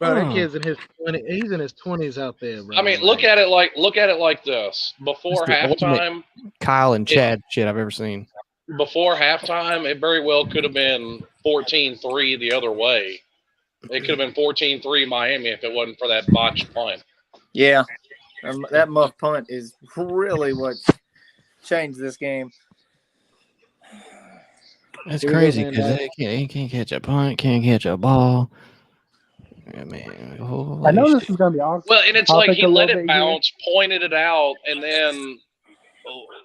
that kid's in his 20s. He's in his 20s out there, bro. I mean, look at it like this. Before halftime, Kyle and Chad shit I've ever seen. Before halftime, it very well could have been 14-3 the other way. It could have been 14-3 Miami if it wasn't for that botched punt. Yeah. That muff punt is really what changed this game. That's crazy because he can't catch a punt, can't catch a ball. I mean, I know this is going to be awkward. Well, and it's like he let it bounce, pointed it out, and then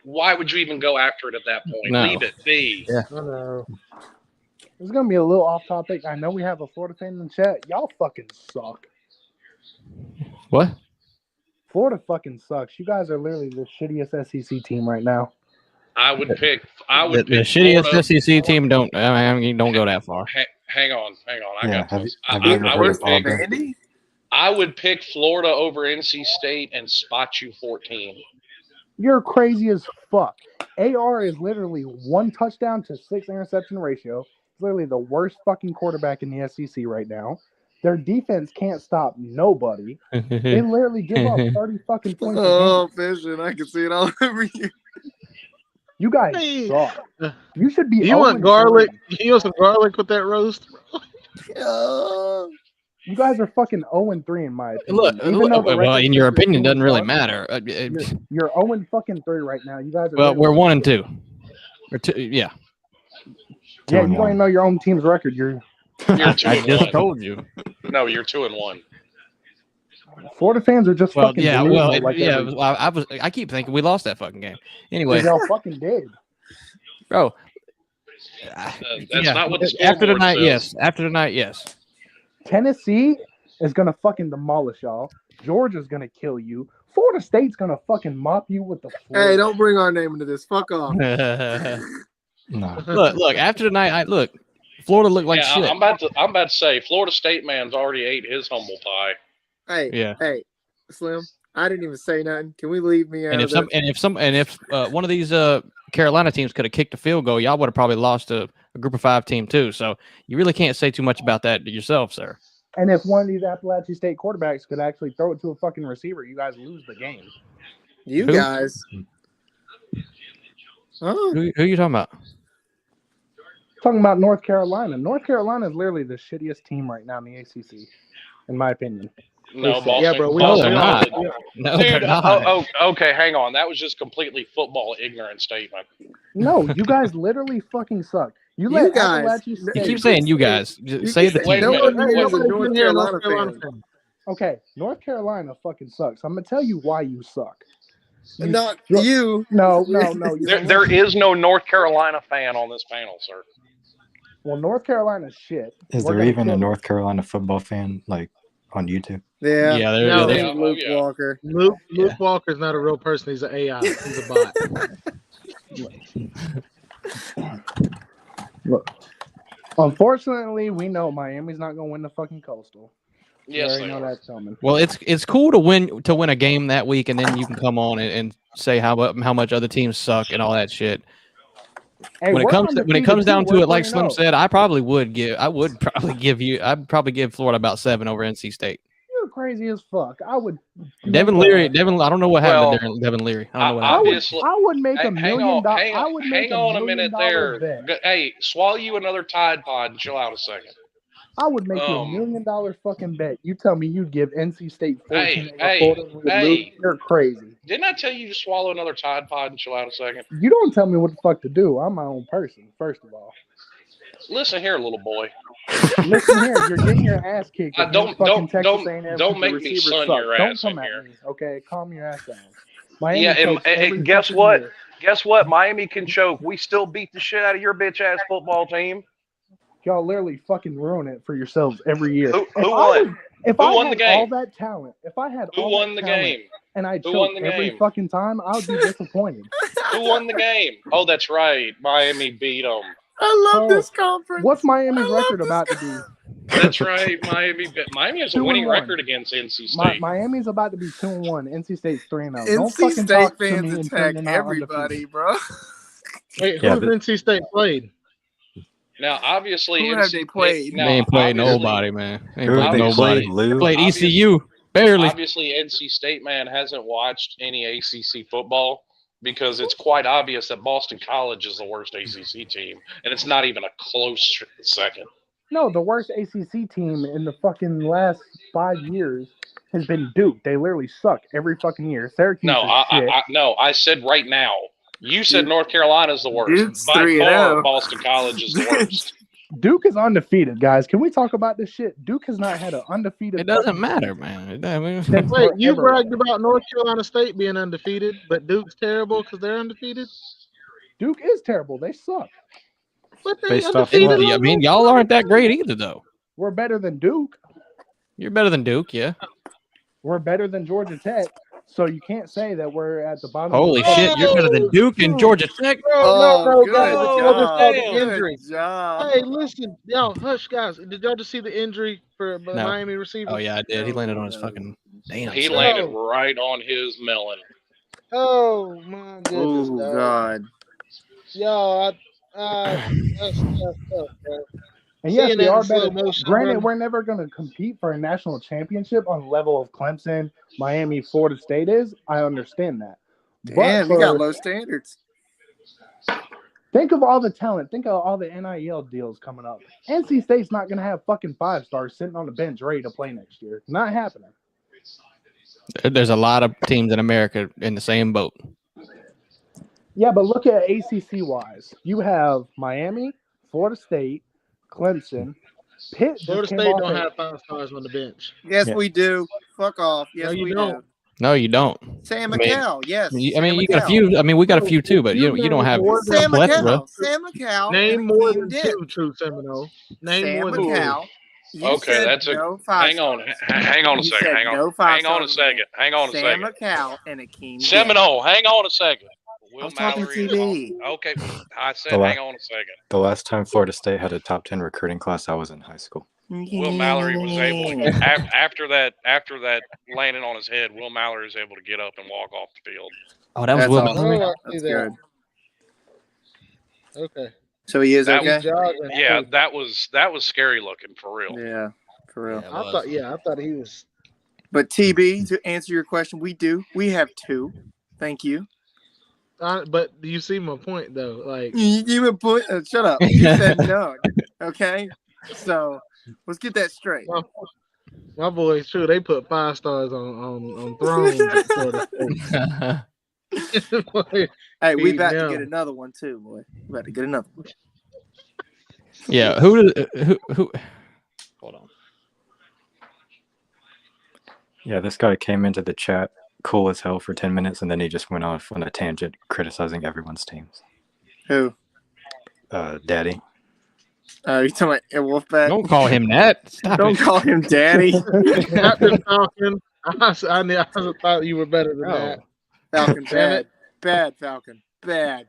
why would you even go after it at that point? No. Leave it be. Yeah. I know. This is going to be a little off topic. I know we have a Florida fan in the chat. Y'all fucking suck. What? Florida fucking sucks. You guys are literally the shittiest SEC team right now. I would pick the shittiest Florida. SEC team. Don't go that far. Hang on. I got this. Have you ever heard of Auburn? I would pick Florida over NC State and spot you 14. You're crazy as fuck. AR is literally 1 touchdown to 6 interception ratio. He's literally the worst fucking quarterback in the SEC right now. Their defense can't stop nobody. They literally give up 30 fucking points. Oh, Fishen, I can see it all over you. You guys suck. You should be. You want garlic? You want some garlic with that roast? You guys are fucking 0-3 in my opinion. Look, well, in your opinion, doesn't really matter. You're 0-3 right now. You guys are. Well, we're 1 and 2. Or 2, yeah. Yeah, you don't even know your own team's record. You're 2 I and just 1. told you. No, you're 2 and 1. Florida fans are just fucking. Yeah, well, delusional I keep thinking we lost that fucking game. Anyway, y'all fucking did, bro. That's not what the after scoreboard tonight. says. Yes, after tonight. Yes. Tennessee is gonna fucking demolish y'all. Georgia's gonna kill you. Florida State's gonna fucking mop you with the floor. Hey, don't bring our name into this. Fuck off. No. Look. After tonight, Florida looked like shit. I'm about to say Florida State man's already ate his humble pie. Hey, Slim, I didn't even say nothing. Can we leave me out? If one of these Carolina teams could have kicked a field goal, y'all would have probably lost a group of 5 team too. So you really can't say too much about that yourself, sir. And if one of these Appalachian State quarterbacks could actually throw it to a fucking receiver, you guys lose the game. You guys. Huh? Who are you talking about? Talking about North Carolina. North Carolina is literally the shittiest team right now in the ACC, in my opinion. No, They suck. Boston. Yeah, bro. We No, all, they're we all, not. we- No, Dude, they're not. okay, hang on. That was just completely football ignorant statement. No, you guys literally fucking suck. You You let guys- Appalachia You State. keep saying you guys. Just say the Wait team. a minute. No one here is a nobody's North been here a Carolina fan. fan. Okay, North Carolina fucking sucks. I'm gonna tell you why you suck. Not you. No. You There, don't there listen. is no North Carolina fan on this panel, sir. Well, North Carolina's shit. Is We're there gonna even a kill- North Carolina football fan like on YouTube? Yeah. Yeah, No, they're, yeah. There's Luke yeah. Walker. Luke Yeah. Walker's not a real person. He's an AI. He's a bot. Look, unfortunately, we know Miami's not gonna win the fucking Coastal. We Yes, already they know are. that's coming. Well, it's cool to win a game that week, and then you can come on and say how much other teams suck and all that shit. Hey, When it we're comes undefeated down too. to it, like We're Slim 3-0. said, I'd probably give Florida about 7 over NC State. You're crazy as fuck. I would. Devin make Leary, a- I don't know what happened Well, to Devin Leary. I don't know what happened. obviously. I would make Hey, $1 million. I would make hang on $1 a minute million there. bet. Hey, swallow you another Tide Pod and chill out a second. I would make you $1 million fucking bet. You tell me you'd give NC State 14 over Florida and we would lose. You're crazy. Didn't I tell you to swallow another Tide Pod and chill out a second? You don't tell me what the fuck to do. I'm my own person, first of all. Listen here, little boy. Listen here, you're getting your ass kicked. Don't make me receivers son suck. your Don't ass come in at here. me, okay? Calm your ass down. Miami Yeah, chokes every and guess fucking what? year. Guess what? Miami can choke. We still beat the shit out of your bitch ass football team. Y'all literally fucking ruin it for yourselves every year. Who If I won? If Who I won had the game? all that talent, if I had Who all won that the talent game? and I Who choked won the every game? fucking time, I would be disappointed. Who won the game? Oh, that's right. Miami beat them. I love Oh, this conference. What's Miami's I love record this about to be? That's right. Miami has a 2-1. winning record against NC State. Miami's about to be 2-1. NC State's 3-0. Don't NC fucking State talk to fans me until attack you're not everybody, undefeated. bro. Wait, Yeah, who's NC State played? Now, obviously, Who have they played? They ain't played obviously- nobody, man. They ain't Who played have they nobody. played? Lou? Played Obviously- ECU barely. Obviously, NC State man hasn't watched any ACC football because it's quite obvious that Boston College is the worst ACC team, and it's not even a close second. No, the worst ACC team in the fucking last 5 years has been Duke. They literally suck every fucking year. Syracuse No, is shit. I said right now. You said Duke- North Carolina's the worst. Duke's By 3-0. far, Boston College is the worst. Duke is undefeated, guys. Can we talk about this shit? Duke has not had an undefeated. It doesn't fucking matter, man. I mean, since Wait, you forever. bragged about North Carolina State being undefeated, but Duke's terrible because they're undefeated? Duke is terrible. They suck. But they Based off undefeated what? I on mean, North y'all aren't that great either, though. We're better than Duke. You're better than Duke, yeah. We're better than Georgia Tech. So you can't say that we're at the bottom. Holy of the shit, you're better than Duke and Georgia Tech. Oh, guys, good y'all just job. saw the Good injury. job. Hey, listen, y'all, hush, guys. Did y'all just see the injury for the No. Miami receiver? Oh yeah, I did. He landed on his No. fucking damn. He son. landed right on his melon. Oh my goodness, Oh, dog. God. Y'all, that's tough, bro. And yes, Seeing we that are in slow better. motion, Granted, bro. we're never going to compete for a national championship on the level of Clemson, Miami, Florida State is. I understand that. Damn, you got low standards. Think of all the talent. Think of all the NIL deals coming up. NC State's not going to have fucking 5-stars sitting on the bench ready to play next year. Not happening. There's a lot of teams in America in the same boat. Yeah, but look at ACC-wise. You have Miami, Florida State, Clemson, Pitt. just Florida came State off don't a- have 5 stars on the bench. Yes, Yeah. we do. Fuck off. Yes, No, you we don't. do. No, you don't. Sam I mean, McCall. Yes. I Sam mean, you got a McCall. few. I mean, we got a few too, but you don't have more than Sam plethora. McCall. Sam McCall. Name and more Akeem than Dent. 2 true Seminole. Name Sam more than 2. McCall. You Okay, said that's a- no 5 Hang on, stars. hang on a You second. said Hang on, no 5 hang on a stars. second. Hang on a Sam second. McCall and Akeem Dent. Seminole, hang on a second. I Will was talking to Mallory is TB. on. Okay, I said The la- hang on a second. The last time Florida State had a top 10 recruiting class, I was in high school. Will Mallory was able to after that landing on his head. Will Mallory was able to get up and walk off the field. Oh, that was That's Will awesome. Mallory. Oh, I see That's that. good. Okay. So he is That okay? He's jogging. Yeah, that was scary looking for real. Yeah, for real. Yeah. I thought he was. But TB, to answer your question, we do. We have 2. Thank you. But you see my point though. Like, You give a point. Shut up. You said none. Okay, so let's get that straight. my boys, true. They put 5 stars on thrones at Florida State. Boy, Hey, we beating about to them. get another one too, boy. We about to get another one. Yeah. Who? Hold on. Yeah, this guy came into the chat cool as hell for 10 minutes, and then he just went off on a tangent criticizing everyone's teams. Who? Daddy. You talking about Wolfpack? Don't call him that. Stop Don't it. call him Daddy. Captain Falcon. I thought you were better than Oh. that. Falcon, Damn bad. it. Bad Falcon. Bad.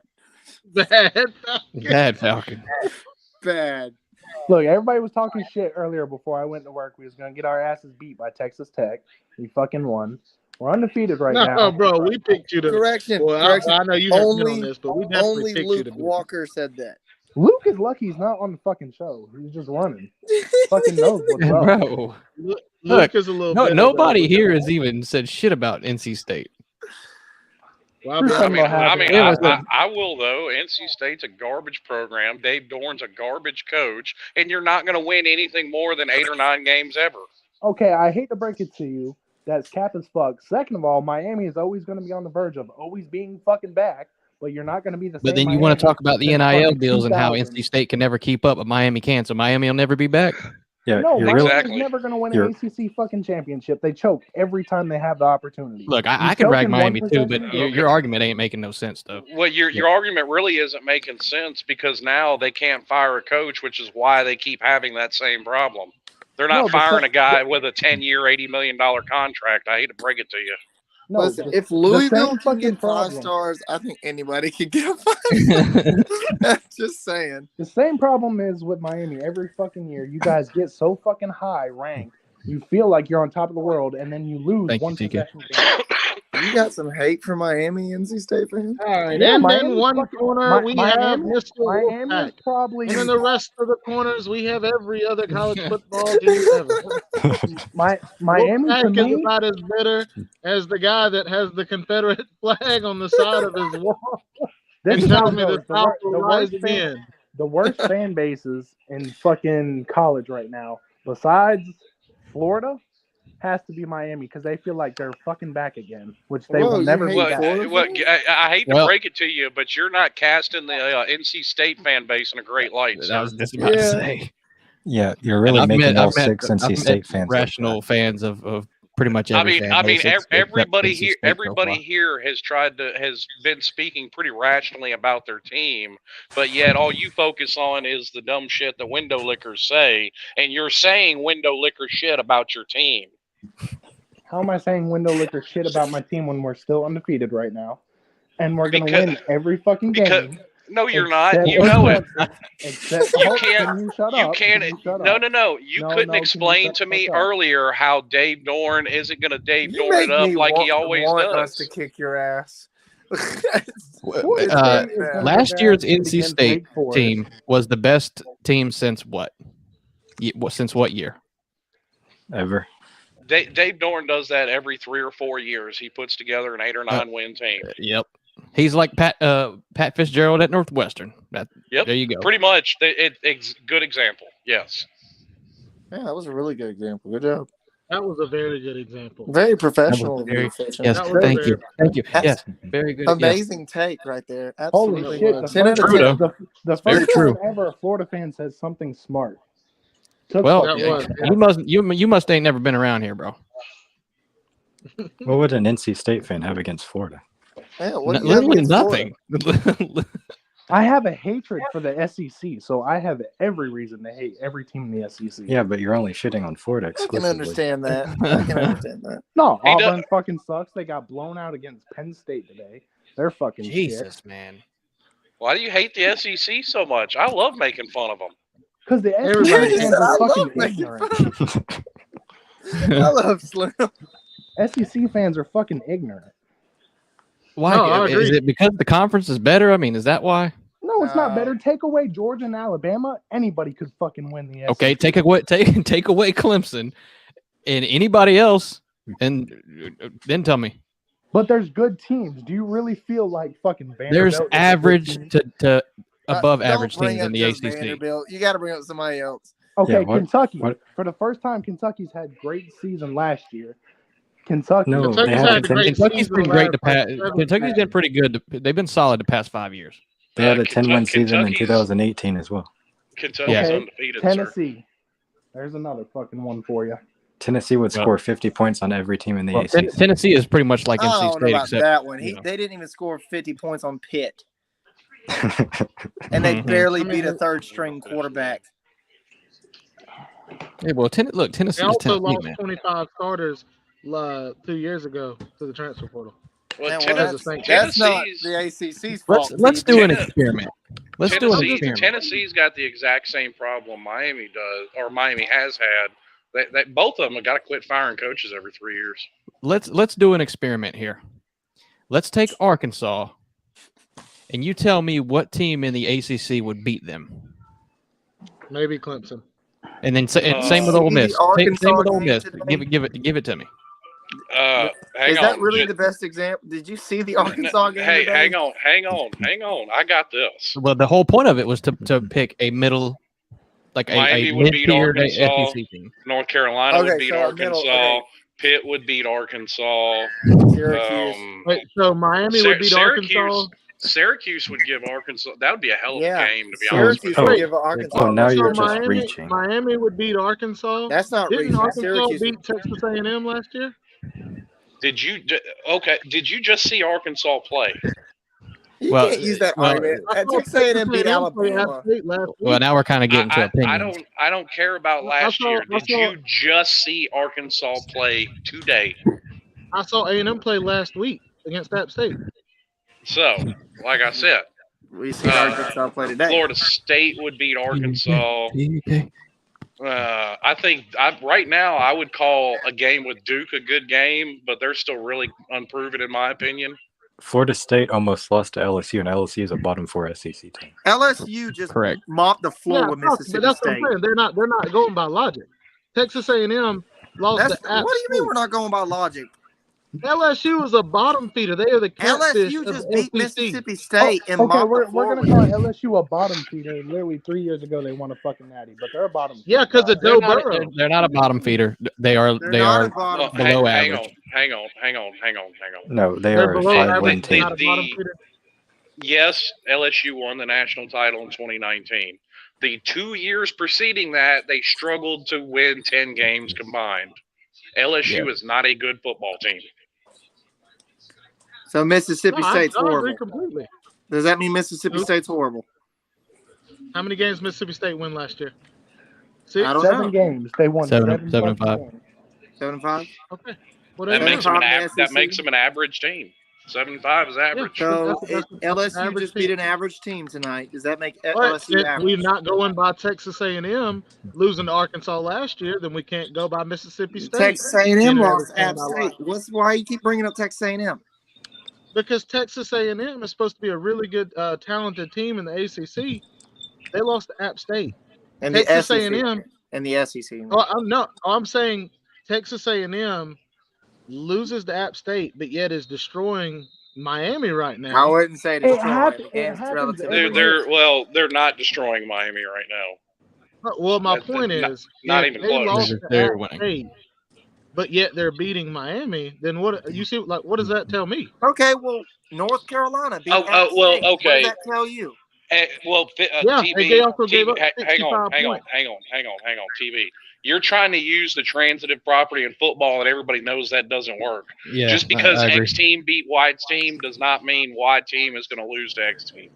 Bad Falcon. Bad Falcon. Bad. Look, everybody was talking shit earlier before I went to work. We was gonna get our asses beat by Texas Tech. We fucking won. We're undefeated right now. No, bro, we picked you to. Correction. Well, correction. I know you haven't been on Only, this, but we definitely only picked you Luke to be. Walker said that. Luke is lucky he's not on the fucking show. He's just running. Fucking knows what's up. Bro. Luke Look, is a little bit. nobody here has even said shit about NC State. Well, Bruce I mean, Summerall has it. I will though. NC State's a garbage program. Dave Dorn's a garbage coach, and you're not going to win anything more than 8 or 9 games ever. Okay, I hate to break it to you. That's cap as fuck. Second of all, Miami is always going to be on the verge of always being fucking back, but you're not going to be the same. But then you Miami want to talk about the since NIL fucking deals and how 2000. NC State can never keep up, but Miami can. So Miami will never be back. Yeah, No, you're Miami's really, Exactly. never going to win You're- an ACC fucking championship. They choke every time they have the opportunity. Look, You I can choke brag in Miami one too, but possession, your argument ain't making no sense though. Well, your argument really isn't making sense because now they can't fire a coach, which is why they keep having that same problem. They're not No, the firing sa- a guy with a 10-year, $80 million contract. I hate to break it to you. No, Listen, the- if Louisville same can fucking get 5 problem. stars, I think anybody can get a 5. Just saying. The same problem is with Miami every fucking year. You guys get so fucking high ranked, you feel like you're on top of the world, and then you lose Thank you, one TK. possession game. You got some hate for Miami NC State fans? All right, Yeah, and Miami's then one fucking- corner we have Miami Mr. is Wolfpack, probably and in the rest of the corners we have every other college football team ever. Miami to Wolfpack is me. about as bitter as the guy that has the Confederate flag on the side of his wall This and is how tells it me the goes. The South wor- will the rise worst fan- again. The worst fan bases in fucking college right now, besides Florida, has to be Miami because they feel like they're fucking back again, which they Whoa, will you never hate be Well, back. Florida well, fans? I hate to Well- break it to you, but you're not casting the NC State fan base in a great light. I Sir. was just about to Yeah. say. yeah, you're really making all 6 NC State fans look rational fans of pretty much I every mean, fan I mean, base except everybody NC here, State so everybody far. here has been speaking pretty rationally about their team, but yet all you focus on is the dumb shit the window lickers say, and you're saying window licker shit about your team. How am I saying window licker shit about my team when we're still undefeated right now, and we're gonna Because- win every fucking because- game? No, you're not. except You for know it. Clemson. Except, You hold- can't- Can you shut You up? can't. Can you shut No, up? no. You No, couldn't no, can you explain shut to the me fuck up? earlier how Dave Dorn isn't going to Dave You Dorn make it up me like he want always us does. to kick your ass. Florida Uh, State is gonna last get year's their ass beat NC against State Wake Forest. team was the best team since what? Since what year? ever. Dave Dorn does that every 3 or 4 years. He puts together an 8 or 9 win team. Yep. He's like Pat Fitzgerald at Northwestern. Yep. There you go. Pretty much. Good example. Yes. Yeah, that was a really good example. Good job. That was a very good example. Very professional. of you, very- Fishen. Yes, That was thank very- you. Thank you. That's Yes, very good. Yes. Amazing take right there. Holy Absolutely. shit! was. The 10 out of True, 10. though. the very first true. time ever a Florida fan says something smart. Took Well, fucking That was, long. you must ain't never been around here, bro. What would an NC State fan have against Florida? Yeah, what do you have Literally against Florida? nothing. I have a hatred for the SEC, so I have every reason to hate every team in the SEC. Yeah, but you're only shitting on Florida I exclusively. can understand that. I can understand that. No, He Auburn does- fucking sucks. They got blown out against Penn State today. They're fucking shit. Jesus, man. Why do you hate the SEC so much? I love making fun of them. Because the Everybody SEC said, fans I are love fucking making ignorant. I love Slim. SEC fans are fucking ignorant. Why? No, I is agree. it because the conference is better? I mean, is that why? No, it's not better. Take away Georgia and Alabama, anybody could fucking win the SEC. Okay, take away Clemson and anybody else, and then tell me. But there's good teams. Do you really feel like fucking Vanderbilt? There's is a good average team? to above Don't average bring teams up in the just ACC. Vanderbilt. You got to bring up somebody else. Okay, Yeah, what- Kentucky. what- For the first time, Kentucky's had great season last year. Kentucky. No, Kentucky's they had had a a great 10, Kentucky's season been the great to last, pass. like, 7 Kentucky's been years. pretty good. They've been solid the past 5 years. they had a 10-win Kentucky's- season in 2018 as well. Kentucky's Okay, undefeated, sir. Tennessee. There's another fucking one for you. Tennessee would Well- score 50 points on every team in the Well, ACC. Tennessee is pretty much like I NC don't know State, about except that one. you know. They didn't even score 50 points on Pitt, and they Mhm. barely beat a third-string quarterback. Hey, well, look, They Tennessee is also Tennessee, lost man. 25 starters 2 years ago to the transfer portal. Well, Yeah, that's not the ACC's fault. Let's do an Tennes- experiment. Let's do an experiment. Tennessee's got the exact same problem Miami does, or Miami has had. They both of them have got to quit firing coaches every 3 years. Let's do an experiment here. Let's take Arkansas, and you tell me what team in the ACC would beat them, Maybe Clemson. and then and same with Ole Miss. Same Arkansas with Ole game Miss. today? Give it to me. Hang Is on. that really the best example? Did you see the Arkansas game Hey, today? hang on. I got this. Well, the whole point of it was to pick a middle, like Miami a would beat mid-tier Arkansas. SEC team. North Carolina Okay, would beat so a Arkansas. middle- okay. Pitt would beat Arkansas. Syracuse. Wait, so Miami would beat Arkansas? Syracuse would give Arkansas. That would be a hell of Yeah, a game, to be honest with Syracuse you. would give Arkansas. Oh, now So you're just Miami, reaching. Miami would beat Arkansas. That's not Didn't reaching. Arkansas Syracuse. beat Texas A&M last year? Did you just see Arkansas play? You Well, can't use that well, argument. I thought Texas A&M beat play Alabama. App State last week. Well, now we're kind of getting to opinions. I don't care about last year. Did you just see Arkansas play today? I saw A&M play last week against App State. So, like I said, We see Arkansas play today. Florida State would beat Arkansas. I think right now I would call a game with Duke a good game, but they're still really unproven in my opinion. Florida State almost lost to LSU, and LSU is a bottom 4 SEC team. LSU just Correct. mopped the floor with but Mississippi that's what State. I'm saying. They're not going by logic. Texas A&M lost That's, to App what do you mean State. we're not going by logic? LSU is a bottom feeder. They are the catfish LSU of just the beat SEC. Mississippi State and Okay, mopped we're the floor gonna with call them. LSU a bottom feeder. Literally 3 years ago, they won a fucking natty, but they're a bottom. Yeah, feeder. because of They're Joe not, Burrow. they're not a bottom feeder. They are They're they not are a bottom Well, below hang average. on. No, they They're are a below 5-win average, team. not a bottom feeder. Yes, LSU won the national title in 2019. The 2 years preceding that, they struggled to win 10 games combined. LSU is not a good football team. So Mississippi No, State's I agree horrible. completely. Does that mean Mississippi State's horrible? How many games Mississippi State win last year? 6? I don't 7 know. games. They won 7 7 and fucking 5. games. 7-5. Okay. Well, That there you makes go. them From the that SEC. makes them an average team. 7-5 is average. So That's LSU average just team. beat an average team tonight. Does that make But LSU if average? we're not going by Texas A&M losing to Arkansas last year, then we can't go by Mississippi State. Texas A&M being an lost average team App by a State. lot. Why you keep bringing up Texas A&M? Because Texas A&M is supposed to be a really good, talented team in the ACC. They lost to App State. And Texas the SEC. A&M. And the SEC. I'm saying Texas A&M loses to App State, but yet is destroying Miami right now. I wouldn't say It destroy. happens. The It game's happens relatively every close. They're not destroying Miami right now. Well, my That's point not- is, not if even they close. lost to They're App winning. State, but yet they're beating Miami, then what? You see, like, what does that tell me? Okay, well, North Carolina beat App well, State. What okay. does that tell you? Yeah, TV, they also gave up hang 65 on, points. TV. You're trying to use the transitive property in football, and everybody knows that doesn't work. Yeah, Just because I agree. X team beat Y's team does not mean Y team is going to lose to X team.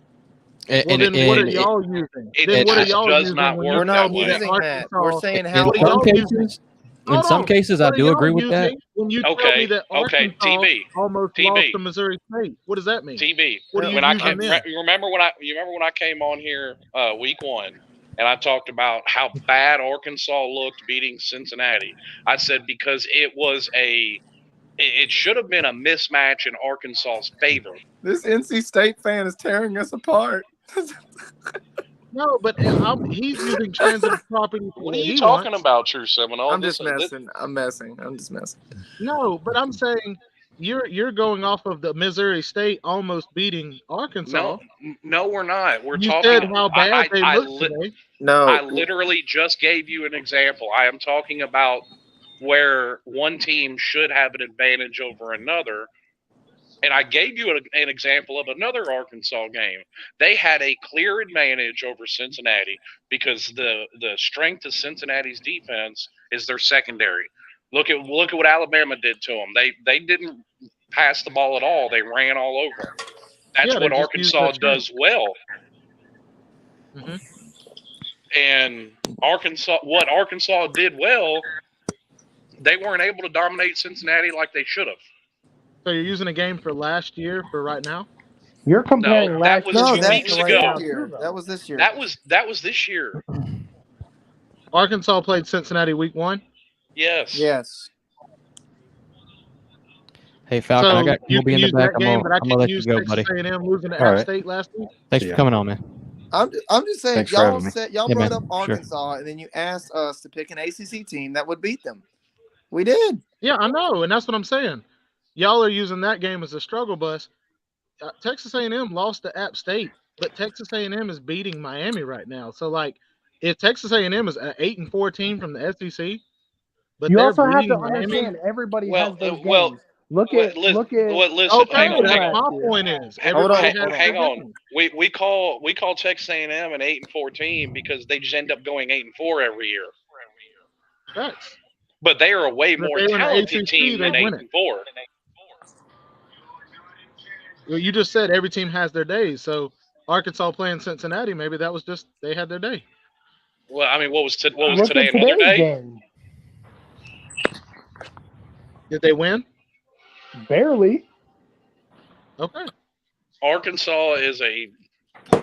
Well, then what are y'all using? it Then what are just y'all does using not when work you We're that not tell me way. using that. Arkansas- We're saying In how What are some y'all cases, in some cases, I What are do y'all agree with that. using when you tell Okay, me that okay, Arkansas TB, almost TB. lost to Missouri State? What does that mean? TB. What are you When I using came, then? you remember when I came on here week 1, and I talked about how bad Arkansas looked beating Cincinnati. I said because it should have been a mismatch in Arkansas's favor. This NC State fan is tearing us apart. No, but he's using transitive property. for What are what you he talking wants. about, True Seminole? I'm just This- messing. I'm messing. I'm just messing. No, but I'm saying you're going off of the Missouri State almost beating Arkansas. No, we're not. We're You talking. said how bad they looked today. No, I literally just gave you an example. I am talking about where one team should have an advantage over another. And I gave you an example of another Arkansas game. They had a clear advantage over Cincinnati because the strength of Cincinnati's defense is their secondary. Look at what Alabama did to them. They didn't pass the ball at all. They ran all over them. That's Yeah, what they just used their Arkansas strength. does well. Mm-hmm. And what Arkansas did well, they weren't able to dominate Cincinnati like they should have. So you're using a game for last year for right now? You're comparing No, last that was year no, to two that's weeks right ago. this year. That was this year. That was this year. Arkansas played Cincinnati week 1. Yes. Hey Falcon, I So got you Kobe can in the use back. that I'm game, gonna, but I I'm gonna can let you use go, Texas buddy. A&M losing to All App right. State last week. Thanks Yeah. for coming on, man. I'm just saying, Thanks for having me. y'all Yeah, brought man. up Sure. Arkansas, and then you asked us to pick an ACC team that would beat them. We did. Yeah, I know, and that's what I'm saying. Y'all are using that game as a struggle bus. Texas A&M lost to App State, but Texas A&M is beating Miami right now. So, like, if Texas A&M is an 8-4 team from the SEC, but You they're also have beating to Miami. understand everybody Well, has those well, games. Look at listen, Okay, hang on. that's my last year. point. Is Hold on, everybody has Hang their on. games. We call Texas A&M an 8-4 team because they just end up going 8-4 every year. Facts. But they are a way But if more they were in the talented ACC, team than they'd win it. 8-4. Well, you just said every team has their days. So Arkansas playing Cincinnati, maybe that was just they had their day. Well, I mean, what was Look today at another today's day? game. Did they win? Barely. Okay. Arkansas is a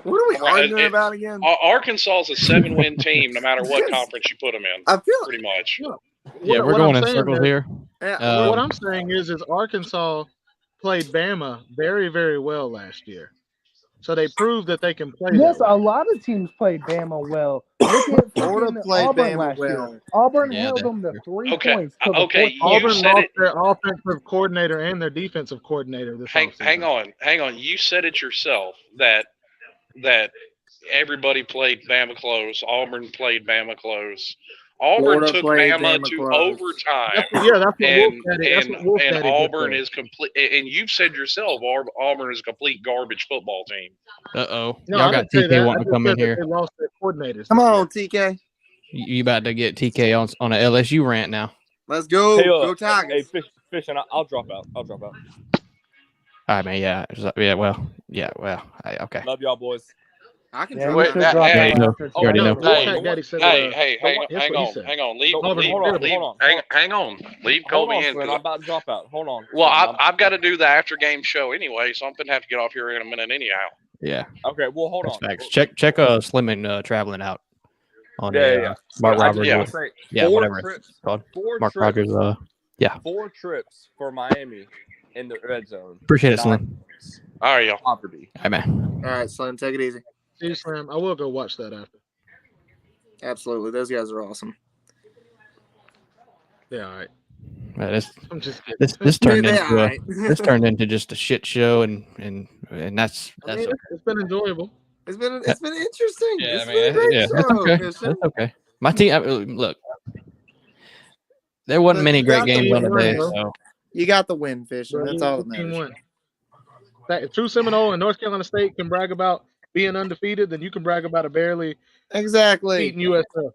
What are we arguing about again? Arkansas is a 7-win team, no matter what conference you put them in. I feel Pretty much. Yeah, we're What going I'm in saying circles is- here. What I'm saying is Arkansas played Bama very, very well last year. So they proved that they can play. Yes, that a way. lot of teams played Bama well. Look at Florida freaking played Auburn Bama last well. year. Auburn Yeah, held that's them to true. 3 Okay, points. To okay, the you fourth Auburn said lost it. their offensive coordinator and their defensive coordinator this Hang offseason. on. You said it yourself that everybody played Bama close. Auburn played Bama close. Auburn Florida took played Bama Bama to close. overtime. That's what Wolf Daddy. That's and what Wolf Daddy did Auburn there. is complete. And you've said yourself, Auburn is a complete garbage football team. Uh-oh. No, Y'all I got didn't say TK that. I wanting to just come said in that here. they lost their coordinators. Come this on, year. TK. You about to get TK on an LSU rant now. Let's go. Hey, Go Tigers. Hey, Fishen, I'll drop out. All right, man. Yeah. Well. Okay. Love y'all, boys. I can Yeah, drop you Wait, should out. drop hey, out no, after you already today. know. Wolf Hey, Daddy said, hey, hang that's what he said. on. Leave Auburn, hold on. hang on. Leave Hold Kobe on, in. Slim. 'cause I'm about to drop out. Hold on. Well, Slim, I've got to do the after game show anyway, so I'm gonna have to get off here in a minute anyhow. Yeah. Okay, well, hold That's on. facts. Check Slim and traveling out on Yeah. Mark I just Rogers. want to say, Yeah, four whatever trips, it's called. four Mark trips, Rogers. Yeah. 4 trips for Miami in the red zone. Appreciate it, 9 Slim. All right, y'all. Poverty. All right, man. All right, Slim, take it easy. See you, Slim. I will go watch that after. Absolutely. Those guys are awesome. Yeah, all right. I'm just kidding. This turned Yeah, into alright. this turned into just a shit show, and that's I mean, it's been enjoyable. It's been interesting. yeah. It's I been a mean, great yeah, show, that's okay. Fishen. That's okay. My team. Look, there wasn't Look, many you great got the games on the win, day, bro. so You got the win, Fishen. Bro, That's you- all that your team matters. won. If True Seminole and North Carolina State can brag about being undefeated, then you can brag about a barely Exactly. beating USF.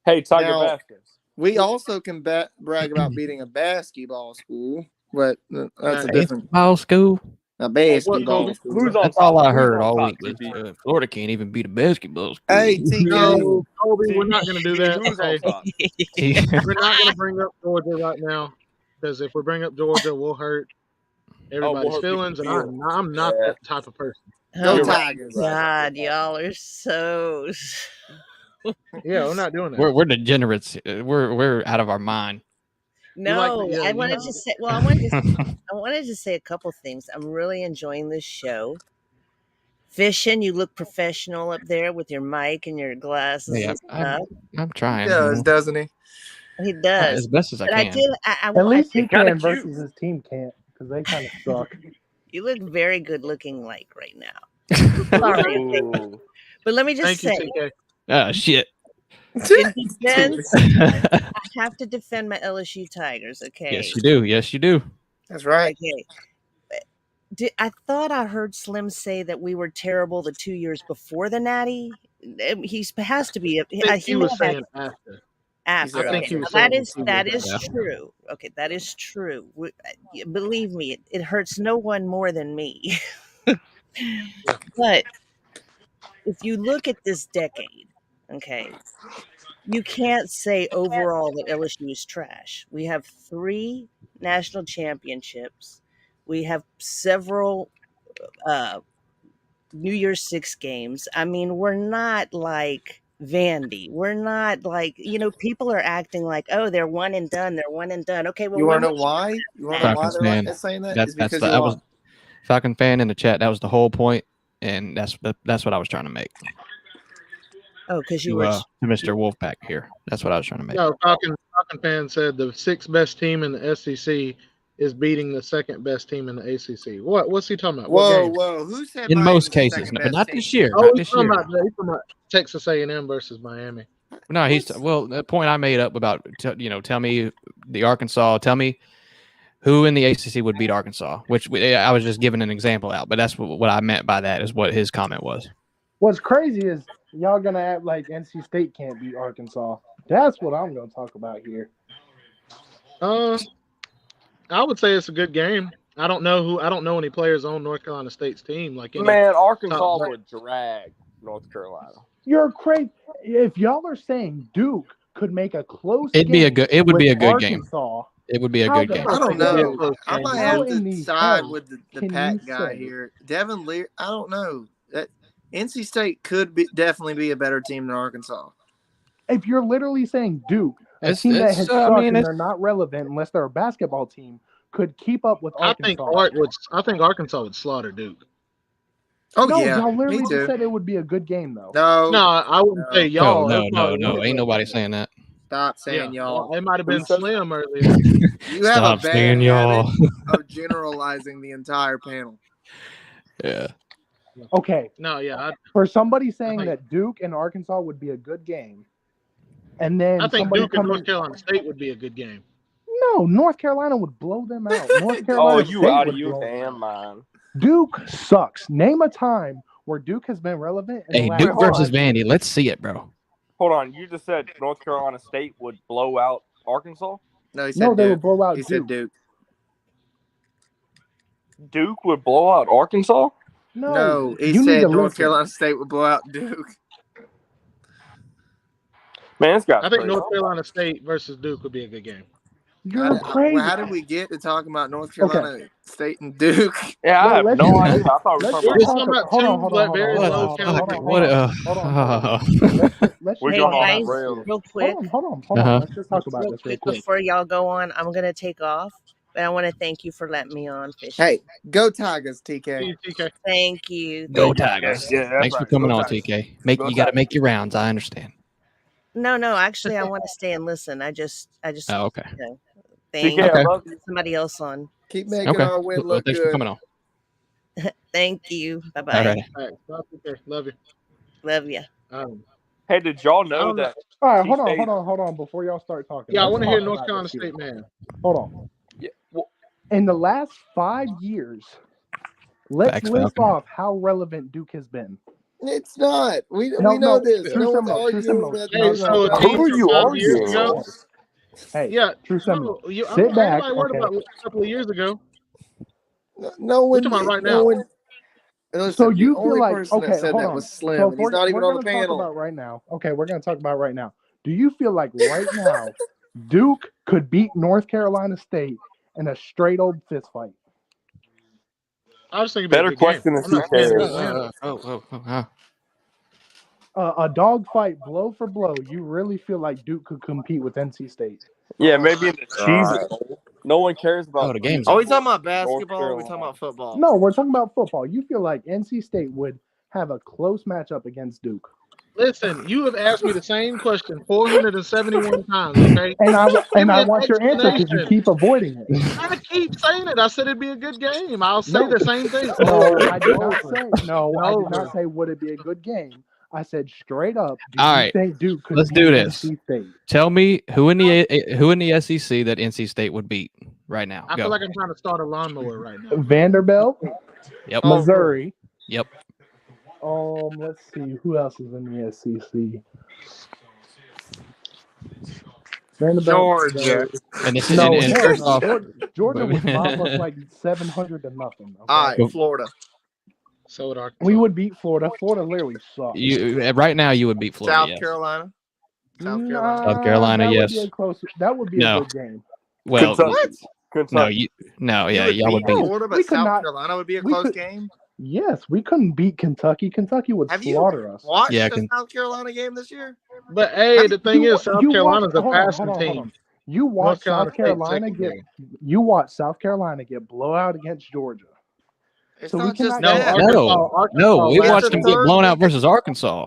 Hey, Tiger Now- Vasquez. We also can brag about beating a basketball school, but that's a Hey, different basketball school. a basketball Kobe? school. Who's on That's all top? I Who's heard on all top, week was TP? Florida can't even beat a basketball school. Hey, TK. No, Kobe, we're not going to do that. Who's on Okay. top? We're not going to bring up Georgia right now because if we bring up Georgia, we'll hurt everybody's we'll hurt feelings, and people's I'm not Yeah. that type of person. Go You're right. Tigers. God, y'all are so. Yeah, we're not doing that. we're degenerates. We're out of our mind. No, yeah, I you wanted know. to say. Well, I wanted to say a couple things. I'm really enjoying this show. Fishen, you look professional up there with your mic and your glasses Yeah, and stuff. I'm He trying. does, doesn't he? He does. As best as I But I can. did. At least he kinda can cute. versus his team can't. because they kind of suck. You look very good looking like right now. Sorry, okay. But let me just Thank you, say, TK. Oh shit. in defense, I have to defend my LSU Tigers. Okay. Yes, you do. Yes, you do. That's right. Okay. I thought I heard Slim say that we were terrible the 2 years before the Natty. He has to be. I think He he may was have had saying after. after. I think Okay, he was now that saying is 2 that years is after. true. Okay, that is true. Believe me, it hurts no one more than me. But if you look at this decade, okay, you can't say overall that LSU is trash. We have 3 national championships. We have several New Year's Six games. I mean, we're not like Vandy. We're not like, people are acting like, oh, they're one and done. They're one and done. Okay, well, You want when to know was why? You want to know why Falcons fan. they're saying that? It's That's because that was Falcon fan in the chat. That was the whole point, and that's what I was trying to make. Oh, because you To, were to Mr. Wolfpack here. That's what I was trying to make. No, Falcon fan said the 6th best team in the SEC is beating the 2nd best team in the ACC. What's he talking about? What game? Whoa! Who said In Miami's most the cases, second but best not team? this year. Oh, Not he's this talking year. about Texas A&M versus Miami. No, the point I made up about tell me the Arkansas. Tell me who in the ACC would beat Arkansas. Which I was just giving an example out, but that's what I meant by that is what his comment was. What's crazy is y'all gonna act like NC State can't beat Arkansas. That's what I'm gonna talk about here. I would say it's a good game. I don't know any players on North Carolina State's team. Like any Man, Arkansas top- would drag North Carolina. You're crazy. If y'all are saying Duke could make a close It would be a game good Arkansas, game. It would be a how good the game. fuck I don't can you know. close I game? might How have in to the side hell with the can Pat you guy say- here. Devin Leary, I don't know. That NC State could definitely be a better team than Arkansas. If you're literally saying Duke, a It's- team that it's, has I sucked mean, and it's- they're not relevant unless they're a basketball team, could keep up with I think Arkansas. I think Arkansas would slaughter Duke. Oh no, yeah, y'all literally me just too. said it would be a good game though. No, I wouldn't say y'all. No. That's probably Ain't Woodley. nobody saying that. Stop saying y'all. Well, it might have Who been said- Slim earlier. You have Stop a bad saying y'all. habit of generalizing the entire panel. Yeah. Okay, No, yeah, for somebody saying think- that Duke and Arkansas would be a good game, and then I think somebody Duke and coming, North Carolina State would be a good game. no, North Carolina would blow them out. North Oh, Carolina you State out would of your blow them damn out. mind. Duke sucks. Name a time where Duke has been relevant. In Hey, the last Duke versus 5 years. Vandy. Let's see it, bro. Hold on, you just said North Carolina State would blow out Arkansas? No, he said No, they Duke. would blow out He Duke. said Duke. Duke would blow out Arkansas? No, he you need said to North listen. Carolina State would blow out Duke. Man, this guy's I think crazy. North Carolina State versus Duke would be a good game. You're crazy. How did we get to talking about North Carolina State and Duke? Yeah, I have Let's no just- idea. I thought we were let's talking just about. talk about- hold on, hold on, very hold on, low hold on, caliber hold on, What? hold on. Let's We're just going talk on about that this rail. here. real quick. Hold on. Uh-huh. Let's just talk about Real this real quick quick. before y'all go on, I'm gonna take off, but I want to thank you for letting me on, Fish. Hey, go Tigers, TK. TK. Thank you. Go Thank you. Tigers. Yeah, that's Thanks for right. coming Go on, Tigers. TK. Go You got to Tigers. make your rounds. I understand. No, actually, I want to stay and listen. I just, Oh, okay. thank TK, I Okay. love you. somebody else on. Keep making Okay. our win Well, look thanks good. for coming on. Thank you. Bye All bye. right. All right, well, TK, love you. Love you. Hey, did y'all I know don't know. that? All right, hold T-State- on. Before y'all start talking, Yeah, I let's want to hear talk North about Carolina this here. State, man. Hold on. Yeah, well, In the last 5 years, let's Facts, list Falcon. off how relevant Duke has been. It's not. We No, know no, this. True No one's Seminole, True arguing Seminole. about Hey, this. so a Who team are from you 5 years arguing ago. on? Hey, Yeah, True Seminole. no, Sit back. Everybody worried Okay. about a couple of years ago. No We're one. talking about right no now. one. Listen, So the you feel only like person okay? that said Hold that on. was Slim, So and he's not even on the we're gonna talk panel. about right now. Okay, we're gonna talk about right now. Do you feel like right now Duke could beat North Carolina State in a straight old fist fight? I was thinking Better question than I'm not TK saying is. they'll win. A dog fight, blow for blow. You really feel like Duke could compete with NC State? Yeah, maybe in the Cheez-It Bowl. No one cares about. Oh, the game's Are on. we talking about North basketball or are we talking Carolina. about football? No, we're talking about football. You feel like NC State would have a close matchup against Duke? Listen, you have asked me the same question 471 times, okay? And I Give me an want your answer because you explanation. keep avoiding it. I keep saying it. I said it'd be a good game. I'll say No. the same thing No, over I did and not over say. No, and I did over. not say would it be a good game. I said straight up. Do All you right, think Duke could let's beat do this. NC State? Tell me who in the SEC that NC State would beat right now. I Go. feel like I'm trying to start a lawnmower right now. Vanderbilt, Yep. Missouri. Yep. Let's see who else is in the SEC. Vanderbilt, Georgia. Missouri. And this No, and hell first no. off, Georgia would bomb us like 700 to nothing. Okay? All right, Florida. So would Arkansas. We would beat Florida. Florida literally sucks. right now you would beat Florida. South yes. Carolina. South Carolina, that yes. Would be a close. That would be No. a good game. Well, Kentucky. y'all would beat. Florida, but We could South not- Carolina would be a we close could- game. Yes, we couldn't beat Kentucky. Kentucky would Have you slaughter us. watched Yeah, the South Carolina game this year? But hey, the thing is, South you Carolina's a hold on, passing hold on, hold team. on. You watch North Carolina South Carolina State's get. secondary. You watch South Carolina get blowout against Georgia. It's So we not just cannot- that. No, we It's watched the them get third blown out week. versus Arkansas.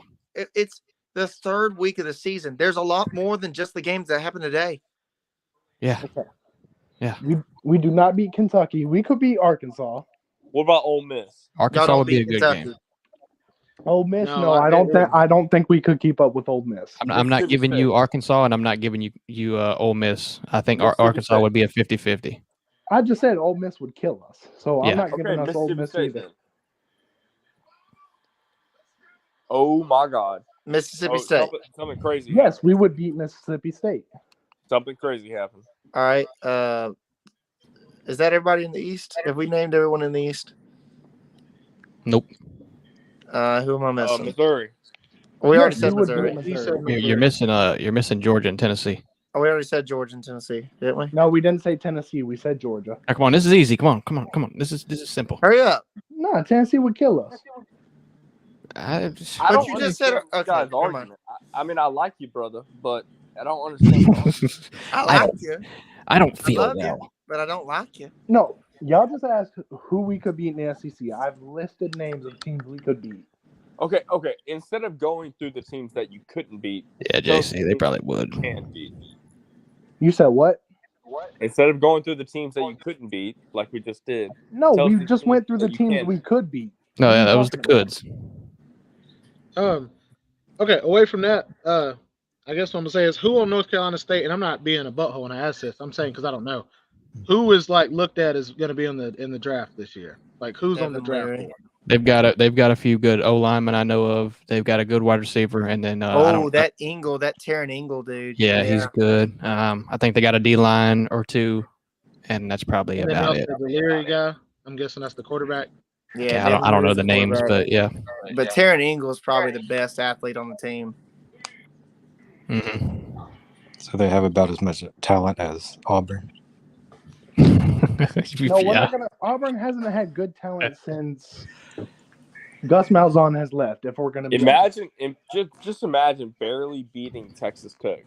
It's the third week of the season. There's a lot more than just the games that happened today. Yeah. Okay. Yeah. We do not beat Kentucky. We could beat Arkansas. What about Ole Miss? Arkansas don't would be a beat good Kentucky. game. Ole Miss, No, no, I I don't didn't. think. I don't think we could keep up with Ole Miss. I'm not Mississippi giving State. you Arkansas, and I'm not giving you Ole Miss. I think Mississippi Arkansas State. would be a 50-50. I just said Ole Miss would kill us, so Yeah. I'm not Okay, giving us Ole Mississippi Miss State either. then. Oh my God! Mississippi Oh, State. something crazy. Yes, we would beat Mississippi State. Something crazy happened. All right. Is that everybody in the East? Have we named everyone in the East? Nope. Who am I missing? Missouri. We already Yes, said we would beat Missouri. He Missouri. said You're missing Georgia and Tennessee. Oh, we already said Georgia and Tennessee, didn't we? No, we didn't say Tennessee. We said Georgia. Come on, this is easy. Come on. This is simple. Hurry up. No, Tennessee would kill us. I But don't you just said- understand this okay, guy's never mind. argument. I mean, I like you, brother, but I don't understand. I I like don't- you, I don't I feel love well. you, but I don't like you. No, y'all just asked who we could beat in the SEC. I've listed names of teams we could beat. Okay. Instead of going through the teams that you couldn't beat, Yeah, JC, they probably would. can beat. You said what? Instead of going through the teams that you couldn't beat, like we just did. No, Tell us we the just teams went through the that you teams can we beat. could beat. No, What are yeah, you that was the talking about? goods. Okay, away from that, I guess what I'm gonna say is who on North Carolina State, and I'm not being a butthole when I ask this. I'm saying because I don't know who is like looked at as going to be in the draft this year. Like who's on the Evan draft Leary. board? They've got a few good O linemen I know of. They've got a good wide receiver, and then that Taryn Engel dude. yeah, he's good. I think they got a D line or two, and that's probably And then about also it. the Leary guy. I'm guessing that's the quarterback. Yeah, I don't know Leary's the names, quarterback. but yeah. But Taryn Engel is probably the best athlete on the team. Mm-hmm. So they have about as much talent as Auburn. No, we're not gonna. Auburn hasn't had good talent since Gus Malzahn has left. If we're gonna be Just imagine barely beating Texas Tech.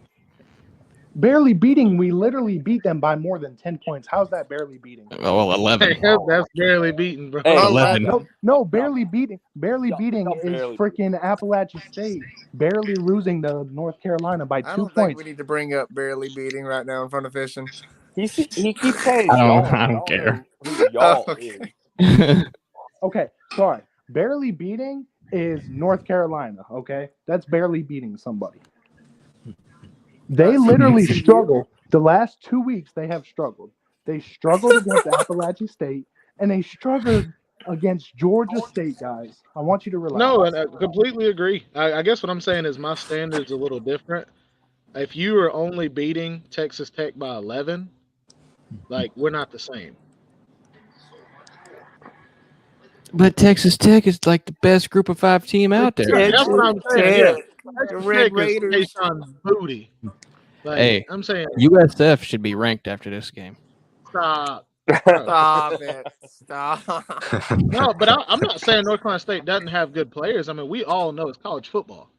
barely beating, we literally beat them by more than 10 points. How's that barely beating? Well, 11. That's barely beaten, bro. Hey, 11. No, barely beating. Barely beating no, is barely. freaking Appalachian State barely losing to North Carolina by I 2 don't think points. we need to bring up barely beating right now in front of Fishen. He keeps saying I y'all. don't care. Who y'all Okay. is. Okay, sorry. Barely beating is North Carolina. Okay, that's barely beating somebody. They literally struggle. The last 2 weeks, they have struggled. They struggled against Appalachian State, and they struggled against Georgia State, guys. I want you to relax. No, and I completely agree. I guess what I'm saying is my standard's a little different. If you are only beating Texas Tech by 11, like we're not the same. But Texas Tech is like the best Group of 5 team out there. That's what I'm saying. Yeah. The Texas Red Tech is Raiders. Kayshawn booty. Like, Hey. I'm saying, USF should be ranked after this game. stop. Stop it. Stop. No, but I'm not saying North Carolina State doesn't have good players. I mean, we all know it's college football.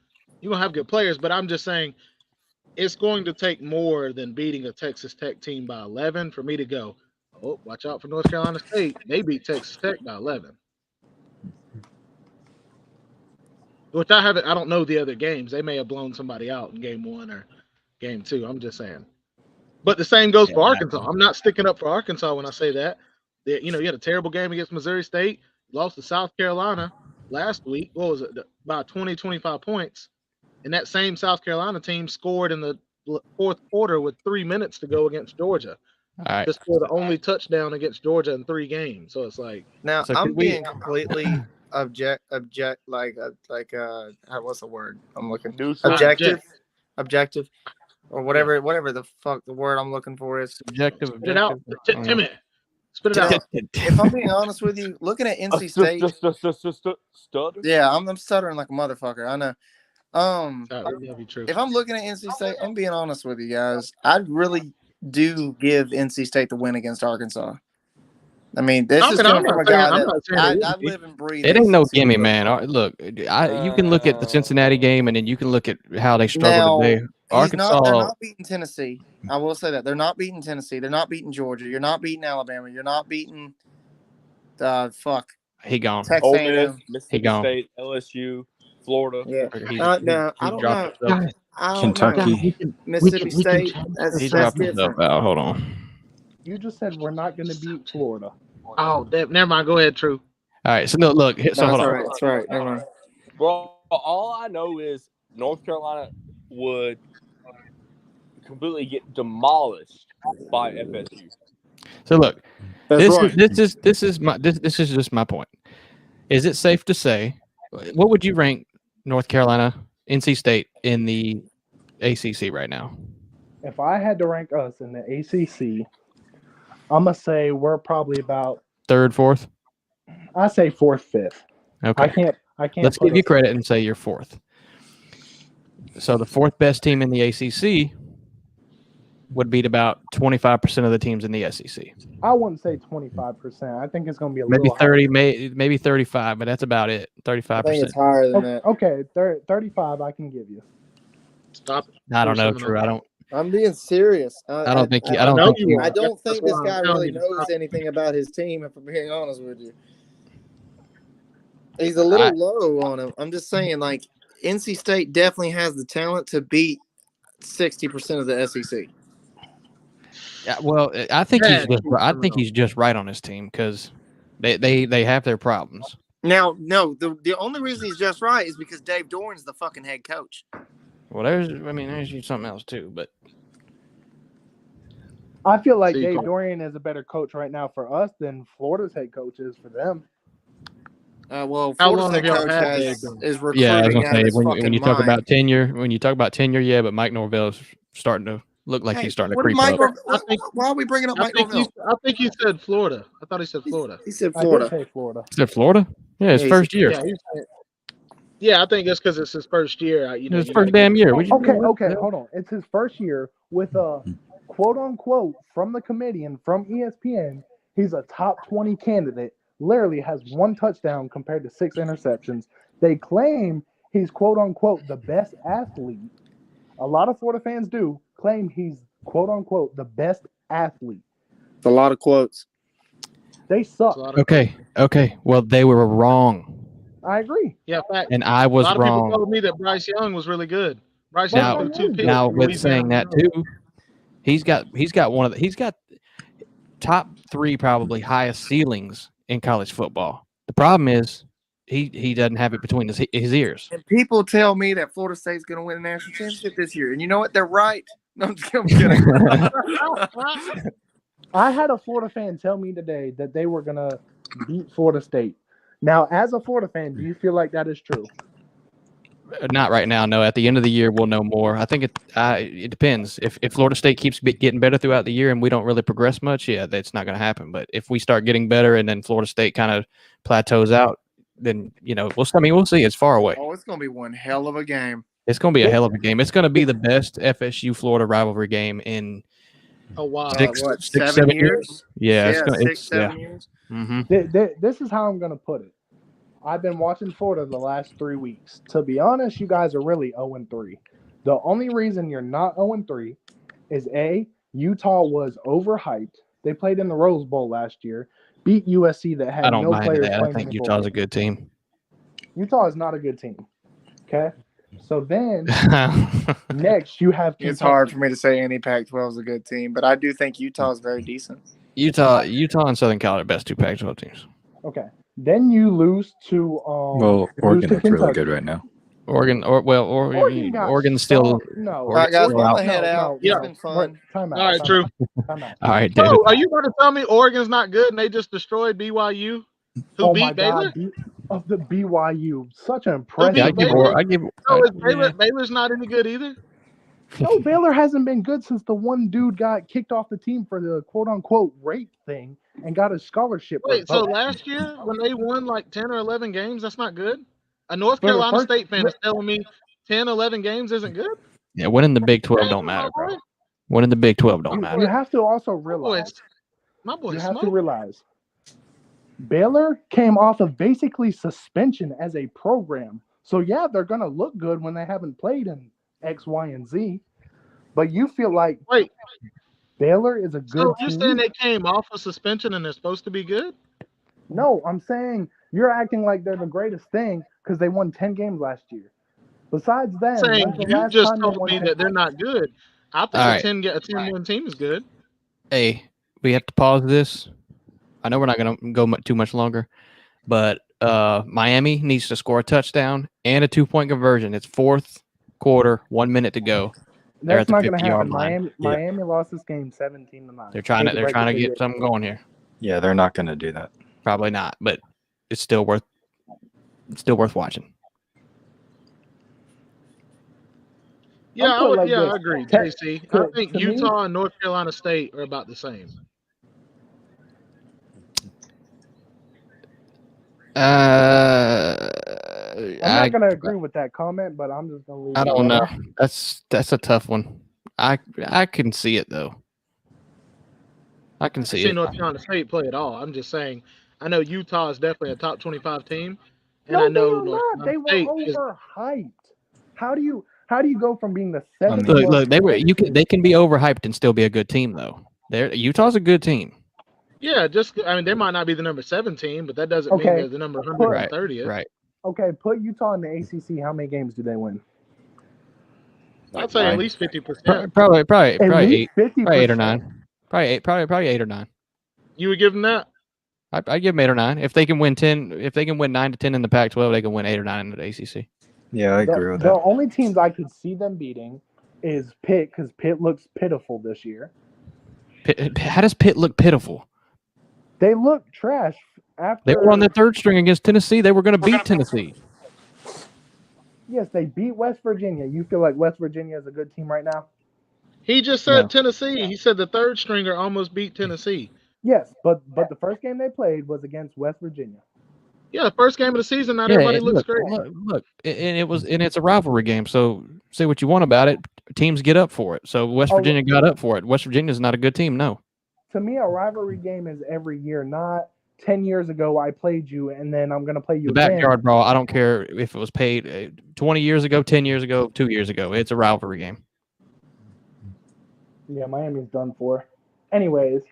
You're going to have good players, but I'm just saying it's going to take more than beating a Texas Tech team by 11 for me to go, oh, watch out for North Carolina State. They beat Texas Tech by 11. Which I don't know the other games. They may have blown somebody out in game 1 or game 2. I'm just saying. But the same goes for Arkansas. I'm not sticking up for Arkansas when I say that. You had a terrible game against Missouri State, lost to South Carolina last week. What was it? About 20, 25 points. And that same South Carolina team scored in the fourth quarter with 3 minutes to go against Georgia. All right. To score the only touchdown against Georgia in 3 games. So it's like Now So I'm could we- being completely object what's the word I'm looking Neutral. objective or whatever the fuck the word I'm looking for is. Objective. spit it out. Timmy. Spit it out. If I'm being honest with you, looking at NC State, Stutter. yeah, I'm stuttering like a motherfucker. I know. True. If I'm looking at NC State, I'm being honest with you guys. I really do give NC State the win against Arkansas. I mean, this is coming from a guy that I live and breathe. It ain't no gimme, man. Look, you can look at the Cincinnati game, and then you can look at how they struggled today. Arkansas, they're not beating Tennessee. I will say that they're not beating Tennessee. They're not beating Georgia. You're not beating Alabama. You're not beating. He gone. Texas Ole A&M. Miss, Mississippi State, LSU, Florida. Yeah. No, I don't know. Kentucky. Mississippi State. He's That's dropping different. stuff out. Hold on. You just said we're not going to beat Florida. Oh, never mind. Go ahead, True. All right. So no, look. So hold on. That's right. Never mind. Bro, all I know is North Carolina would completely get demolished by FSU. So look, That's this is just my point. Is it safe to say, what would you rank North Carolina, NC State in the ACC right now? If I had to rank us in the ACC, I'm gonna say we're probably about third, fourth. I say fourth, fifth. Okay. I can't. Let's give you credit and say you're fourth. So the fourth best team in the ACC would beat about 25% of the teams in the SEC. I wouldn't say 25%. I think it's going to be maybe little 30, maybe 35, but that's about it. 35%. I think it's higher than that. Okay, 35 I can give you. Stop. I don't know, True. I'm being serious. I don't think I don't That's think why this I'm guy telling really you. knows anything about his team, if I'm being honest with you. He's a little low on him. I'm just saying, like, NC State definitely has the talent to beat 60% of the SEC. Yeah, well, I think he's just right on his team because they have their problems. Now, no, the only reason he's just right is because Dave Doran's the fucking head coach. Well, there's something else too, but I feel like Dave Doran is a better coach right now for us than Florida's head coach is for them. Well, How Florida's long head have y'all coach had is recruiting. yeah, I was gonna out of say his when you talk fucking about tenure, yeah, but Mike Norvell's starting to look like he's starting to creep up. Why are we bringing up Mike Norvell? I think he said Florida. I thought he said Florida. He said I Florida. did say Florida. Is it Florida? Yeah, his first year. Yeah, I think it's because it's his first year. His first damn year. Okay, hold on. It's his first year with a quote-unquote from the committee and from ESPN. He's a top 20 candidate. Literally has 1 touchdown compared to 6 interceptions. They claim he's quote-unquote the best athlete. A lot of Florida fans do claim he's quote-unquote the best athlete. It's a lot of quotes. They suck. Okay. Well, they were wrong. I agree. Yeah, fact. And I was a lot of wrong. people told me that Bryce Young was really good. Bryce Young threw 2 picks. Now with saying that too, he's got top 3 probably highest ceilings in college football. The problem is he doesn't have it between his ears. And people tell me that Florida State's going to win a national championship this year, and you know what? They're right. No, I'm just kidding. I had a Florida fan tell me today that they were going to beat Florida State. Now, as a Florida fan, do you feel like that is true? Not right now. No, at the end of the year, we'll know more. I think it depends. If Florida State keeps getting better throughout the year and we don't really progress much, yeah, that's not going to happen. But if we start getting better and then Florida State kind of plateaus out, then we'll see. It's far away. Oh, it's going to be one hell of a game. It's going to be a hell of a game. It's going to be the best FSU Florida rivalry game in six, 7 years. Yeah, it's 7 years. Mm-hmm. This is how I'm going to put it. I've been watching Florida the last 3 weeks. To be honest, you guys are really 0-3. The only reason you're not 0-3 is Utah was overhyped. They played in the Rose Bowl last year, beat USC that had no players. I don't mind that. I think Utah's a good team. Utah is not a good team. Okay, so then next you have Kentucky. It's hard for me to say any Pac-12 is a good team, but I do think Utah is very decent. Utah, and Southern Cal are the best two Pac-12 teams. Okay, then you lose to Well, you lose Oregon to looks really Kentucky. good right now. Oregon's Oregon's still. no. All right, guys, still I'm out. gonna head out. Yeah. It's been fun. Time out. All right, True. Time out. All right, dude. Bro, are you about to tell me Oregon's not good and they just destroyed BYU, who Oh beat my Baylor? God, of the BYU, such an Who impressive. beat I give. Baylor? I give. No, is yeah. Baylor's not any good either. No, Baylor hasn't been good since the one dude got kicked off the team for the quote-unquote rape thing and got a scholarship. Wait, so revoked. last year when they won like 10 or 11 games, that's not good? A North For the Carolina first- State fan is telling me 10, 11 games isn't good? Yeah, winning the Big 12 don't matter, bro. Winning the Big 12 don't matter. You have to also My realize. boy You have to Smoke. realize. Baylor came off of basically suspension as a program. So yeah, they're gonna look good when they haven't played in X, Y, and Z. But you feel like Wait, Baylor is a good so you're team? saying they came off of suspension and they're supposed to be good? No, I'm saying you're acting like they're the greatest thing because they won 10 games last year. Besides that, Saying when's the you last just time they told won me 10? that they're not good. I think All a right. 10-win team is good. Hey, we have to pause this. I know we're not going to go too much longer, but Miami needs to score a touchdown and a 2-point conversion. It's fourth quarter, 1 minute to go. They're That's at the not going to 50-yard happen. line. Miami lost this game 17-9. They're trying Hate to break it get you. something going here. Yeah, they're not going to do that. Probably not, but it's still worth watching. Yeah, I'm put like I this. agree, Te- JC. I think to me- Utah and North Carolina State are about the same. I'm not going to agree with that comment, but I'm just going to leave I it don't alone. know. That's a tough one. I can see it though. I can I see see it. North Carolina State play at all. I'm just saying, I know Utah is definitely a top 25 team, and No, I know they are North not. They Carolina were State is. overhyped. How do you go from being the seventh? Look, they can be overhyped and still be a good team though. Utah's a good team. Yeah, they might not be the number 7 team, but that doesn't mean Okay. they're the number 130th. Right. Okay, put Utah in the ACC. How many games do they win? I'd say at least 50%. Probably At least 8. 50%. Probably 8 or 9. Probably 8 or 9. You would give them that? I give them 8 or 9. If they can win 10, if they can win 9 to 10 in the Pac-12, they can win 8 or 9 in the ACC. Yeah, I agree with The that. only teams I could see them beating is Pitt because Pitt looks pitiful this year. How does Pitt look pitiful? They look trash. After They were on their third string against Tennessee. They were going to beat Tennessee. Yes, they beat West Virginia. You feel like West Virginia is a good team right now? He just said No. Tennessee. He said the third stringer almost beat Tennessee. Yes, but the first game they played was against West Virginia. Yeah, the first game of the season. Not everybody looks great. Look, and it's a rivalry game. So say what you want about it. Teams get up for it. So West Virginia got up for it. West Virginia's not a good team. No. To me, a rivalry game is every year, not 10 years ago I played you and then I'm going to play you The again. backyard brawl. I don't care if it was paid 20 years ago, 10 years ago, 2 years ago. It's a rivalry game. Yeah, Miami's done for. Anyways,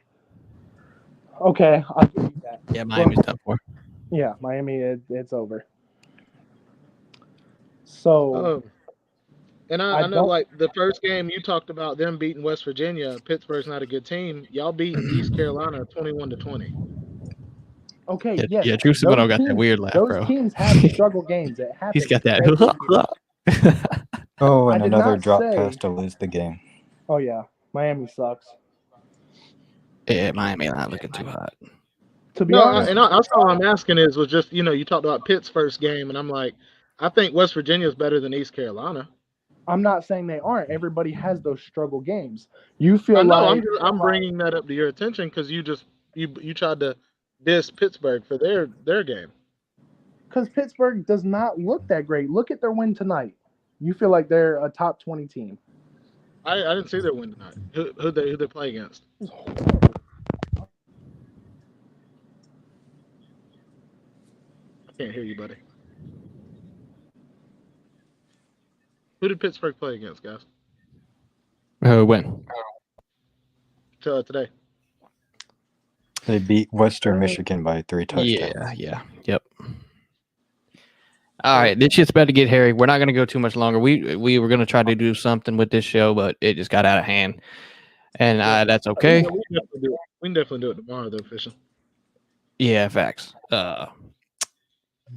okay, I'll give you that. Yeah, Miami's done for. Yeah, Miami, it's over. So, And I know, like the first game you talked about them beating West Virginia. Pittsburgh's not a good team. Y'all beat East Carolina 21-20. okay, Yeah, yes. yeah, Drew Simino those got that teams- weird laugh, Those bro. teams have struggle games. It happens. He's got that. every year. Oh, I and did another not drop say- pass to lose the game. Oh, yeah. Miami sucks. Yeah, Miami not looking too hot. To be No, honest, that's all I'm asking was just, you talked about Pitt's first game, and I'm like, I think West Virginia is better than East Carolina. I'm not saying they aren't. Everybody has those struggle games. You feel I know. like I'm bringing that up to your attention because you tried to diss Pittsburgh for their game. because Pittsburgh does not look that great. Look at their win tonight. You feel like they're a top 20 team. I didn't see their win tonight. Who they play against? I can't hear you, buddy. Who did Pittsburgh play against, guys? When? Today. They beat Western Michigan by 3 touchdowns. Yep. All right, this shit's about to get hairy. We're not going to go too much longer. We were going to try to do something with this show, but it just got out of hand, and that's okay. We can definitely do it tomorrow, though, Fishen. Yeah, facts.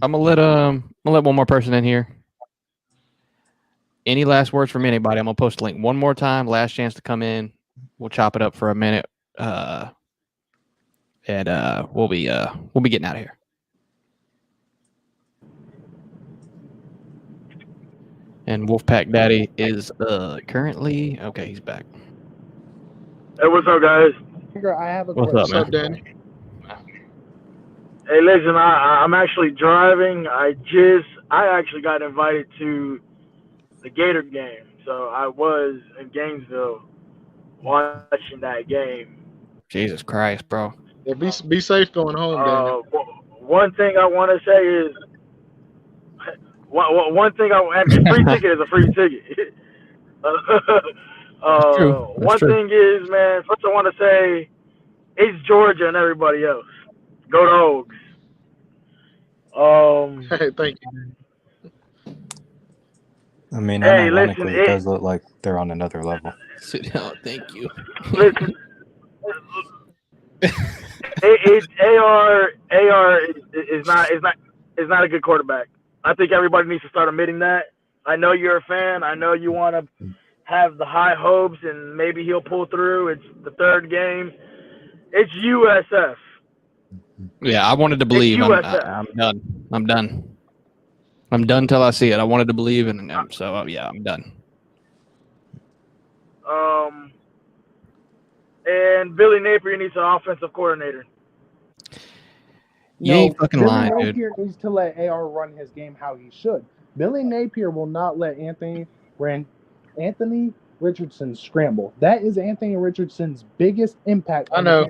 I'm gonna let one more person in here. Any last words from anybody? I'm gonna post a link one more time. Last chance to come in. We'll chop it up for a minute, and we'll be getting out of here. And Wolfpack Daddy is currently okay. He's back. Hey, what's up, guys? I have a What's question. up, man? Danny? Hey, listen, I'm actually driving. I actually got invited to the Gator game, so I was in Gainesville watching that game. Jesus Christ, bro. Yeah, be safe going home, Danny. One thing I want to say is, one thing and free ticket is a free ticket. That's true. One thing is, man, first I want to say, it's Georgia and everybody else. Go Dogs. Hey, thank you. I mean, Hey, unironically, listen, it does look like they're on another level. Sit down. Thank you. Listen, AR is not a good quarterback. I think everybody needs to start admitting that. I know you're a fan. I know you want to have the high hopes and maybe he'll pull through. It's the third game. It's USF. Yeah, I wanted to believe. I'm done. I'm done. I'm done till I see it. I wanted to believe, and so yeah, I'm done. And Billy Napier needs an offensive coordinator. You ain't fucking Billy lying, dude. Napier needs to let AR run his game how he should. Billy Napier will not let Anthony Richardson scramble. That is Anthony Richardson's biggest impact. I know.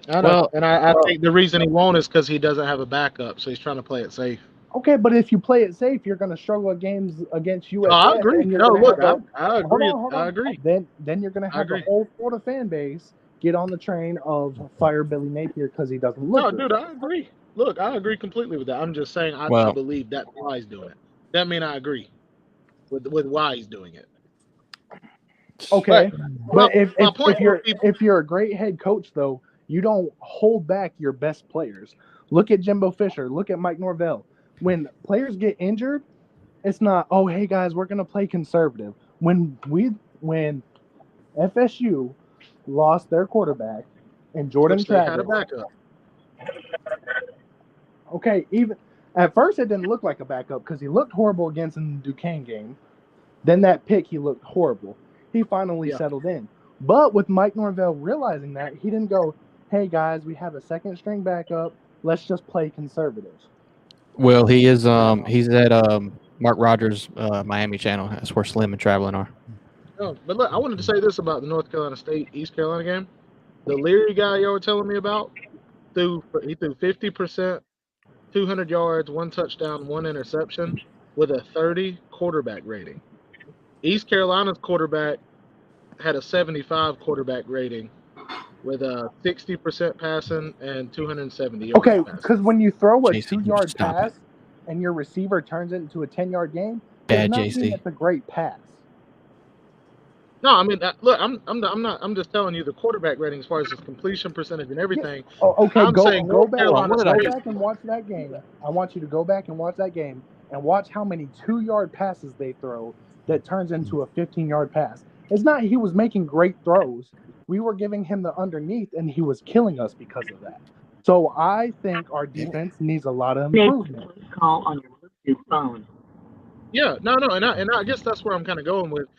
Well, and I think the reason he won't is because he doesn't have a backup, so he's trying to play it safe. Okay, but if you play it safe, you're going to struggle at games against USF. I agree. And you're No, gonna look, have I agree. Hold on. I agree. Then you're going to have the whole Florida fan base get on the train of fire Billy Napier because he doesn't look No, good. dude, I agree. Look, I agree completely with that. I'm just saying I believe that's why he's doing it. That mean I agree with why he's doing it. Okay, but point if you're a great head coach, though, you don't hold back your best players. Look at Jimbo Fisher. Look at Mike Norvell. When players get injured, it's not, oh, hey, guys, we're going to play conservative. When FSU lost their quarterback and Jordan Travis had a backup. Okay, even at first it didn't look like a backup because he looked horrible against in the Duquesne game. Then that pick, he looked horrible. He finally settled in. But with Mike Norvell realizing that, he didn't go, hey, guys, we have a second string backup. Let's just play conservative. Well, he is. He's at Mark Rogers' Miami channel. That's where Slim and Traveling are. Oh, but look, I wanted to say this about the North Carolina State East Carolina game. The Leary guy y'all were telling me about, he threw 50%, 200 yards, 1 touchdown, 1 interception with a 30 quarterback rating. East Carolina's quarterback had a 75 quarterback rating with a 60% passing and 270 yards. Okay, because when you throw a JC, 2-yard stop pass and your receiver turns it into a 10-yard game, Bad does not JC. mean it's a great pass. No, I mean, look, I'm just telling you the quarterback rating as far as his completion percentage and everything. Oh, okay, I'm saying go North back. Carolina Go State- back and watch that game. I want you to go back and watch that game and watch how many 2-yard passes they throw that turns into a 15-yard pass. It's not he was making great throws. We were giving him the underneath, and he was killing us because of that. So I think our defense needs a lot of improvement. Call on your phone. Yeah, no, and I guess that's where I'm kind of going with.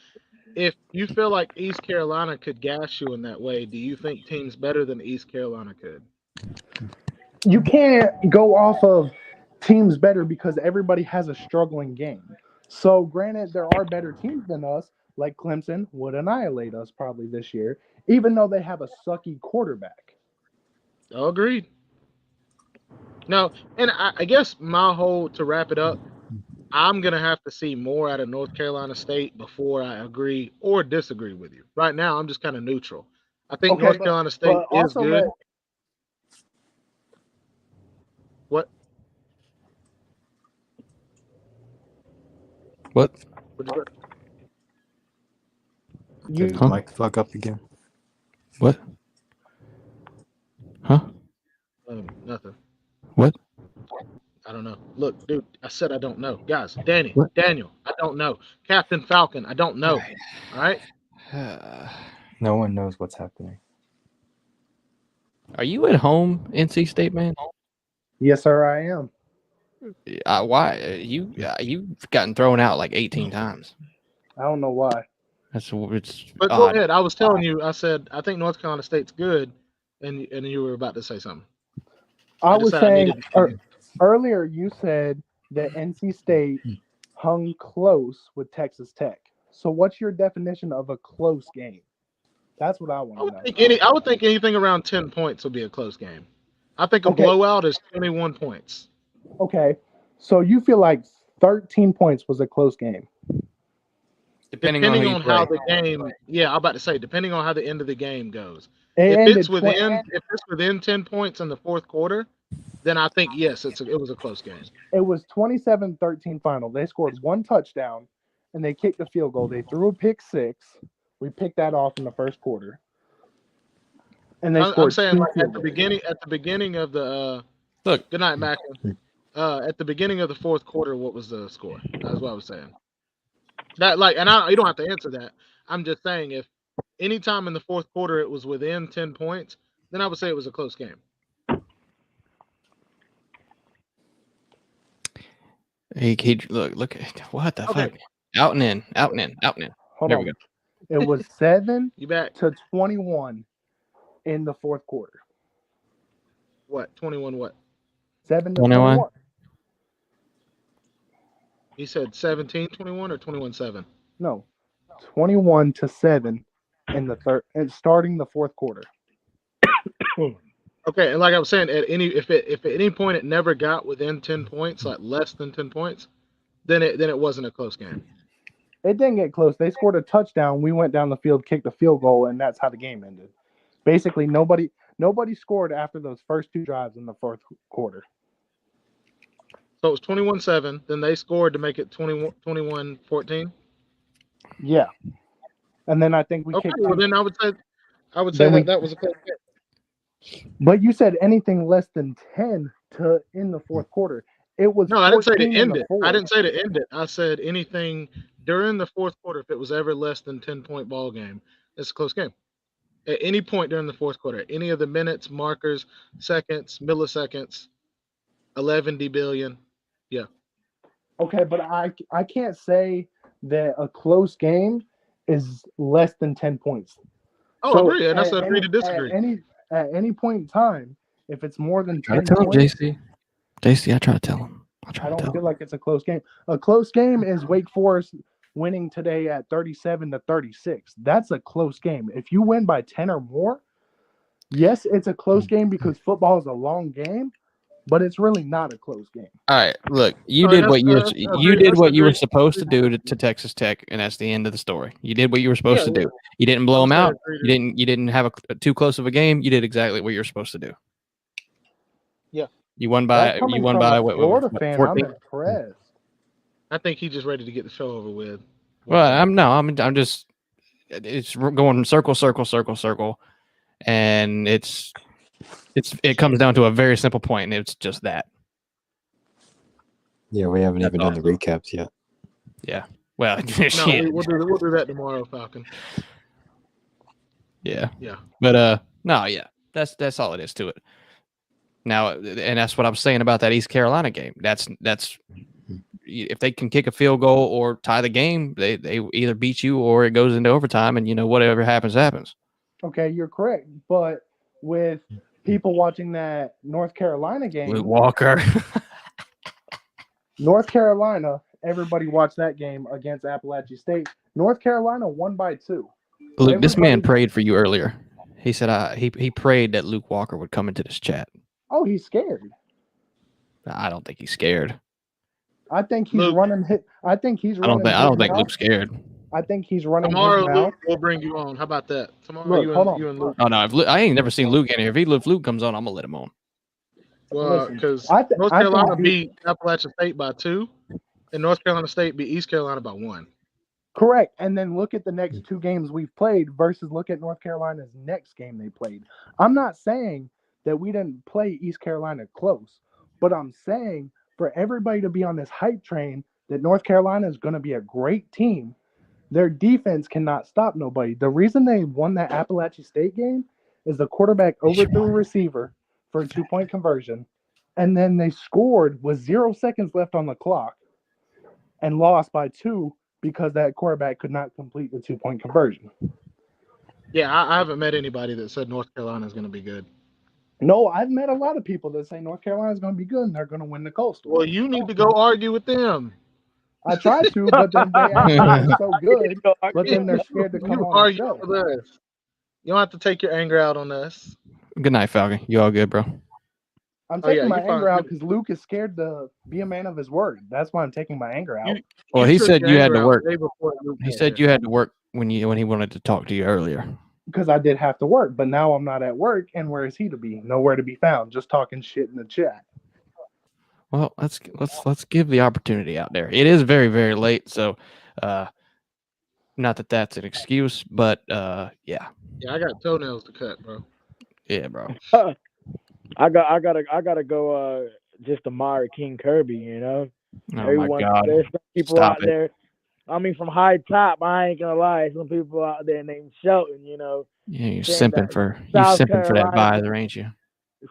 If you feel like East Carolina could gas you in that way, do you think teams better than East Carolina could? You can't go off of teams better because everybody has a struggling game. So granted, there are better teams than us, like Clemson would annihilate us probably this year, even though they have a sucky quarterback. Agreed. No, and I guess my whole, to wrap it up, I'm going to have to see more out of North Carolina State before I agree or disagree with you. Right now, I'm just kind of neutral. I think North Carolina State is good. What? What? Did his mic fuck up again? What? Huh? Nothing. What? I don't know. Look, dude, I said I don't know. Guys, Daniel, What? I don't know. Captain Falcon, I don't know. All right. No one knows what's happening. Are you at home, NC State man? Yes, sir, I am. Why you've gotten thrown out like 18 times? I don't know why. It's But go odd. ahead. I was telling you. I said I think North Carolina State's good, and you were about to say something. I was decided I saying needed to- earlier you said that NC State hung close with Texas Tech. So what's your definition of a close game? That's what I want to know. I would think anything around 10 points would be a close game. I think a blowout is 21 points. Okay. So you feel like 13 points was a close game? Depending on how the game, I'm about to say, depending on how the end of the game goes. It If it's ended within 10 points in the fourth quarter, then I think yes, it was a close game. It was 27-13 final. They scored one touchdown and they kicked a field goal. They threw a pick six. We picked that off in the first quarter. And they I'm scored saying two like field at the goals. beginning of the look. Good night, Mac. At the beginning of the fourth quarter, what was the score? That's what I was saying. That you don't have to answer that. I'm just saying if any time in the fourth quarter it was within 10 points, then I would say it was a close game. He look what the fuck? Out and in. Hold there on. we go. It was 7 You back? to 21 in the fourth quarter. What? 21 what? 7 to 21. 21. He said 17-21 or 21-7? No. 21-7 in the third and starting the fourth quarter. Okay, and like I was saying, if at any point it never got within 10 points, like less than 10 points, then it wasn't a close game. It didn't get close. They scored a touchdown. We went down the field, kicked a field goal, and that's how the game ended. Basically, nobody scored after those first two drives in the fourth quarter. So it was 21-7. Then they scored to make it 21-14. Yeah, and then I think we kicked. Well, then I would say that was a close game. But you said anything less than 10 to in the fourth quarter. It was No, I didn't say to 14 in end the it. fourth. I didn't say to end it. I said anything during the fourth quarter. If it was ever less than 10-point ball game, it's a close game. At any point during the fourth quarter, any of the minutes, markers, seconds, milliseconds, 11 billion. Yeah. Okay, but I can't say that a close game is less than 10 points. Oh, I agree, and that's a agree to disagree. At any point in time, if it's more than Try to 10 tell him, points, JC, I try to tell him. I don't feel like it's a close game. A close game is Wake Forest winning today at 37-36. That's a close game. If you win by 10 or more, yes, it's a close game because football is a long game, but it's really not a close game. All right, look, you did what you were supposed to do to Texas Tech, and that's the end of the story. You did what you were supposed to do. You didn't blow them out. You didn't have a too close of a game. You did exactly what you were supposed to do. Yeah. You won by what? Florida fan, 14? I'm impressed. I think he's just ready to get the show over with. Well, I'm just. It's going circle, and it comes down to a very simple point, and it's just that. Yeah, we haven't even done the recaps yet. Yeah. Well, no, we'll do that tomorrow, Falcon. Yeah. Yeah. But no, yeah. That's all it is to it. Now, and that's what I'm saying about that East Carolina game. That's if they can kick a field goal or tie the game, they either beat you or it goes into overtime, and whatever happens. Okay, you're correct. But with people watching that North Carolina game, Luke Walker. North Carolina, everybody watched that game against Appalachian State. North Carolina won by 2. Luke, this man prayed for you earlier. He said he prayed that Luke Walker would come into this chat. Oh, he's scared. I don't think he's scared. I think he's running. I don't think Luke's scared. I think he's running. Tomorrow, his mouth. Luke, we'll bring you on. How about that? Tomorrow, Look, you and Luke. Oh no, I ain't never seen Luke in here. If Luke comes on, I'm gonna let him on. Well, because North Carolina beat Appalachian State by 2, and North Carolina State beat East Carolina by 1. Correct. And then look at the next 2 games we've played versus look at North Carolina's next game they played. I'm not saying that we didn't play East Carolina close, but I'm saying for everybody to be on this hype train that North Carolina is going to be a great team, their defense cannot stop nobody. The reason they won that Appalachian State game is the quarterback overthrew a receiver for a 2-point conversion, and then they scored with 0 seconds left on the clock and lost by 2 because that quarterback could not complete the 2-point conversion. Yeah, I haven't met anybody that said North Carolina is going to be good. No, I've met a lot of people that say North Carolina is going to be good and they're going to win the Coastal. Well, you need to go argue with them. I tried to, but then they act so good, but then they're scared to come You on the argue show. with us. You don't have to take your anger out on us. Good night, Falcon. You all good, bro? I'm Oh, yeah, taking my you're fine. anger out because Luke is scared to be a man of his word. That's why I'm taking my anger out. Well, he took said your you had anger to out work. way before Luke He got said here. you had to work when he wanted to talk to you earlier. Because I did have to work, but now I'm not at work, and where is he to be? Nowhere to be found, just talking shit in the chat. Well, let's give the opportunity out there. It is very, very late, so not that that's an excuse, but yeah. Yeah, I got toenails to cut, bro. Yeah, bro. I gotta go just admire King Kirby, you know. Oh Everyone, my God! there's some people Stop out it. there. I mean, from high top, I ain't gonna lie. Some people out there named Shelton, you know. Yeah, you're saying simping that for South that Carolina, visor, ain't you?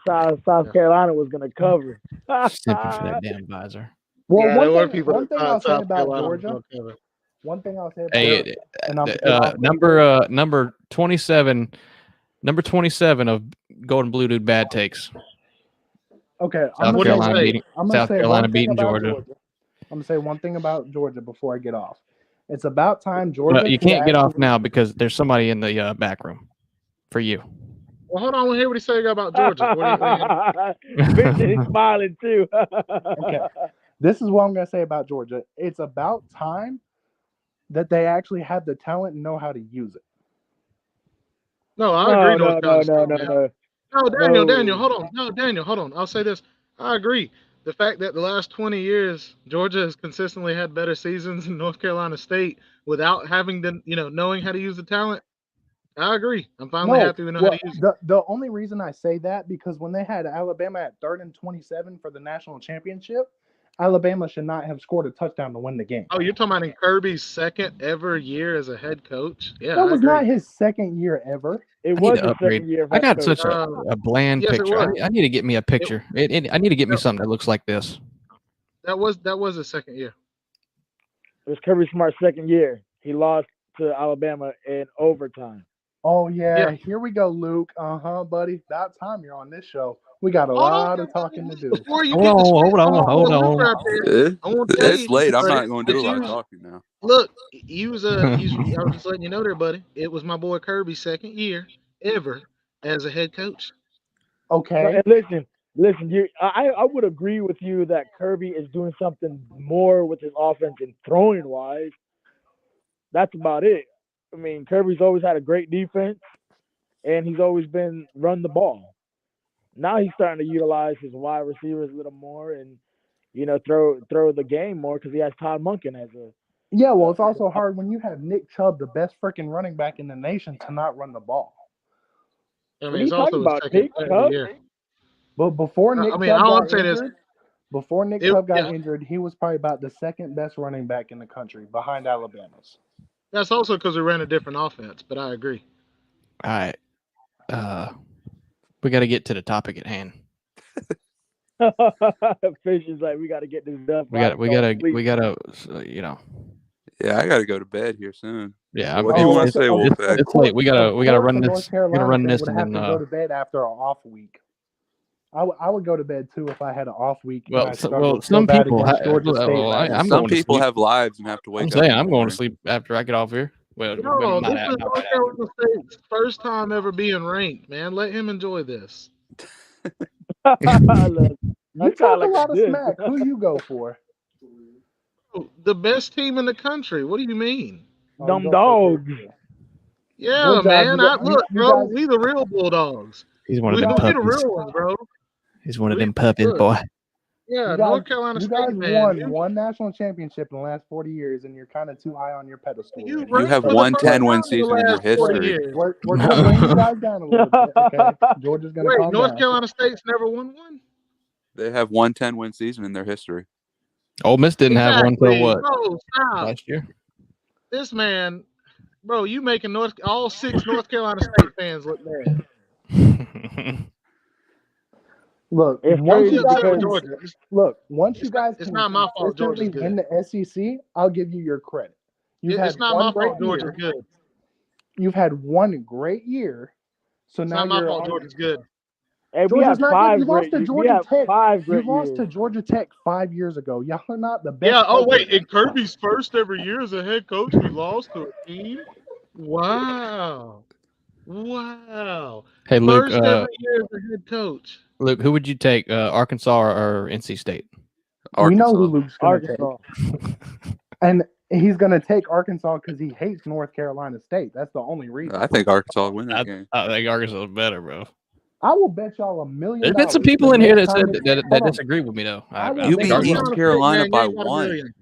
South Carolina was gonna cover. Simping for that damn visor. Well, Yeah, there were one people thing that thought I'll say South about Carolina was Georgia. gonna cover. One thing I'll say about Hey, Georgia, and I'm number 27 of Golden Blue Dude bad takes. okay. South Carolina beating South Carolina one thing beating about Georgia. I'm gonna say one thing about Georgia before I get off. It's about time Georgia. Well, you can't get off now because there's somebody in the back room for you. Well, hold on. We'll hear what he said about Georgia. Fishen is smiling too. Okay. This is what I'm gonna say about Georgia. It's about time that they actually have the talent and know how to use it. No, I agree. No, Daniel, hold on. No, Daniel, hold on. I'll say this. I agree. The fact that the last 20 years Georgia has consistently had better seasons than North Carolina State without having to, knowing how to use the talent. I agree. I'm finally happy we know how to use it. The only reason I say that because when they had Alabama at 3rd and 27 for the national championship, Alabama should not have scored a touchdown to win the game. Oh, you're talking about in Kirby's second ever year as a head coach? Yeah, that was not his second year ever. It I was need to his upgrade. second year. I got such a bland yes, it picture. was. I need to get me a picture. I need to get me something that looks like this. That was his second year. It was Kirby Smart's second year. He lost to Alabama in overtime. Oh yeah, here we go, Luke. Buddy. About time you're on this show. We got a lot of talking to do. Hold on. It's late. I'm not going to do a lot of talking now. Look, I was just letting you know there, buddy. It was my boy Kirby's second year ever as a head coach. Okay. And listen. I would agree with you that Kirby is doing something more with his offense and throwing wise. That's about it. I mean, Kirby's always had a great defense, and he's always been run the ball. Now he's starting to utilize his wide receivers a little more, and throw the game more because he has Todd Monken as a. Yeah, well, it's also hard when you have Nick Chubb, the best freaking running back in the nation, to not run the ball. I mean, it's also his second year. But before Nick Chubb got injured, he was probably about the second best running back in the country behind Alabama's. That's also because we ran a different offense, but I agree. All right. We got to get to the topic at hand. Fish is like, we got to get this done. We got to. Yeah, I got to go to bed here soon. Yeah, what do you want to say, Wolfpack? It's late. We gotta run this. We're gonna run this would and have then to go to bed after an off week. I would go to bed too if I had an off week. Some people. Some people have lives and have to wake up. I'm going to sleep after I get off here. Well, this is North Carolina State's first time ever being ranked, man. Let him enjoy this. You talk a lot of smack. Who you go for? The best team in the country. What do you mean? Dumb dogs. Yeah, man. Look, bro. We the real Bulldogs. He's one of them We the puppies. real ones, bro. He's one of them puppies, boy. Yeah, You North guys, Carolina you State, guys man. won one national championship in the last 40 years, and you're kind of too high on your pedestal. You Right You ranked have for the one first 10-win time in the season in your last 40 history. years. We're gonna bring you guys down a little bit, okay? Georgia's gonna Wait, calm North down. Carolina State's never won one? They have one 10-win season in their history. Ole Miss didn't have one until Exactly. what? Bro, stop. Last year. This man, bro, you making all 6 North Carolina State fans look bad. Look, It's once crazy you guys Except for can, because Georgia. once you guys It's can not my fault consistently Georgia's good. win the SEC, I'll give you your credit. You've It's had not one my great fault Georgia's year. good. You've had one great year, so It's now not my you're fault on. Georgia's good. hey, we Georgia's have not good. 5 You lost great. to We Georgia have Tech. 5 You great lost years. to Georgia Tech 5 years ago. Y'all are not the best. Yeah, oh wait, program. in Kirby's first ever year as a head coach, we lost to a team? Wow. Wow. Hey, Luke. First ever year as a head coach. Luke, who would you take, Arkansas or NC State? We know who Arkansas. Luke's going to Arkansas. take. And he's going to take Arkansas because he hates North Carolina State. That's the only reason. I think Arkansas will win that game. I think Arkansas is better, bro. I will bet y'all $1 million. There's been some people in here that said that disagree with me, though. You beat East Carolina by 1.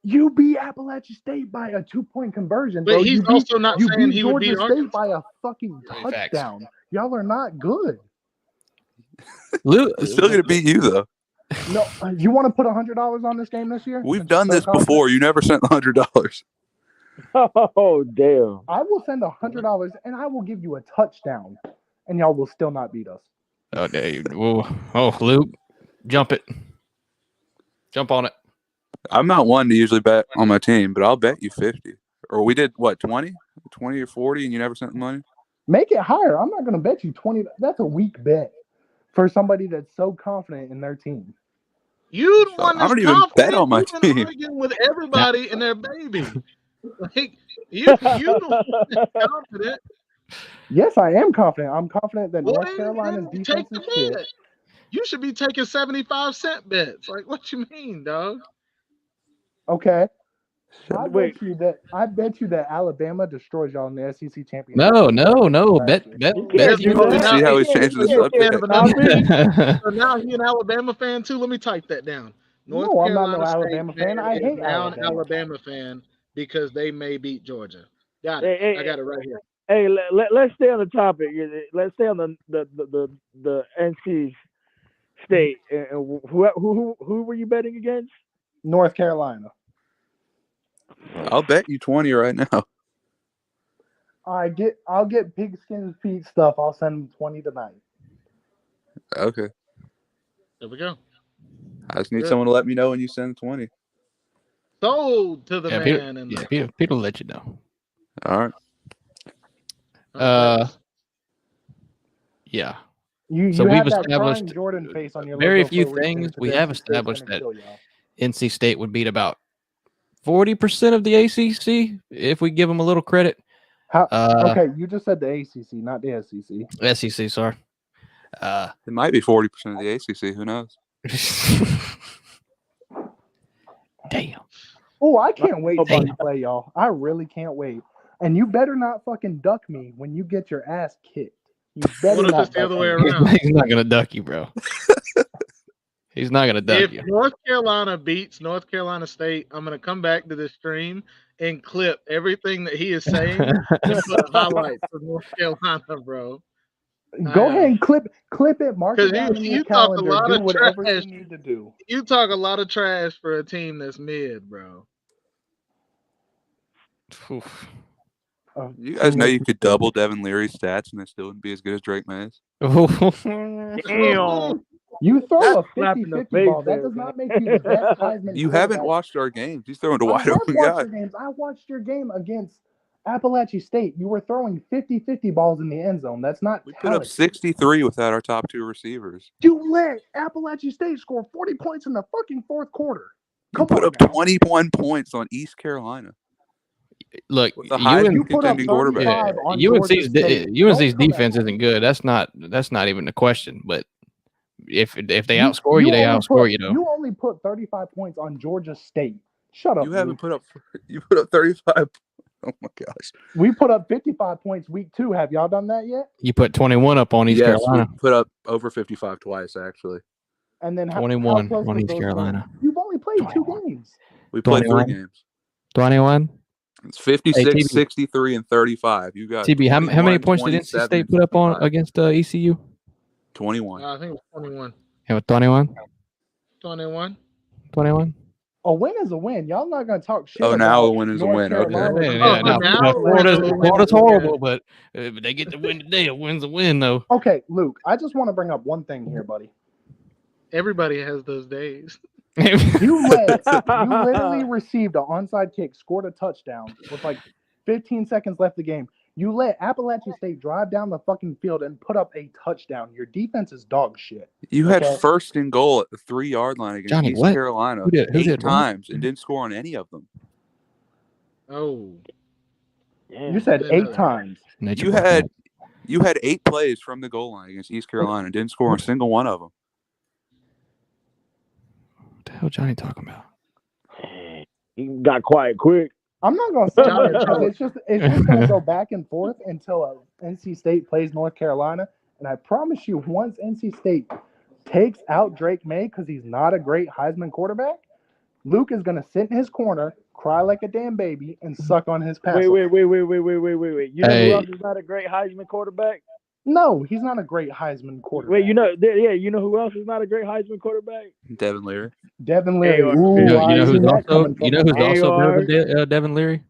You beat Appalachian State by a 2-point conversion, But bro. he's also not you saying beat he would Georgia beat State Arkansas. by a fucking touchdown. Y'all are not good. Luke, It's still going to beat you, though. No, you want to put $100 on this game this year? We've done this before. You never sent $100. Oh, damn. I will send $100 and I will give you a touchdown, and y'all will still not beat us. Oh, Dave. Oh, Luke, jump it. Jump on it. I'm not one to usually bet on my team, but I'll bet you 50. Or we did, what, 20? 20 or 40, and you never sent the money? Make it higher. I'm not going to bet you 20. That's a weak bet for somebody that's so confident in their team. You the one I that's don't even confident. bet on my You've been team. arguing with everybody and their baby. Like you the one that's confident. Yes, I am confident. I'm confident that Well, North Carolina's then defense take the is shit. bet. You should be taking 75-cent bets. Like, what you mean, dog? Okay. I Wait. bet you that Alabama destroys y'all in the SEC championship. No. Bet. can't do that. See how he's changing the subject. So now he an Alabama fan too. Let me type that down. North No, I'm Carolina not no State Alabama fan. I is hate now an Alabama. Alabama fan because they may beat Georgia. Got it. Hey, I got it right here. Hey, let's stay on the topic. Let's stay on the NC State. And who were you betting against? North Carolina. I'll bet you 20 right now. I'll get Pigskin Pete stuff. I'll send him 20 tonight. Okay. There we go. I just need someone to let me know when you send 20. Sold to the man. People let you know. All right. Yeah. You so have we've that established crying Jordan face on your very logo few for a reason, things. because We NC have State's established gonna that kill y'all. NC State would beat about 40% of the ACC if we give them a little credit. Okay, you just said the ACC, not the SEC. SEC, sorry. It might be 40% of the ACC. Who knows? Damn. Oh, I can't wait till you play, y'all. I really can't wait. And you better not fucking duck me when you get your ass kicked. You better What if not it's the duck other me. way around? He's not going to duck you, bro. He's not going to duck If you. North Carolina beats North Carolina State, I'm going to come back to this stream and clip everything that he is saying and put highlights of North Carolina, bro. Go ahead and clip it, mark it down in you your talk a calendar, lot do of whatever trash. you need to do. You talk a lot of trash for a team that's mid, bro. You guys know you could double Devin Leary's stats and they still wouldn't be as good as Drake Mays. Damn. You throw That's a slap in the 50-50 face ball. That there, does man. not make you the best Heisman. You haven't quarterback. watched our games. He's throwing to I wide have open watched guys. your games. I watched your game against Appalachian State. You were throwing 50-50 balls in the end zone. That's not We put up talent. 63 without our top two receivers. You let Appalachian State score 40 points in the fucking fourth quarter. You put up 21 points on East Carolina. Look, With the Heisman you put up contending quarterback. 35 on Georgia State. UNC's defense isn't good. That's not even the question. But if they outscore you, they outscore you, though. You only put 35 points on Georgia State. Shut up. You haven't Luke. you put up 35. Oh my gosh. We put up 55 points week 2. Have y'all done that yet? You put 21 up on East Carolina. We put up over 55 twice, actually. And then how 21 close on was East those Carolina. games? You've only played 2 games. We played 3 21. games. 21. It's 56, TB. 63, and 35. You got TB, how many 21, points did NC 27, State and put up on 55. against ECU? 21. I think it was 21. It was 21. 21. 21. A win is a win. Y'all not gonna talk shit Oh, now about a win is a North win. Okay. Carolina. Yeah, Oh, no, now Florida's horrible, but they get the win today. A win's a win, though. Okay, Luke, I just want to bring up one thing here, buddy. Everybody has those days. You literally received an onside kick, scored a touchdown with like 15 seconds left of the game. You let Appalachian State drive down the fucking field and put up a touchdown. Your defense is dog shit. You had first and goal at the 3-yard line against Johnny, East what? Carolina Who did 8 what? times and didn't score on any of them. Oh. You said 8 times. You had 8 plays from the goal line against East Carolina and didn't score on a single one of them. What the hell Johnny talking about? He got quiet quick. I'm not gonna say that because it's just gonna go back and forth until NC State plays North Carolina. And I promise you, once NC State takes out Drake May because he's not a great Heisman quarterback, Luke is gonna sit in his corner, cry like a damn baby, and suck on his pass. Wait. You know who else is not a great Heisman quarterback? No, he's not a great Heisman quarterback. Wait, you know who else is not a great Heisman quarterback? Devin Leary. Devin Leary. AR. Ooh, You know I who's seen that also coming from better than Devin Leary?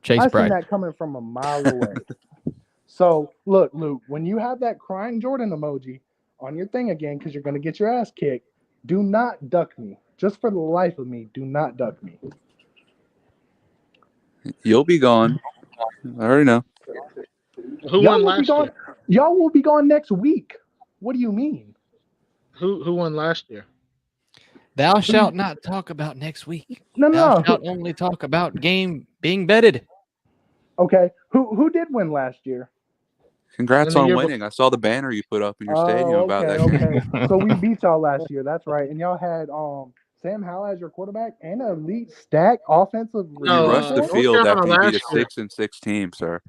Chase I Bright. seen that coming from a mile away. So look, Luke, when you have that crying Jordan emoji on your thing again because you're gonna get your ass kicked, do not duck me. Just for the life of me, do not duck me. You'll be gone. I already know. Who won last year? Y'all will be gone next week. What do you mean? Who won last year? Thou shalt not talk about next week. No. Thou shalt only talk about game being betted. Okay. Who did win last year? Congrats on winning. I saw the banner you put up in your stadium about that. Okay. So we beat y'all last year. That's right. And y'all had Sam Howell as your quarterback and an elite stack offensive. You rushed the field after you beat a 6-6 team, sir.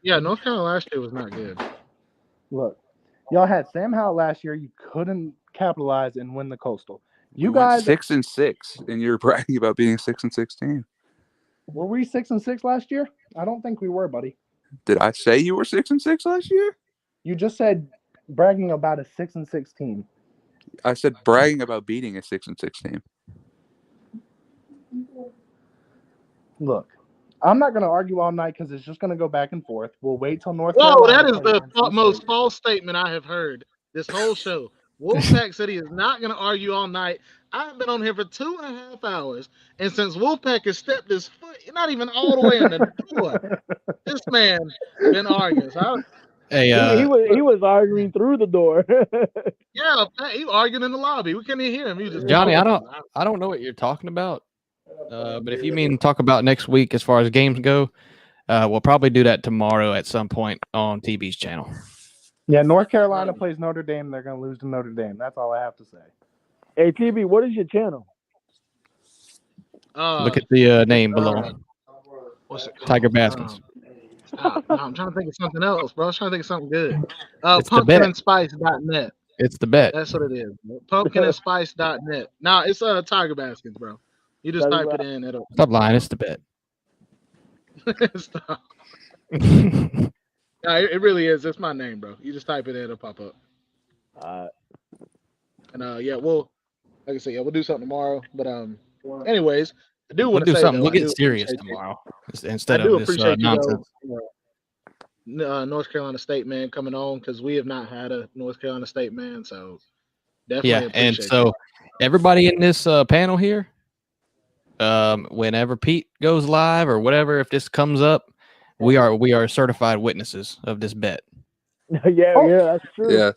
Yeah, North Carolina last year was not good. Look, y'all had Sam Howell last year. You couldn't capitalize and win the Coastal. You went guys 6-6, and you're bragging about being a 6-6 team. Were we 6-6 last year? I don't think we were, buddy. Did I say you were 6-6 last year? You just said bragging about a 6-6 team. I said bragging about beating a 6-6 team. Look, I'm not going to argue all night because it's just going to go back and forth. We'll wait till North Whoa, Carolina. that is the most false statement I have heard this whole show. Wolfpack said he is not going to argue all night. I've been on here for 2.5 hours, and since Wolfpack has stepped his foot, not even all the way in the door, this man been arguing. So he was arguing through the door. Yeah, he arguing in the lobby. We couldn't even hear him. He just Johnny, I don't know what you're talking about. But if you mean talk about next week as far as games go, we'll probably do that tomorrow at some point on TB's channel. Yeah, North Carolina plays Notre Dame. They're going to lose to Notre Dame. That's all I have to say. Hey, TB, what is your channel? Look at the name below. What's it called? Tiger Baskins. Stop. No, I'm trying to think of something else, bro. I was trying to think of something good. It's the bet. Pumpkinandspice.net. It's the bet. That's what it is. Pumpkinandspice.net. Nah, it's Tiger Baskins, bro. You just type it in. It'll Stop lying. It's the bet. Stop. No, it really is. It's my name, bro. You just type it in, it'll pop up. And yeah, we'll, like I said, we'll do something tomorrow. But anyways, I do want to do say something. Though, we'll get serious tomorrow instead of this nonsense. North Carolina State man coming on because we have not had a North Carolina State man, so definitely appreciate and so everybody in this panel here, whenever Pete goes live or whatever, if this comes up, we are certified witnesses of this bet. yeah, that's true. Yeah.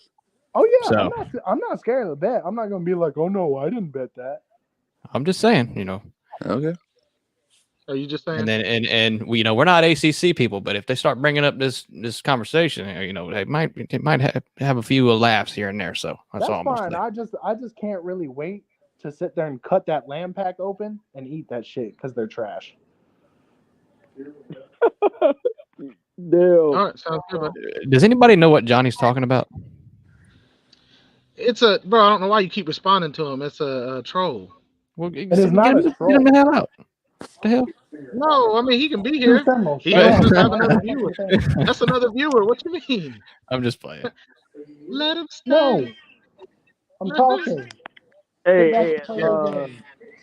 Oh yeah, So- I'm not scared of the bet. I'm not going to be like, oh no, I didn't bet that. I'm just saying, Okay. Are you just saying? And then and we we're not ACC people, but if they start bringing up this conversation, they might have a few laughs here and there. So that's all I'm fine. saying. I just can't really wait to sit there and cut that lamb pack open and eat that shit because they're trash. All right, sounds good. Does anybody know what Johnny's talking about? It's a bro. I don't know why you keep responding to him. It's a troll. Well, It is not a get troll. him the hell out. What the hell? No, I mean he can be True here. Sentinel, He shut can up. just have another viewer. That's another viewer. What you mean? I'm just playing. Let him No, stay. I'm Let him talking. Hey, Get back hey, to play the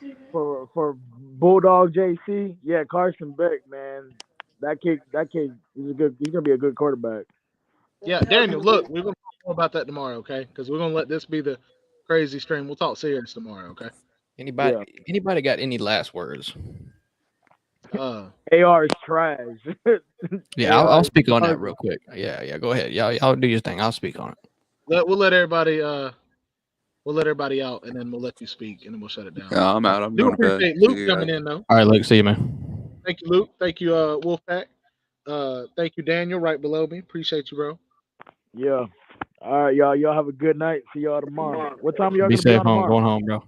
game. for Bulldog JC, yeah, Carson Beck, man, that kid, he's gonna be a good quarterback. Yeah, Daniel. Look, we're gonna talk more about that tomorrow, okay? Because we're gonna let this be the crazy stream. We'll talk serious tomorrow, okay? Anybody got any last words? AR is trash. Yeah, AR I'll is speak on that garbage. real quick. Yeah, go ahead. Y'all do your thing. I'll speak on it. We'll let everybody out, and then we'll let you speak, and then we'll shut it down. Yeah, I'm out. I'm Do going to bed. appreciate See Luke you coming guys. in though. All right, Luke. See you, man. Thank you, Luke. Thank you, Wolfpack. Thank you, Daniel, right below me. Appreciate you, bro. Yeah. All right, y'all. Y'all have a good night. See y'all tomorrow. What time are y'all Be gonna be safe on home. tomorrow? Going home, bro.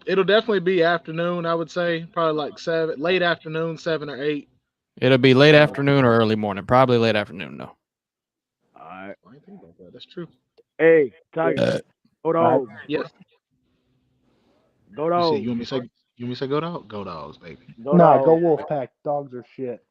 It'll definitely be afternoon. I would say probably like 7, late afternoon, 7 or 8. It'll be late afternoon or early morning. Probably late afternoon, though. All right. I didn't think about that. That's true. Hey, Tiger. Go dogs. Yes. Go dogs. You want me to say go dog? Go dogs, baby. Go Nah, dogs. go Wolfpack. Dogs are shit.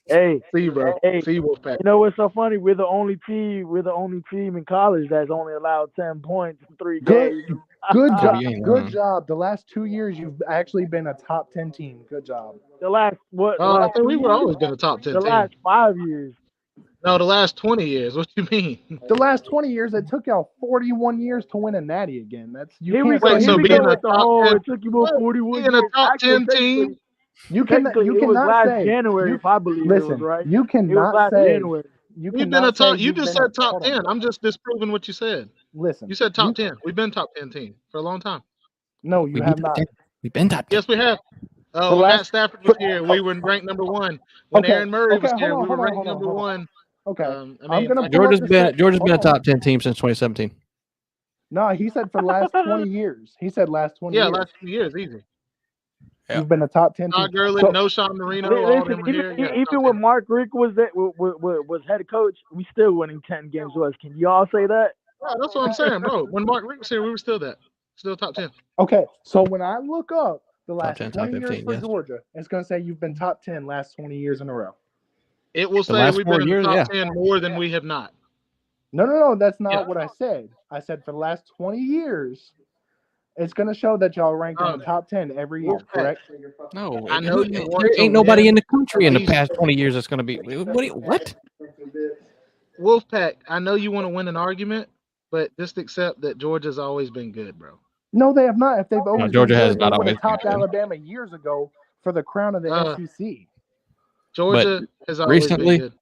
Hey, see you, bro. Hey, see you, Wolfpack. You know what's so funny? We're the only team in college that's only allowed 10 points in 3 games. Good job. Good job. The last 2 years, you've actually been a top 10 team. Good job. The last I think we were always been a top 10 The team. last 5 years. No, the last 20 years. What you mean? The last 20 years, it took y'all 41 years to win a natty again. That's you Here can't we go. say Here we anything. go with the whole. It took you about 41 being years. a top Actually, 10 team. You technically, it was cannot last say January, if I believe listen, it was right. you It was cannot last say January. you We've been a cannot say top. You you've just been said top hold on. 10. I'm just disproving what you said. Listen, You said top 10. We've been top 10 team for a long time. No, you have not. We've been top 10. Yes, we have. The When last- Matt Stafford was here, we were ranked number 1. When Okay, Aaron Murray was hold here, on, we were hold on, ranked number 1. Okay, I mean, I'm gonna pull Georgia's up the stats. been Hold a on. top 10 team since 2017. No, he said for the last 20 years. He said last 20 yeah, years. last 2 years, easy. Yeah. You've been a top 10 team. Todd Gurley, no Sean Marino, all of them were here. Yeah, even when Mark Rick was head coach, we still winning 10 games with us. Can y'all say that? Yeah, that's what I'm saying, bro. When Mark Rick was here, we were still top 10. Okay, so when I look up the last 10, 20 top years 15, for yes. Georgia, it's going to say you've been top 10 last 20 years in a row. It will The say last we've 4 been in years, the top yeah. 10 more than we have not. No, that's not Yeah. what I said. I said for the last 20 years, it's going to show that y'all ranked in the top 10 every year, correct? No, I know you want there to ain't nobody win in the country in the at least- past 20 years that's going to be. What? Wolfpack, I know you want to win an argument, but just accept that Georgia's always been good, bro. No, they have not. If they've always Georgia been has good, they not would always have been topped good. Alabama years ago for the crown of the SEC. Georgia has always recently, been good.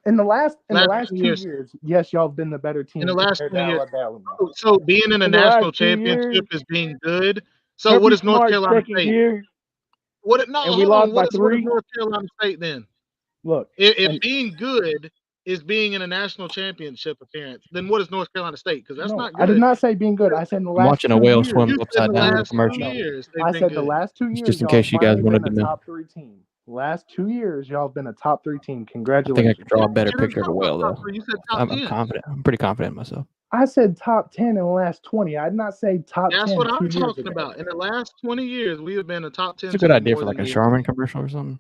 In the last 2 years. years, yes, y'all have been the better team In the last compared 20 to years. Alabama. So being in a In the national last 2 years, championship is being good. So Kirby what is North Smart's Carolina second State? year, No, and we hold lost on. by What is 3. North Carolina State then? Look, If being good is being in a national championship appearance, then what is North Carolina State? Because that's not good. I did not say being good. I said in the I'm last watching 2 a whale years. swim You said upside the down in the last 2 commercial. years they've I been said good. the last 2 years, Just in y'all case you guys finally wanted been to a know. top 3 team. Last 2 years, y'all have been a top 3 team. I think I Congratulations. could draw a better You didn't picture of a talk about whale, top though. 3. You said top I'm 10. confident. I'm pretty confident in myself. I said top 10 in the last 20. I did not say top That's 10 what 2 I'm years talking ago. about. In the last 20 years, we have been a top 10 It's a good team idea more for like than a we have Charmin been. commercial or something.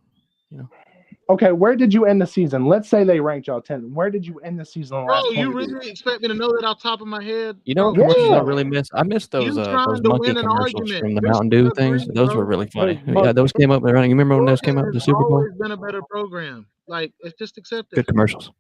Okay, where did you end the season? Let's say they ranked y'all 10. Where did you end the season in the last Bro, 20 you years? really expect me to know that off the top of my head? You know what Bro, commercials I Yeah. really miss? I miss those you trying to monkey win an commercials argument. from the You're Mountain Dew still things. agreeing, Those bro. were really funny. Hey, Yeah, those came up. You remember when those came up? Georgia The has Super Bowl. always been a better program. Like, it's just accept it. Good commercials.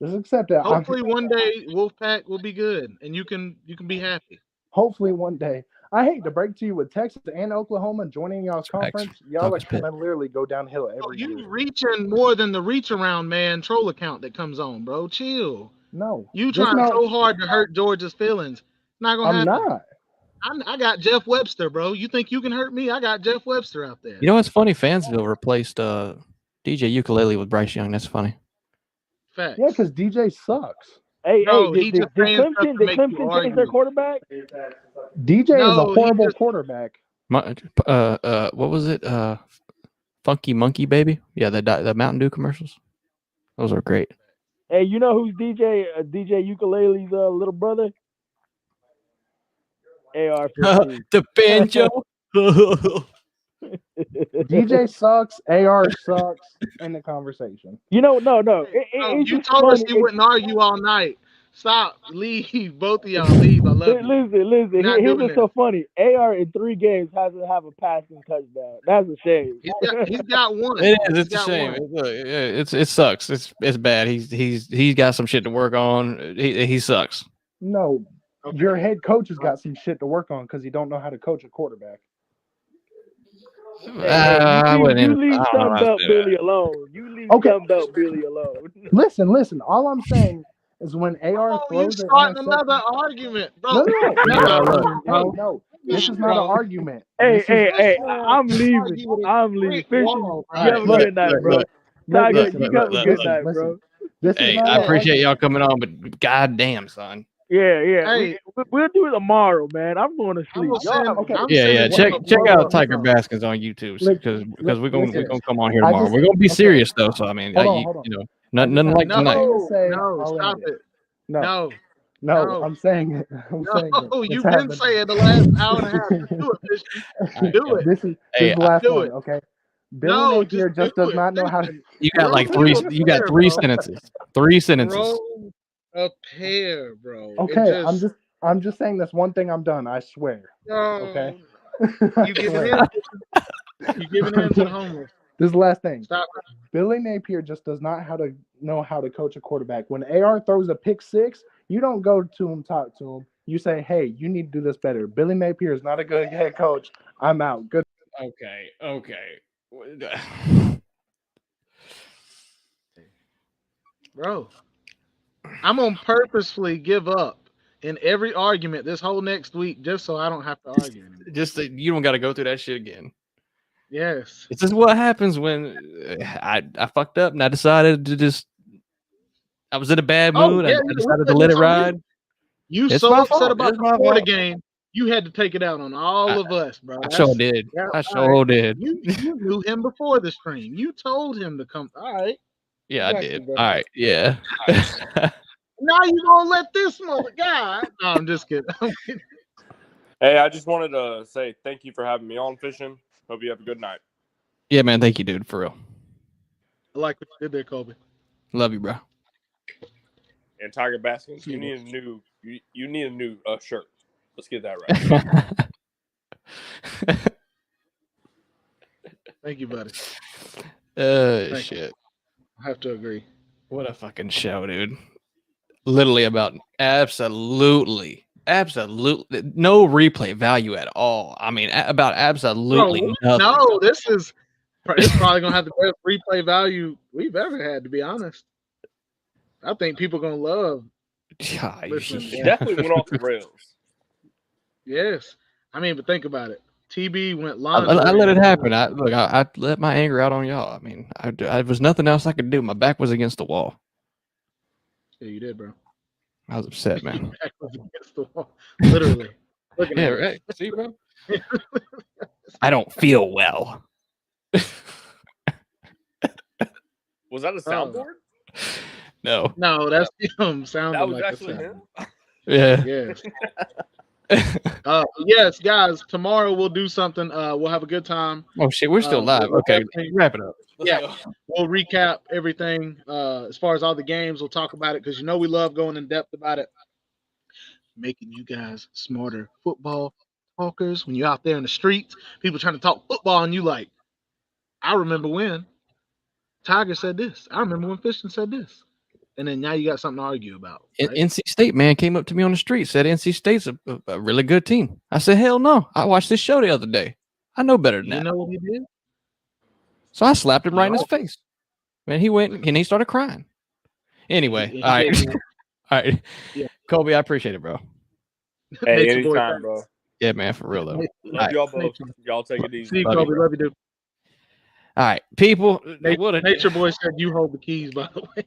Just accept it. Hopefully one day Wolfpack will be good and you can be happy. Hopefully one day. I hate to break to you with Texas and Oklahoma joining y'all's Facts. conference. Y'all Talk are is pit. going to literally go downhill every year. You reaching more than the reach around man troll account that comes on, bro. Chill. No. You Just trying know so hard to hurt Georgia's feelings. Not gonna I'm happen. not. I got Jeff Webster, bro. You think you can hurt me? I got Jeff Webster out there. You know what's funny? Fansville replaced DJ Ukulele with Bryce Young. That's funny. Facts. Yeah, because DJ sucks. Hey, No, hey, he did just saying stuff to Clemson make you change argue. their quarterback? DJ is a No, he horrible just quarterback. What was it? Funky Monkey Baby? Yeah, the Mountain Dew commercials. Those are great. Hey, you know who's DJ Ukulele's little brother? AR-15. The banjo. DJ sucks. AR sucks. In the conversation. You know, no. No, It's you just told us funny. you wouldn't argue all night. Stop. Leave. Both of y'all leave. I love you. Listen. We're not Here's doing what's this. so funny. AR in 3 games hasn't have a passing touchdown. That's a shame. He's got one. It is. He's It's a got shame. one. It sucks. It's bad. He's got some shit to work on. He sucks. No, Okay. your head coach has got some shit to work on because you don't know how to coach a quarterback. You leave Sunbelt Billy alone. You leave Sunbelt Billy alone. Listen. All I'm saying is when AR You throws an starting interception. another argument, bro. No. This is not an argument. Hey, I'm leaving. Fishen, you have a good night, bro. Tiger, you have a good night, bro. Hey, I appreciate y'all coming on, but goddamn, son. Yeah. Hey. We'll do it tomorrow, man. I'm going to sleep. Check out Tiger Baskins on YouTube because we're gonna come on here tomorrow. We're gonna be serious though, so I mean, Hold you know, nothing like tonight. No, stop it. No, I'm saying it. No, you've been saying the last hour and a half. Do it, Fishen. Do it. This is the last do one, it. okay? Billy Napier just does not know how to. You got like three. You got three sentences. 3 sentences. Grow a pair, bro. Okay, I'm just saying this one thing. I'm done. I swear. Okay. You giving in? You giving in to the homeless? This is the last thing. Stop. Billy Napier just does not know how to coach a quarterback. When AR throws a pick 6, you don't go to him, talk to him. You say, "Hey, you need to do this better." Billy Napier is not a good head coach. I'm out. Good. Okay. Bro, I'm gonna purposefully give up in every argument this whole next week just so I don't have to argue anymore. Just that you don't got to go through that shit again. Yes. This is what happens when I fucked up and I decided to I was in a bad mood. I decided to let it ride. You It's so my upset fault. about It's my the Florida fault. game, you had to take it out on all of us, bro. I sure did. I sure did. You knew him before the stream. You told him to come. All right. Yeah, I Got did. you, bro. All right. Yeah. Now you gonna let this mother guy? No, I'm just kidding. Hey, I just wanted to say thank you for having me on, Fishen. Hope you have a good night. Yeah, man. Thank you, dude. For real. I like what you did there, Kobe. Love you, bro. And Tiger Baskins, you need a new shirt. Let's get that right. Thank you, buddy. Shit. I have to agree. What a fucking show, dude. Literally about absolutely no replay value at all. I mean, about absolutely nothing. No, it's probably gonna have the best replay value we've ever had, to be honest. I think people are gonna love. It definitely went off the rails. Yes, I mean, but think about it. TB went I live. let it happen. I let my anger out on y'all. I mean, I was nothing else I could do. My back was against the wall. Yeah, you did, bro. I was upset, man. Your back was against the wall, literally. Yeah, right. See, bro. I don't feel well. Was that a soundboard? No. No, that's him. Sounded That was like actually a him. Yeah. Yes. Yes, guys. Tomorrow we'll do something. We'll have a good time. Oh shit, we're still live. Okay, wrap it up. Yeah, we'll recap everything as far as all the games. We'll talk about it because we love going in depth about it, making you guys smarter football talkers. When you're out there in the streets, people trying to talk football, and you like, I remember when Tiger said this. I remember when Fishen said this. And then now you got something to argue about. Right? NC State man came up to me on the street, said NC State's a really good team. I said, hell no. I watched this show the other day. I know better than that. You know what he did? So I slapped him right in his face. Man, he went and he started crying. Anyway, all right. All right. Yeah. Kobe, I appreciate it, bro. Hey, anytime, bro. Yeah, man, for real, though. Love y'all both. Y'all take it easy. See you, Kobe. Love you, dude. All right, people. Nature Boy said you hold the keys, by the way.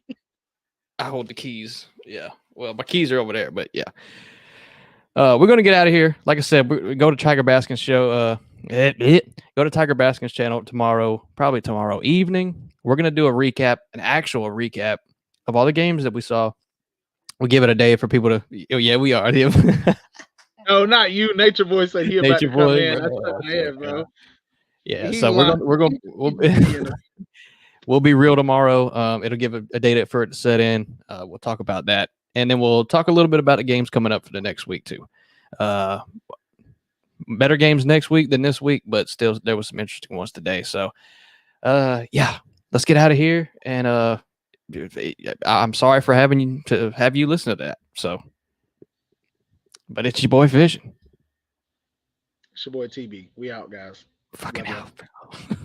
I hold the keys. Yeah. Well, my keys are over there, but yeah. We're gonna get out of here. Like I said, we go to Tiger Baskins show. Go to Tiger Baskins channel tomorrow, probably tomorrow evening. We're gonna do an actual recap of all the games that we saw, we give it a day for people to. Oh, yeah, we are. No, not you. Nature Boy said he about Nature to come Boy, in. bro. That's bad, bro. Yeah, He so lied. we'll be real tomorrow. It'll give a date for it to set in. We'll talk about that, and then we'll talk a little bit about the games coming up for the next week too. Better games next week than this week, but still there was some interesting ones today. So, yeah, let's get out of here. And I'm sorry for having you listen to that. So, but it's your boy Fishen. It's your boy TB. We out, guys. Fucking out, bro.